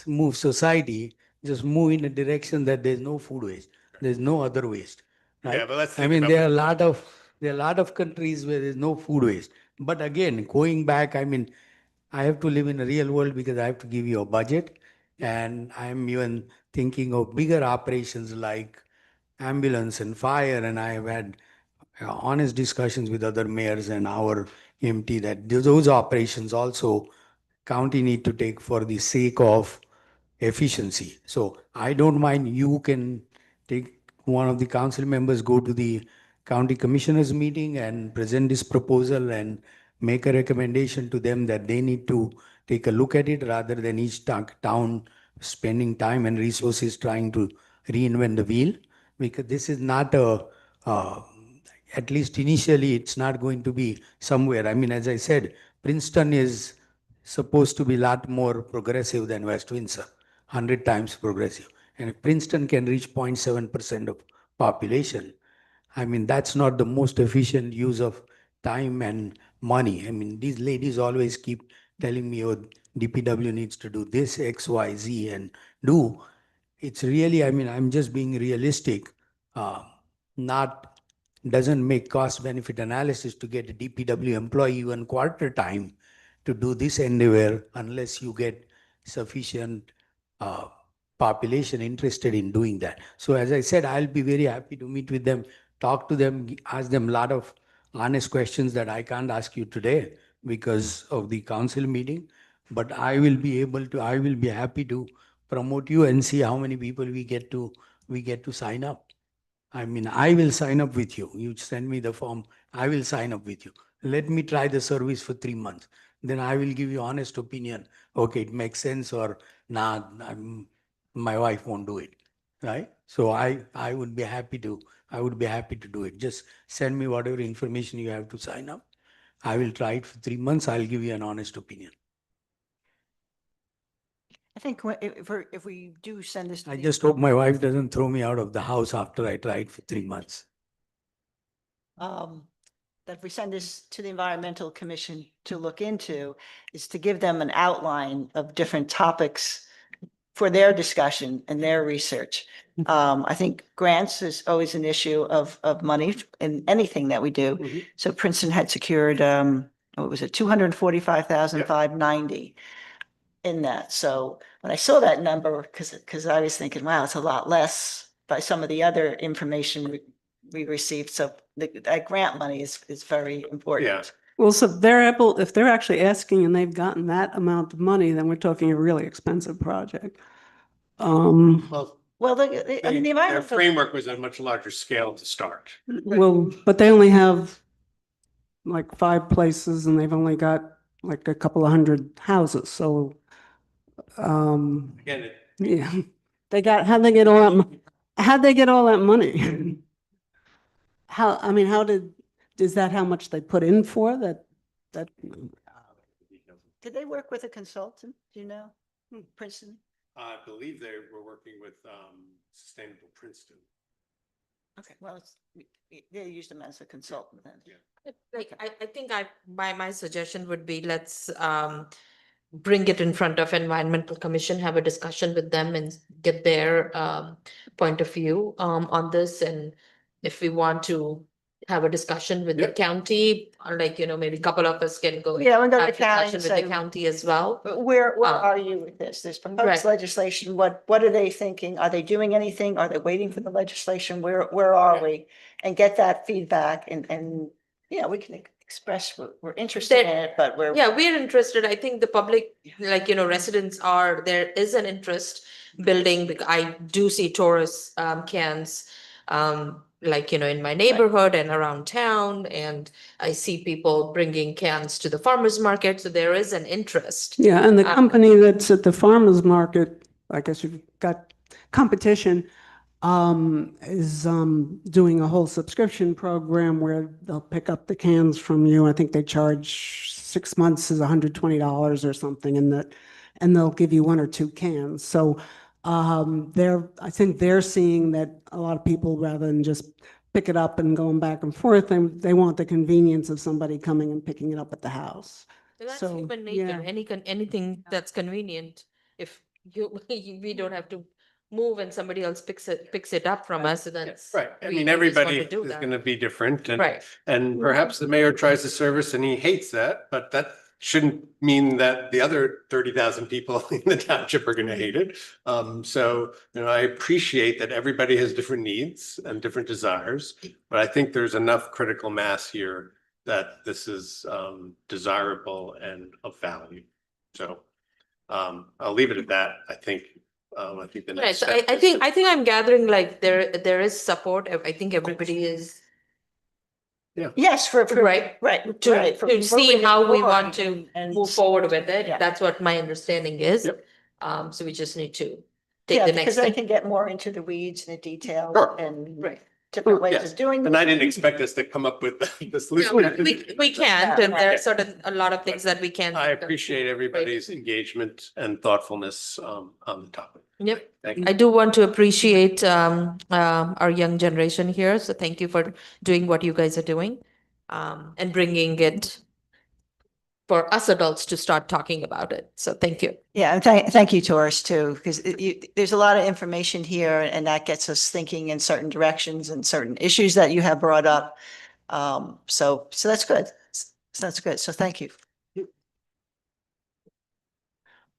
move society, just move in a direction that there's no food waste. There's no other waste, right? Yeah, but let's I think mean, about there are a lot of countries where there's no food waste. But again, going back, I mean, I have to live in a real world because I have to give you a budget. And I'm even thinking of bigger operations like ambulance and fire. And I have had honest discussions with other mayors and our MT that those operations also county need to take for the sake of efficiency. So I don't mind, you can take one of the council members, go to the county commissioners meeting and present this proposal and make a recommendation to them that they need to take a look at it rather than each town spending time and resources trying to reinvent the wheel. Because this is not at least initially, it's not going to be somewhere. I mean, as I said, Princeton is supposed to be a lot more progressive than West Windsor, 100 times progressive. And if Princeton can reach 0.7% of population, I mean, that's not the most efficient use of time and money. I mean, these ladies always keep telling me, oh, DPW needs to do this, X, Y, Z, and do. It's really, I mean, I'm just being realistic. Not doesn't make cost benefit analysis to get a DPW employee even quarter time to do this endeavor unless you get sufficient population interested in doing that. So as I said, I'll be very happy to meet with them, talk to them, ask them a lot of honest questions that I can't ask you today because of the council meeting. But I will be happy to promote you and see how many people we get to sign up. I mean, I will sign up with you. You send me the form, I will sign up with you. Let me try the service for 3 months. Then I will give you honest opinion. Okay, it makes sense or not. My wife won't do it, right? So I would be happy to do it. Just send me whatever information you have to sign up. I will try it for 3 months. I'll give you an honest opinion. I think if we do send this. to I the- just hope my wife doesn't throw me out of the house after I try it for 3 months. That if we send this to the Environmental Commission to look into, is to give them an outline of different topics for their discussion and their research. I think grants is always an issue of money in anything that we do. So Princeton had secured, what was it, 245,590 in that. So when I saw that number, because I was thinking, wow, it's a lot less by some of the other information we received. So that grant money is very important. Yeah. Well, so if they're actually asking and they've gotten that amount of money, then we're talking a really expensive project. Well, Well, I mean, the their environmental. framework was on a much larger scale to start. Well, but they only have like 5 places and they've only got like a couple of hundred houses, so, Again, yeah. How'd they get all that money? Is that how much they put in for that? Did they work with a consultant? Do you know? Princeton? I believe they were working with Sustainable Princeton. Okay, well, they used them as a consultant then. Like, I think my suggestion would be, let's bring it in front of Environmental Commission, have a discussion with them and get their point of view on this. And if we want to have a discussion with the county, or like, maybe a couple of us can go. Yeah, we'll go to have the county discussion and with say, the county as well. Where are you with this? There's Right. proposed legislation. What are they thinking? Are they doing anything? Are they waiting for the legislation? Where are we? And get that feedback and we can expressed we're interested in it, but we're. Yeah, we're interested. I think the public, like, residents are, there is an interest building, because I do see tourist cans, like, in my neighborhood and around town, and I see people bringing cans to the farmer's market, so there is an interest. Yeah, and the Um, company that's at the farmer's market, I guess you've got competition, is doing a whole subscription program where they'll pick up the cans from you. I think they charge 6 months is $120 or something, and they'll give you 1 or 2 cans. So I think they're seeing that a lot of people, rather than just pick it up and going back and forth, they want the convenience of somebody coming and picking it up at the house. That's So, human nature. yeah. Anything that's convenient, if we don't have to move and somebody else picks it up from us, so that's. Right. I we mean, just want everybody to do is that. going to be different and, Right. and perhaps the mayor tries the service and he hates that, but that shouldn't mean that the other 30,000 people in the township are going to hate it. So, I appreciate that everybody has different needs and different desires, but I think there's enough critical mass here that this is desirable and of value. So, I'll leave it at that. I think the Right, next so step I is think, to- I think I'm gathering like there is support. I think everybody is. Yes, Right. right, To, right, for to see moving it how we forward want to and- move forward with it. Yeah. That's what my understanding is. Yep. So we just need to take Yeah, the next because I step. can get more into the weeds and the details Sure. and Right. different ways Yes. of doing. And I this. didn't expect us to come up with the Yeah, solution. we can't, and there are Yeah. certain, a lot of things that we can't. I appreciate everybody's engagement and thoughtfulness on the topic. Yep. Thank you. I do want to appreciate our young generation here, so thank you for doing what you guys are doing, and bringing it for us adults to start talking about it. So thank you. Yeah, and thank you, Taurus, too, because there's a lot of information here and that gets us thinking in certain directions and certain issues that you have brought up. So that's good. So that's good. So thank you.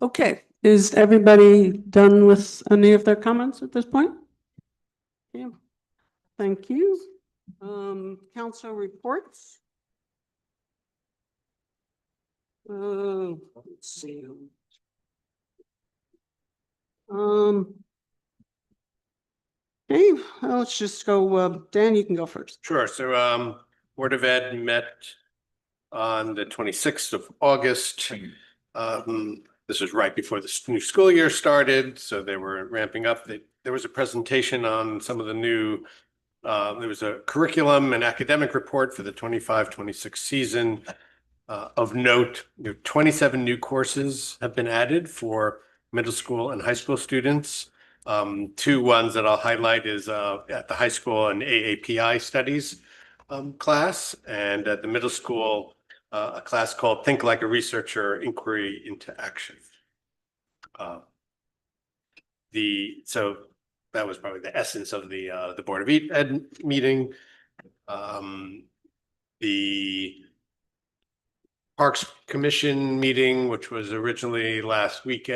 Okay, is everybody done with any of their comments at this point? Yeah, thank you. Council reports. Let's see. Okay, well, let's just go, Dan, you can go first. Sure. So Board of Ed met on the 26th of August. This was right before the new school year started, so they were ramping up. There was a presentation on some of the new, there was a curriculum and academic report for the 25-26 season. Of note, 27 new courses have been added for middle school and high school students. 2 ones that I'll highlight is at the high school an AAPI studies class, and at the middle school a class called Think Like a Researcher: Inquiry into Action. So that was probably the essence of the Board of Ed meeting. The Parks Commission meeting, which was originally last week,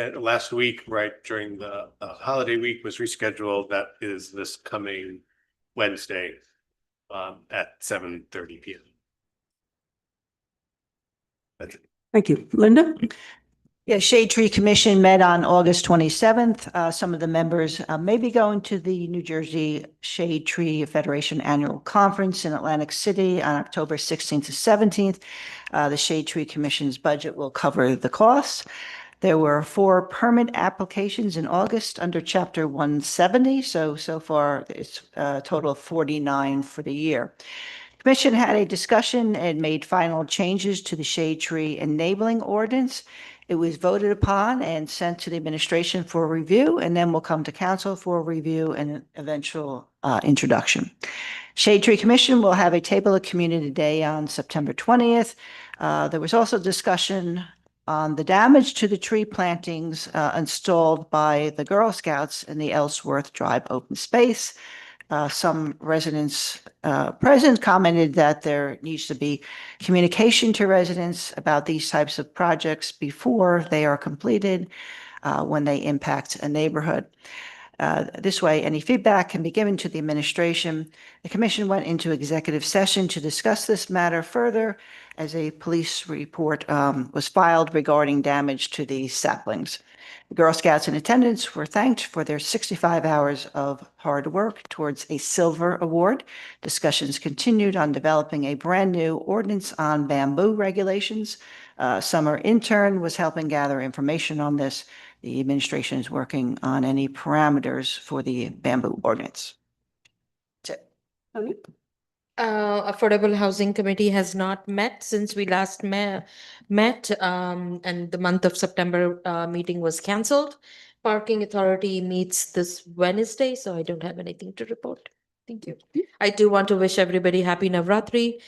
right during the holiday week, was rescheduled. That is this coming Wednesday at 7:30 p.m. That's it. Thank you. Linda? Yeah, Shade Tree Commission met on August 27th. Some of the members may be going to the New Jersey Shade Tree Federation Annual Conference in Atlantic City on October 16th to 17th. The Shade Tree Commission's budget will cover the costs. There were 4 permit applications in August under Chapter 170. So far it's a total of 49 for the year. Commission had a discussion and made final changes to the Shade Tree Enabling Ordinance. It was voted upon and sent to the administration for review, and then will come to council for review and eventual introduction. Shade Tree Commission will have a table of community day on September 20th. There was also discussion on the damage to the tree plantings installed by the Girl Scouts in the Ellsworth Drive open space. Some residents present commented that there needs to be communication to residents about these types of projects before they are completed, when they impact a neighborhood. This way, any feedback can be given to the administration. The commission went into executive session to discuss this matter further as a police report was filed regarding damage to the saplings. The Girl Scouts in attendance were thanked for their 65 hours of hard work towards a silver award. Discussions continued on developing a brand-new ordinance on bamboo regulations. Summer intern was helping gather information on this. The administration is working on any parameters for the bamboo ordinance. That's it. Tony? Affordable Housing Committee has not met since we last met, and the month of September meeting was canceled. Parking Authority meets this Wednesday, so I don't have anything to report. Thank you. I do want to wish everybody happy Navratri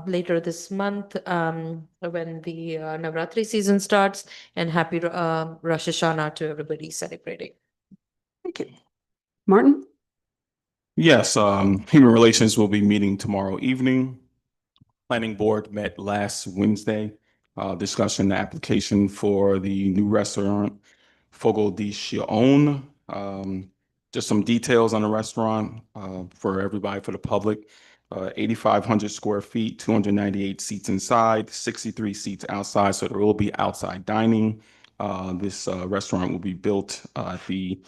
later this month when the Navratri season starts, and happy Rosh Hashanah to everybody celebrating. Thank you. Martin? Yes, Human Relations will be meeting tomorrow evening. Planning Board met last Wednesday, discussing the application for the new restaurant, Fogo de Chão. Just some details on the restaurant for everybody, for the public. 8,500 square feet, 298 seats inside, 63 seats outside, so there will be outside dining. This restaurant will be built at the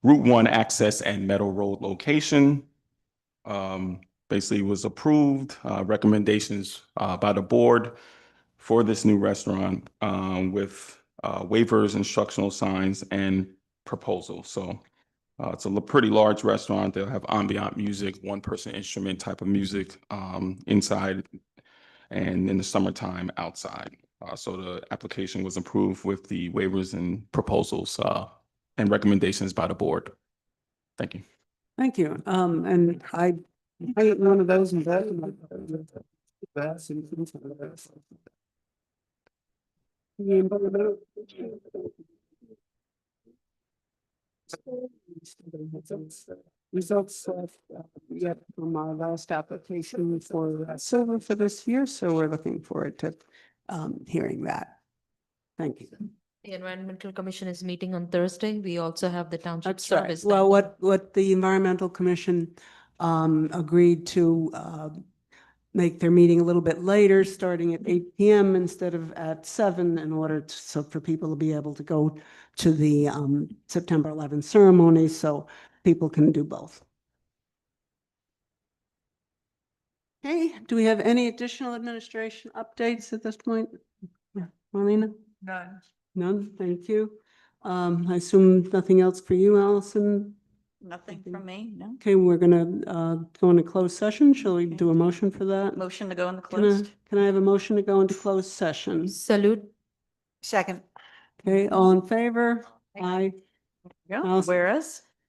Route 1 access and Meadow Road location. Basically was approved, recommendations by the board for this new restaurant with waivers, instructional signs, and proposals. So it's a pretty large restaurant. They'll have ambient music, one-person instrument type of music inside, and in the summertime outside. So the application was approved with the waivers and proposals and recommendations by the board. Thank you. Thank you. And I ate one of those and that. Results yet from our last application for silver for this year, so we're looking forward to hearing that. Thank you. The Environmental Commission is meeting on Thursday. We also have the Township That's right. Service. Well, what the Environmental Commission agreed to make their meeting a little bit later, starting at 8 p.m. instead of at 7, in order to, so for people to be able to go to the September 11th ceremony, so people can do both. Okay, do we have any additional administration updates at this point? Yeah, Marlena? None. None, thank you. I assume nothing else for you, Allison? Nothing from me, no. Okay, we're gonna go into closed session. Shall we do a motion for that? Motion to go in the Can I, closed. can I have a motion to go into closed session? Salute. Second. Okay, all in favor? Aye. Yeah. Allison?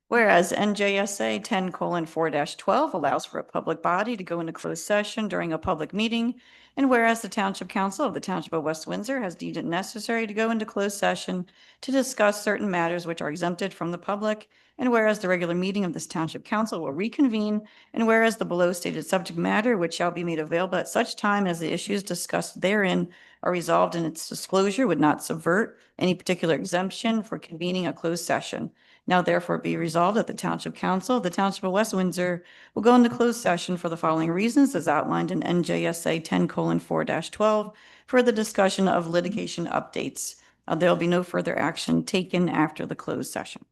Whereas NJSA 10:4-12 allows for a public body to go into closed session during a public meeting. And whereas the Township Council of the Township of West Windsor has deemed it necessary to go into closed session to discuss certain matters which are exempted from the public. And whereas the regular meeting of this Township Council will reconvene, and whereas the below stated subject matter, which shall be made available at such time as the issues discussed therein are resolved in its disclosure, would not subvert any particular exemption for convening a closed session. Now therefore be resolved that the Township Council of the Township of West Windsor will go into closed session for the following reasons as outlined in NJSA 10:4-12 for the discussion of litigation updates. There will be no further action taken after the closed session.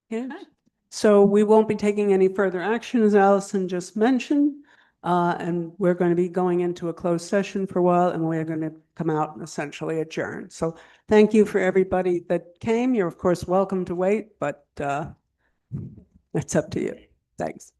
Yeah. So we won't be taking any further action, as Allison just mentioned. And we're going to be going into a closed session for a while, and we're going to come out and essentially adjourn. So thank you for everybody that came. You're of course welcome to wait, but it's up to you. Thanks.